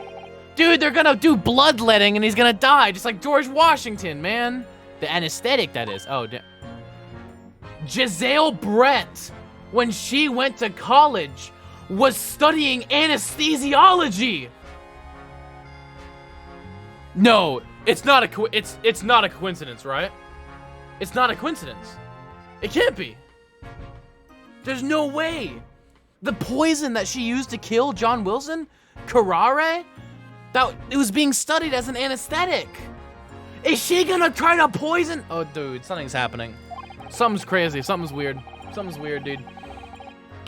Dude, they're gonna do bloodletting and he's gonna die, just like George Washington, man. The anesthetic, that is. Oh, Giselle Brett, when she went to college, was studying anesthesiology. No, it's not a it's not a coincidence, right? It's not a coincidence. It can't be. There's no way. The poison that she used to kill John Wilson, curare, that it was being studied as an anesthetic. Is she gonna try to poison? Oh, dude, something's happening. Something's crazy. Something's weird. Something's weird, dude.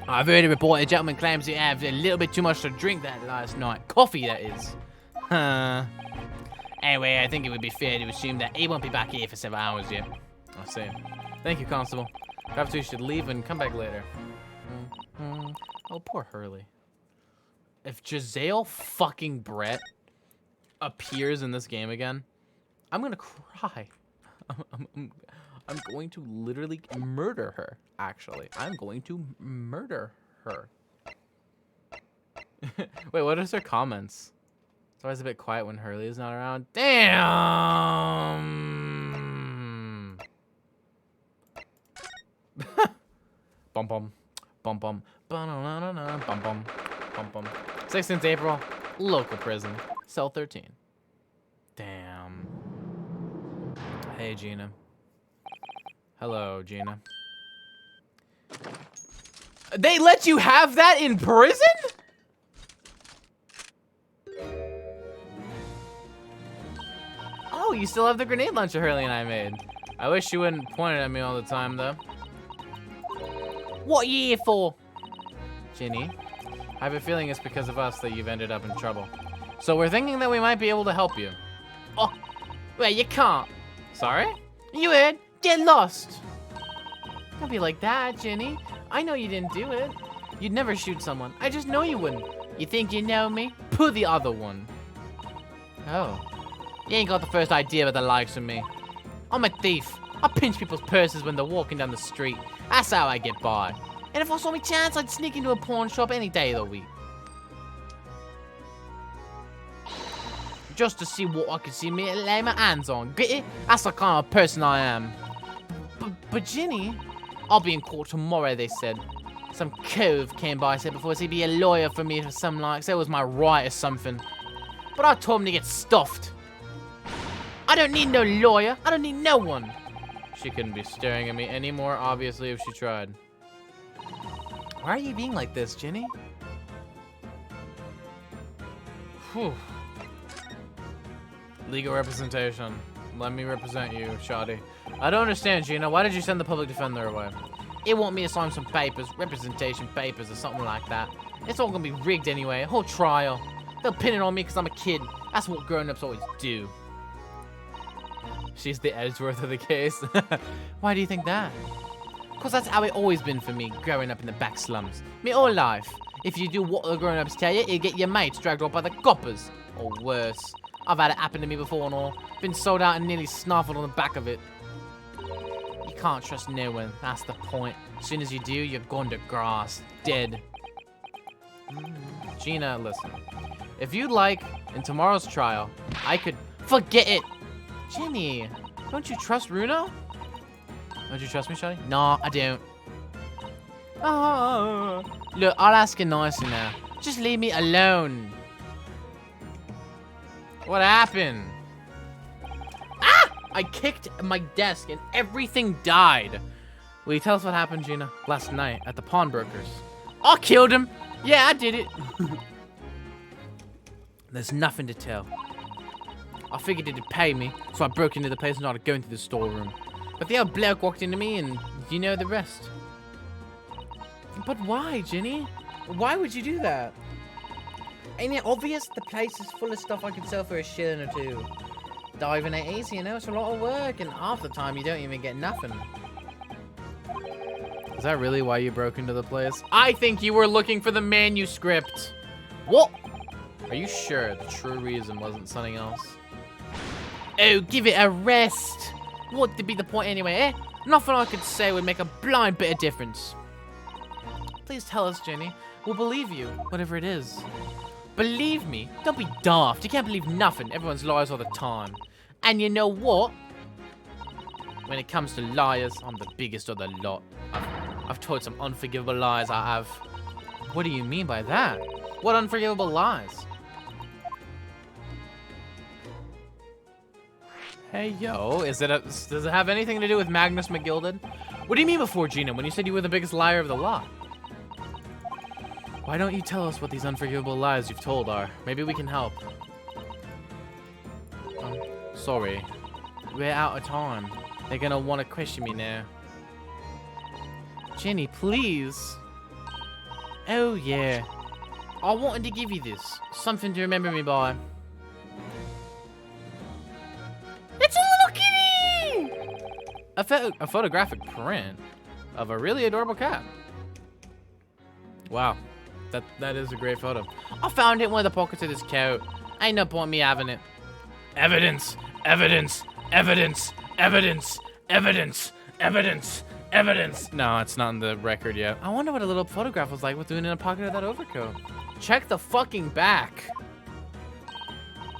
I've heard a report a gentleman claims he had a little bit too much to drink that last night. Coffee, that is. Huh. Anyway, I think it would be fair to assume that he won't be back here for several hours yet. I see. Thank you, Constable. Perhaps we should leave and come back later. Oh, poor Hurley. If Giselle fucking Brett appears in this game again, I'm gonna cry. I'm going to literally murder her, actually. I'm going to murder her. Wait, what is her comments? It's always a bit quiet when Hurley is not around. Damn! Bum bum. Bum bum. Ba-na-na-na-na. Bum bum. Bum bum. 16th April, local prison. Cell 13. Damn. Hey, Gina. Hello, Gina. They let you have that in prison? Oh, you still have the grenade launcher Hurley and I made. I wish you wouldn't point it at me all the time, though. What are you here for? Ginny, I have a feeling it's because of us that you've ended up in trouble. So we're thinking that we might be able to help you. Oh, wait, you can't. Sorry? You heard? Get lost. Don't be like that, Ginny. I know you didn't do it. You'd never shoot someone. I just know you wouldn't. You think you know me? Put the other one. Oh. You ain't got the first idea about the likes of me. I'm a thief. I pinch people's purses when they're walking down the street. That's how I get by. And if I saw me chance, I'd sneak into a pawn shop any day of the week. Just to see what I could see me lay my hands on. Get it? That's the kind of person I am. But Ginny, I'll be in court tomorrow, they said. Some cove came by, said before he'd be a lawyer for me for some like, so it was my right or something. But I told him to get stuffed. I don't need no lawyer. I don't need no one. She couldn't be staring at me anymore, obviously, if she tried. Why are you being like this, Ginny? Whew. Legal representation. Let me represent you, Shoddy. I don't understand, Gina. Why did you send the public defender away? It want me to sign some papers, representation papers or something like that. It's all gonna be rigged anyway, a whole trial. They'll pin it on me because I'm a kid. That's what grown-ups always do. She's the Edgeworth of the case. Why do you think that? Because that's how it always been for me, growing up in the back slums. Me whole life. If you do what the grown-ups tell you, you get your mates dragged off by the coppers. Or worse. I've had it happen to me before and all. Been sold out and nearly snaffled on the back of it. You can't trust no one, that's the point. As soon as you do, you're gone to grass. Dead. Gina, listen. If you'd like, in tomorrow's trial, I could... Forget it! Ginny, don't you trust Runo? Don't you trust me, Shoddy? No, I don't. Oh, look, I'll ask her nicely now. Just leave me alone. What happened? Ah! I kicked my desk and everything died. Will you tell us what happened, Gina? Last night at the pawnbrokers. I killed him. Yeah, I did it. There's nothing to tell. I figured it'd pay me, so I broke into the place and started going through the storeroom. But the old bloke walked into me, and you know the rest. But why, Ginny? Why would you do that? Ain't it obvious the place is full of stuff I could sell for a shilling or two? Diving ain't easy, you know, it's a lot of work, and half the time you don't even get nothing. Is that really why you broke into the place? I think you were looking for the manuscript. What? Are you sure the true reason wasn't something else? Oh, give it a rest. What would be the point anyway, eh? Nothing I could say would make a blind bit of difference. Please tell us, Ginny. We'll believe you, whatever it is. Believe me? Don't be daft. You can't believe nothing. Everyone's liars all the time. And you know what? When it comes to liars, I'm the biggest of the lot. I've told some unforgivable lies, I have. What do you mean by that? What unforgivable lies? Hey, yo, does it have anything to do with Magnus McGilded? What do you mean before, Gina, when you said you were the biggest liar of the lot? Why don't you tell us what these unforgivable lies you've told are? Maybe we can help. Sorry. We're out of time. They're gonna want to question me now. Jenny, please. Oh, yeah. I wanted to give you this. Something to remember me by. It's a little kitty! A photographic print of a really adorable cat. Wow. That is a great photo. I found it in one of the pockets of this coat. Ain't no point me having it. Evidence! Evidence! Evidence! Evidence! Evidence! Evidence! Evidence! No, it's not in the record yet. I wonder what a little photograph was like with doing in a pocket of that overcoat. Check the fucking back.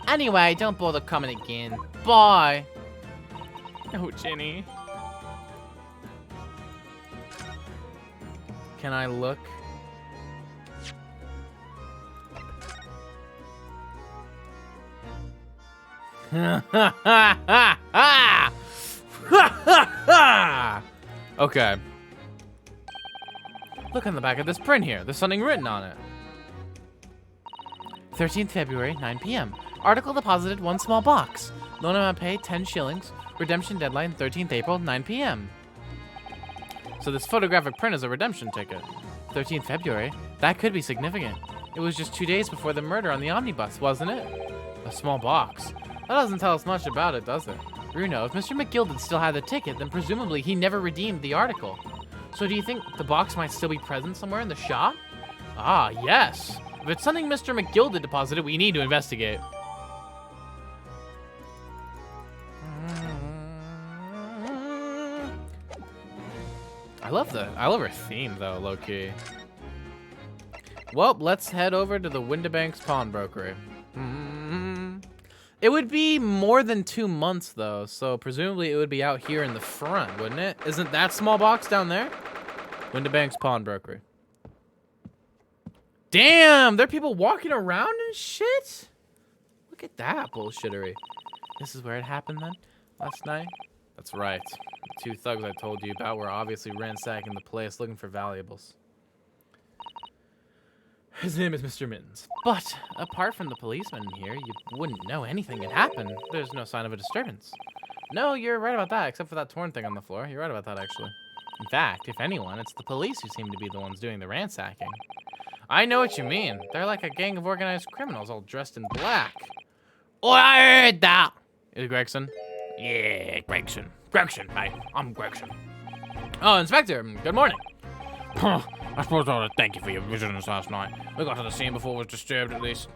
Anyway, don't bother coming again. Bye. Oh, Ginny. Can I look? Okay. Look on the back of this print here. There's something written on it. 13th February, 9 p.m. Article deposited 1 small box. Loan amount paid, 10 shillings. Redemption deadline, 13th April, 9 p.m. So this photographic print is a redemption ticket. 13th February? That could be significant. It was just 2 days before the murder on the omnibus, wasn't it? A small box. That doesn't tell us much about it, does it? Bruno, if Mr. McGilded still had the ticket, then presumably he never redeemed the article. So do you think the box might still be present somewhere in the shop? Ah, yes. If it's something Mr. McGilded deposited, we need to investigate. I love her theme though, low-key. Well, let's head over to the Windibanks Pawnbrokery. It would be more than 2 months though, so presumably it would be out here in the front, wouldn't it? Isn't that small box down there? Windibanks Pawnbrokery. Damn, there are people walking around and shit? Look at that bullshittery. This is where it happened then? Last night? That's right. The 2 thugs I told you about were obviously ransacking the place looking for valuables. His name is Mr. Mittens. But apart from the policeman in here, you wouldn't know anything had happened. There's no sign of a disturbance. No, you're right about that, except for that torn thing on the floor. You're right about that, actually. In fact, if anyone, it's the police who seem to be the ones doing the ransacking. I know what you mean. They're like a gang of organized criminals all dressed in black. Oh, I heard that! Is it Gregson? Yeah, Gregson. Gregson, mate. I'm Gregson. Oh, Inspector, good morning.
I suppose I ought to thank you for your vigilance last night. We got to the scene before it was disturbed, at least.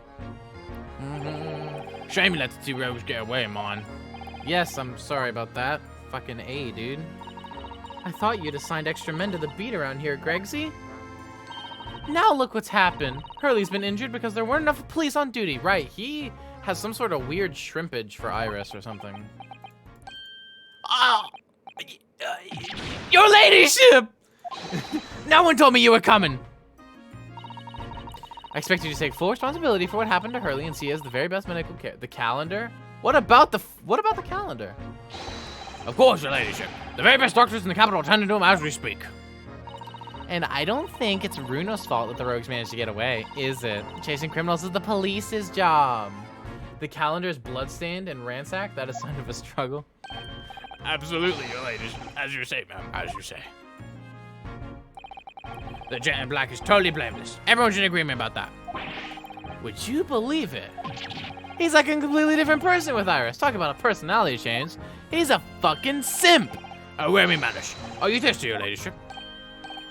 Shame you let the 2 rogues get away, man.
Yes, I'm sorry about that. Fucking A, dude. I thought you'd assigned extra men to the beat around here, Gregsy. Now look what's happened. Hurley's been injured because there weren't enough police on duty. Right, he has some sort of weird shrimpage for Iris or something. Oh! Your ladyship! No one told me you were coming. I expect you to take full responsibility for what happened to Hurley and see as the very best medical care. The calendar? What about the calendar?
Of course, your ladyship. The very best doctors in the capital attending to him as we speak.
And I don't think it's Runo's fault that the rogues managed to get away, is it? Chasing criminals is the police's job. The calendar is bloodstained and ransacked. That is a sign of a struggle.
Absolutely, your ladyship. As you say, ma'am. As you say. The gent in black is totally blameless. Everyone's in agreement about that.
Would you believe it? He's like a completely different person with Iris. Talk about a personality change. He's a fucking simp.
Oh, where me manners? Are you thirsty, your ladyship?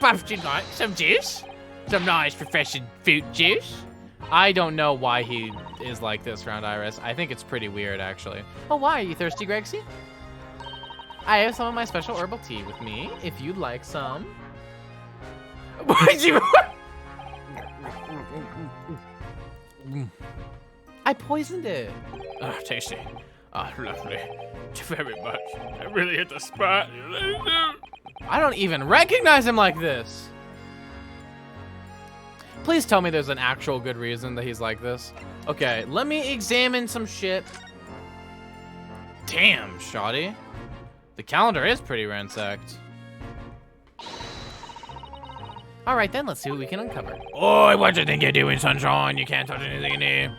Perhaps you'd like some juice? Some nice refreshing fruit juice? I don't know why he is like this around Iris. I think it's pretty weird, actually. Oh, why? Are you thirsty, Gregsy? I have some of my special herbal tea with me, if you'd like some. I poisoned it.
Ah, tasty. Ah, lovely. Thank you very much. I really hit the spot.
I don't even recognize him like this. Please tell me there's an actual good reason that he's like this. Okay, let me examine some shit. Damn, shoddy. The calendar is pretty ransacked. All right, then, let's see what we can uncover.
Oi, what do you think you're doing, Sunshine? You can't touch anything in here.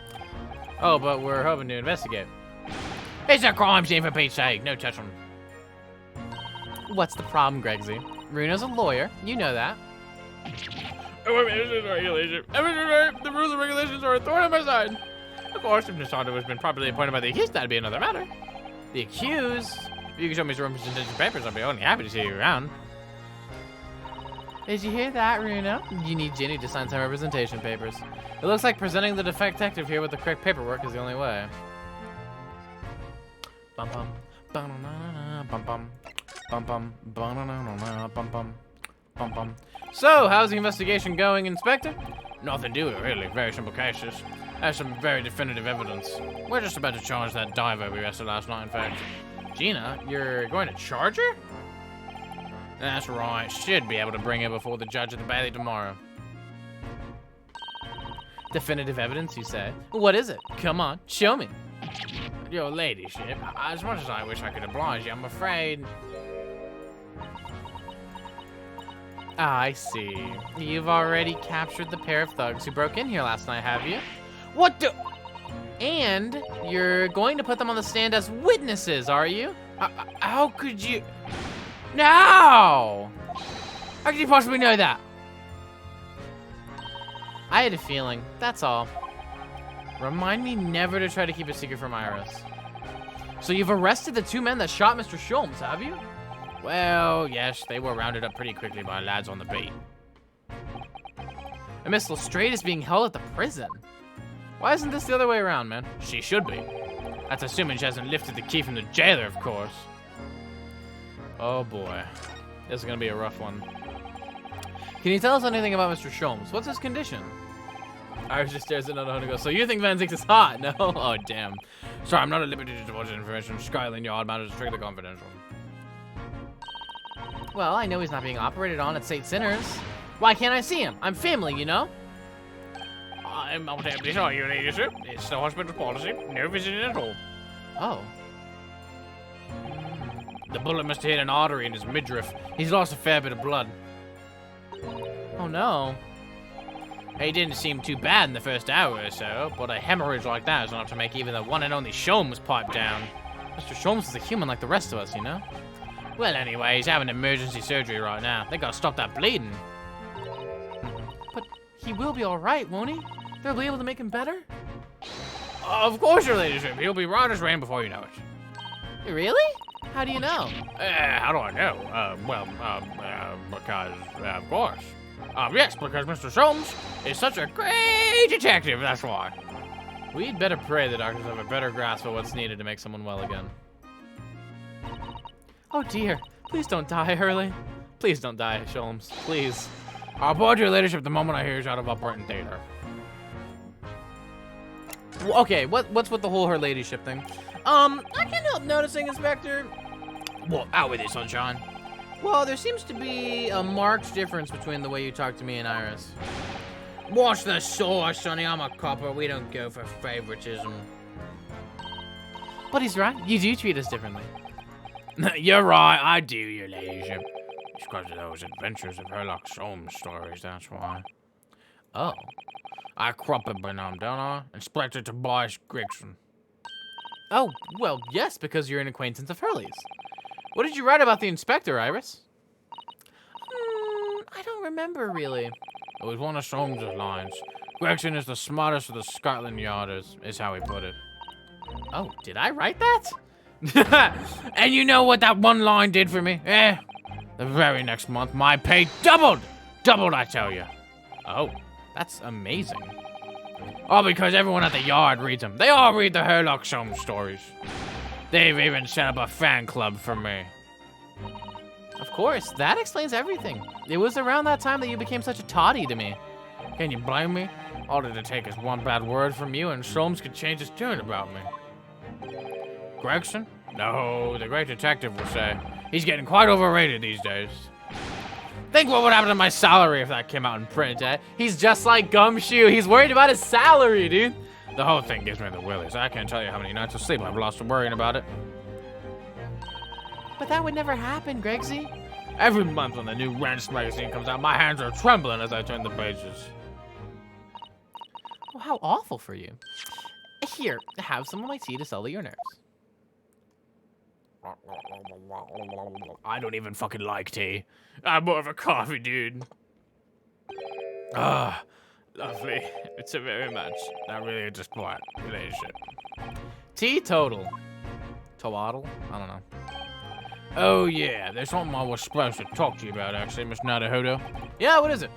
Oh, but we're hoping to investigate.
It's a crime scene for Pete's sake. No touch on.
What's the problem, Gregsy? Runo's a lawyer. You know that.
Oh, wait, this is regulation. The rules and regulations are a thorn on my side. Of course, if Nisando has been properly appointed by the accused, that'd be another matter.
The accused?
If you can show me some representation papers, I'll be only happy to see you around.
Did you hear that, Runo? You need Ginny to sign some representation papers. It looks like presenting the detective here with the correct paperwork is the only way. Bum bum, bum bum bum bum bum bum bum bum bum. So, how's the investigation going, Inspector?
Nothing to it, really. Very simple cases. Has some very definitive evidence. We're just about to charge that diver we arrested last night, in fact.
Gina, you're going to charge her?
That's right. Should be able to bring her before the judge at the Bailey tomorrow.
Definitive evidence, you say? What is it? Come on, show me.
Your ladyship, as much as I wish I could oblige you, I'm afraid...
Ah, I see. You've already captured the pair of thugs who broke in here last night, have you?
What the...
And you're going to put them on the stand as witnesses, are you? How could you? No! How could you possibly know that? I had a feeling, that's all. Remind me never to try to keep a secret from Iris. So you've arrested the 2 men that shot Mr. Sholmes, have you?
Well, yes, they were rounded up pretty quickly by lads on the beat.
And Miss Lestrade is being held at the prison. Why isn't this the other way around, man?
She should be. That's assuming she hasn't lifted the key from the jailer, of course.
Oh boy. This is gonna be a rough one. Can you tell us anything about Mr. Sholmes? What's his condition? Iris just stares at Naruto and goes, so you think Van Zix is hot? No? Oh, damn.
Sorry, I'm not at liberty to divulge information. Scotland Yard matters strictly confidential.
Well, I know he's not being operated on at St. Sinners. Why can't I see him? I'm family, you know?
I'm not terribly sorry, your ladyship. It's the hospital's policy. No visiting at all.
Oh.
The bullet must have hit an artery in his midriff. He's lost a fair bit of blood.
Oh, no.
He didn't seem too bad in the first hour or so, but a hemorrhage like that is enough to make even the one and only Sholmes pipe down.
Mr. Sholmes is a human like the rest of us, you know?
Well, anyway, he's having emergency surgery right now. They gotta stop that bleeding.
But he will be all right, won't he? They'll be able to make him better?
Of course, your ladyship. He'll be right as rain before you know it.
Really? How do you know?
How do I know? Because, of course. Yes, because Mr. Sholmes is such a great detective, that's why.
We'd better pray the doctors have a better grasp of what's needed to make someone well again. Oh dear, please don't die, Hurley. Please don't die, Sholmes, please.
I'll board your ladyship the moment I hear he's out of operating theater.
Okay, what's with the whole her ladyship thing? I can't help noticing, Inspector.
Well, out with it, sunshine.
Well, there seems to be a marked difference between the way you talk to me and Iris.
Watch the sauce, Sonny. I'm a copper. We don't go for favoritism.
But he's right. You do treat us differently.
You're right. I do, your ladyship. It's because of those adventures of Herlock Sholmes stories, that's why.
Oh.
I crop it by now, don't I? Inspector Tobias Gregson.
Oh, well, yes, because you're an acquaintance of Hurley's. What did you write about the inspector, Iris? I don't remember, really.
It was one of Sholmes' lines. Gregson is the smartest of the Scotland Yarders, is how he put it.
Oh, did I write that?
And you know what that one line did for me? The very next month, my pay doubled! Doubled, I tell you.
Oh, that's amazing.
All because everyone at the yard reads them. They all read the Herlock Sholmes stories. They've even set up a fan club for me.
Of course, that explains everything. It was around that time that you became such a toddy to me.
Can you blame me? All it take is one bad word from you and Sholmes could change his tune about me. Gregson? No, the great detective will say. He's getting quite overrated these days. Think what would happen to my salary if that came out in print, eh?
He's just like Gumshoe. He's worried about his salary, dude.
The whole thing gives me the willies. I can't tell you how many nights of sleep I've lost worrying about it.
But that would never happen, Gregsy.
Every month when the new Rance magazine comes out, my hands are trembling as I turn the pages.
Oh, how awful for you. Here, have some of my tea to settle your nerves.
I don't even fucking like tea. I'm more of a coffee dude. Ah, lovely. It's a very much. Not really just what relationship.
Teetotal. Towaddle? I don't know.
Oh yeah, there's something I was supposed to talk to you about actually, Miss Nadahodo.
Yeah, what is it?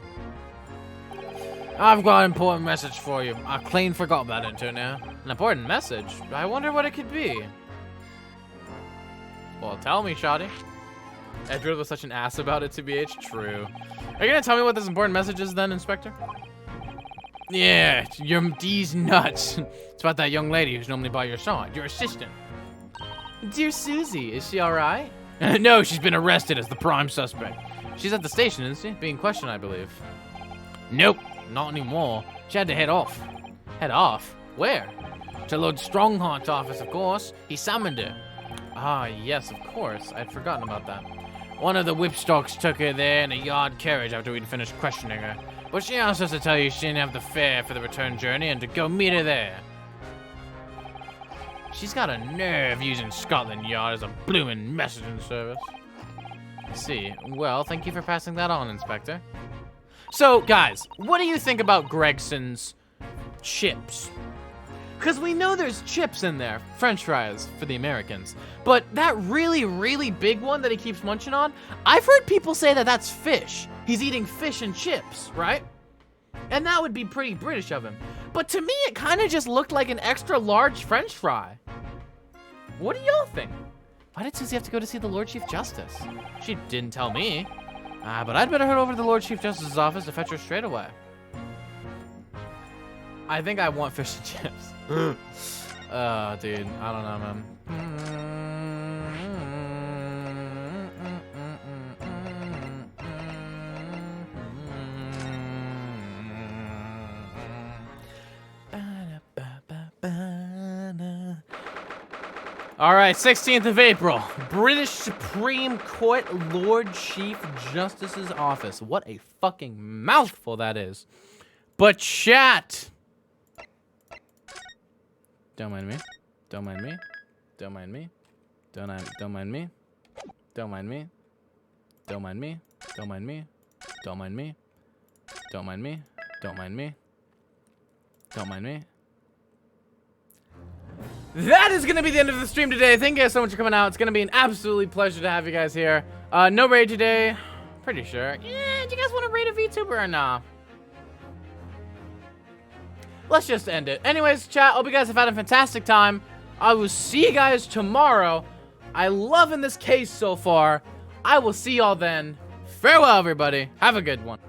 I've got an important message for you. I clean forgot about it until now.
An important message? I wonder what it could be. Well, tell me, Shoddy. Edward was such an ass about it, TBH. True. Are you gonna tell me what this important message is then, Inspector?
Yeah, you're these nuts. It's about that young lady who's normally by your side, your assistant.
Dear Susie, is she alright?
No, she's been arrested as the prime suspect.
She's at the station, isn't she? Being questioned, I believe.
Nope, not anymore. She had to head off.
Head off? Where?
To Lord Strongheart's office, of course. He summoned her.
Ah, yes, of course. I'd forgotten about that.
One of the whipstocks took her there in a yard carriage after we'd finished questioning her. But she asked us to tell you she didn't have the fare for the return journey and to go meet her there. She's got a nerve using Scotland Yard as a bloomin' messaging service.
I see. Well, thank you for passing that on, Inspector. So, guys, what do you think about Gregson's chips? Because we know there's chips in there, French fries for the Americans. But that really, really big one that he keeps munching on, I've heard people say that that's fish. He's eating fish and chips, right? And that would be pretty British of him. But to me, it kind of just looked like an extra large French fry. What do y'all think? Why did Susie have to go to see the Lord Chief Justice? She didn't tell me. But I'd better head over to the Lord Chief Justice's office to fetch her straight away. I think I want fish and chips. Dude, I don't know, man. All right, 16th of April, British Supreme Court Lord Chief Justice's office. What a fucking mouthful that is. But chat. Don't mind me. Don't mind me. Don't mind me. Don't mind me. Don't mind me. Don't mind me. Don't mind me. Don't mind me. Don't mind me. Don't mind me. Don't mind me. That is going to be the end of the stream today. Thank you guys so much for coming out. It's going to be an absolutely pleasure to have you guys here. No raid today. Pretty sure. Yeah, do you guys want to raid a VTuber or nah? Let's just end it. Anyways, chat, hope you guys have had a fantastic time. I will see you guys tomorrow. I love in this case so far. I will see y'all then. Farewell, everybody. Have a good one.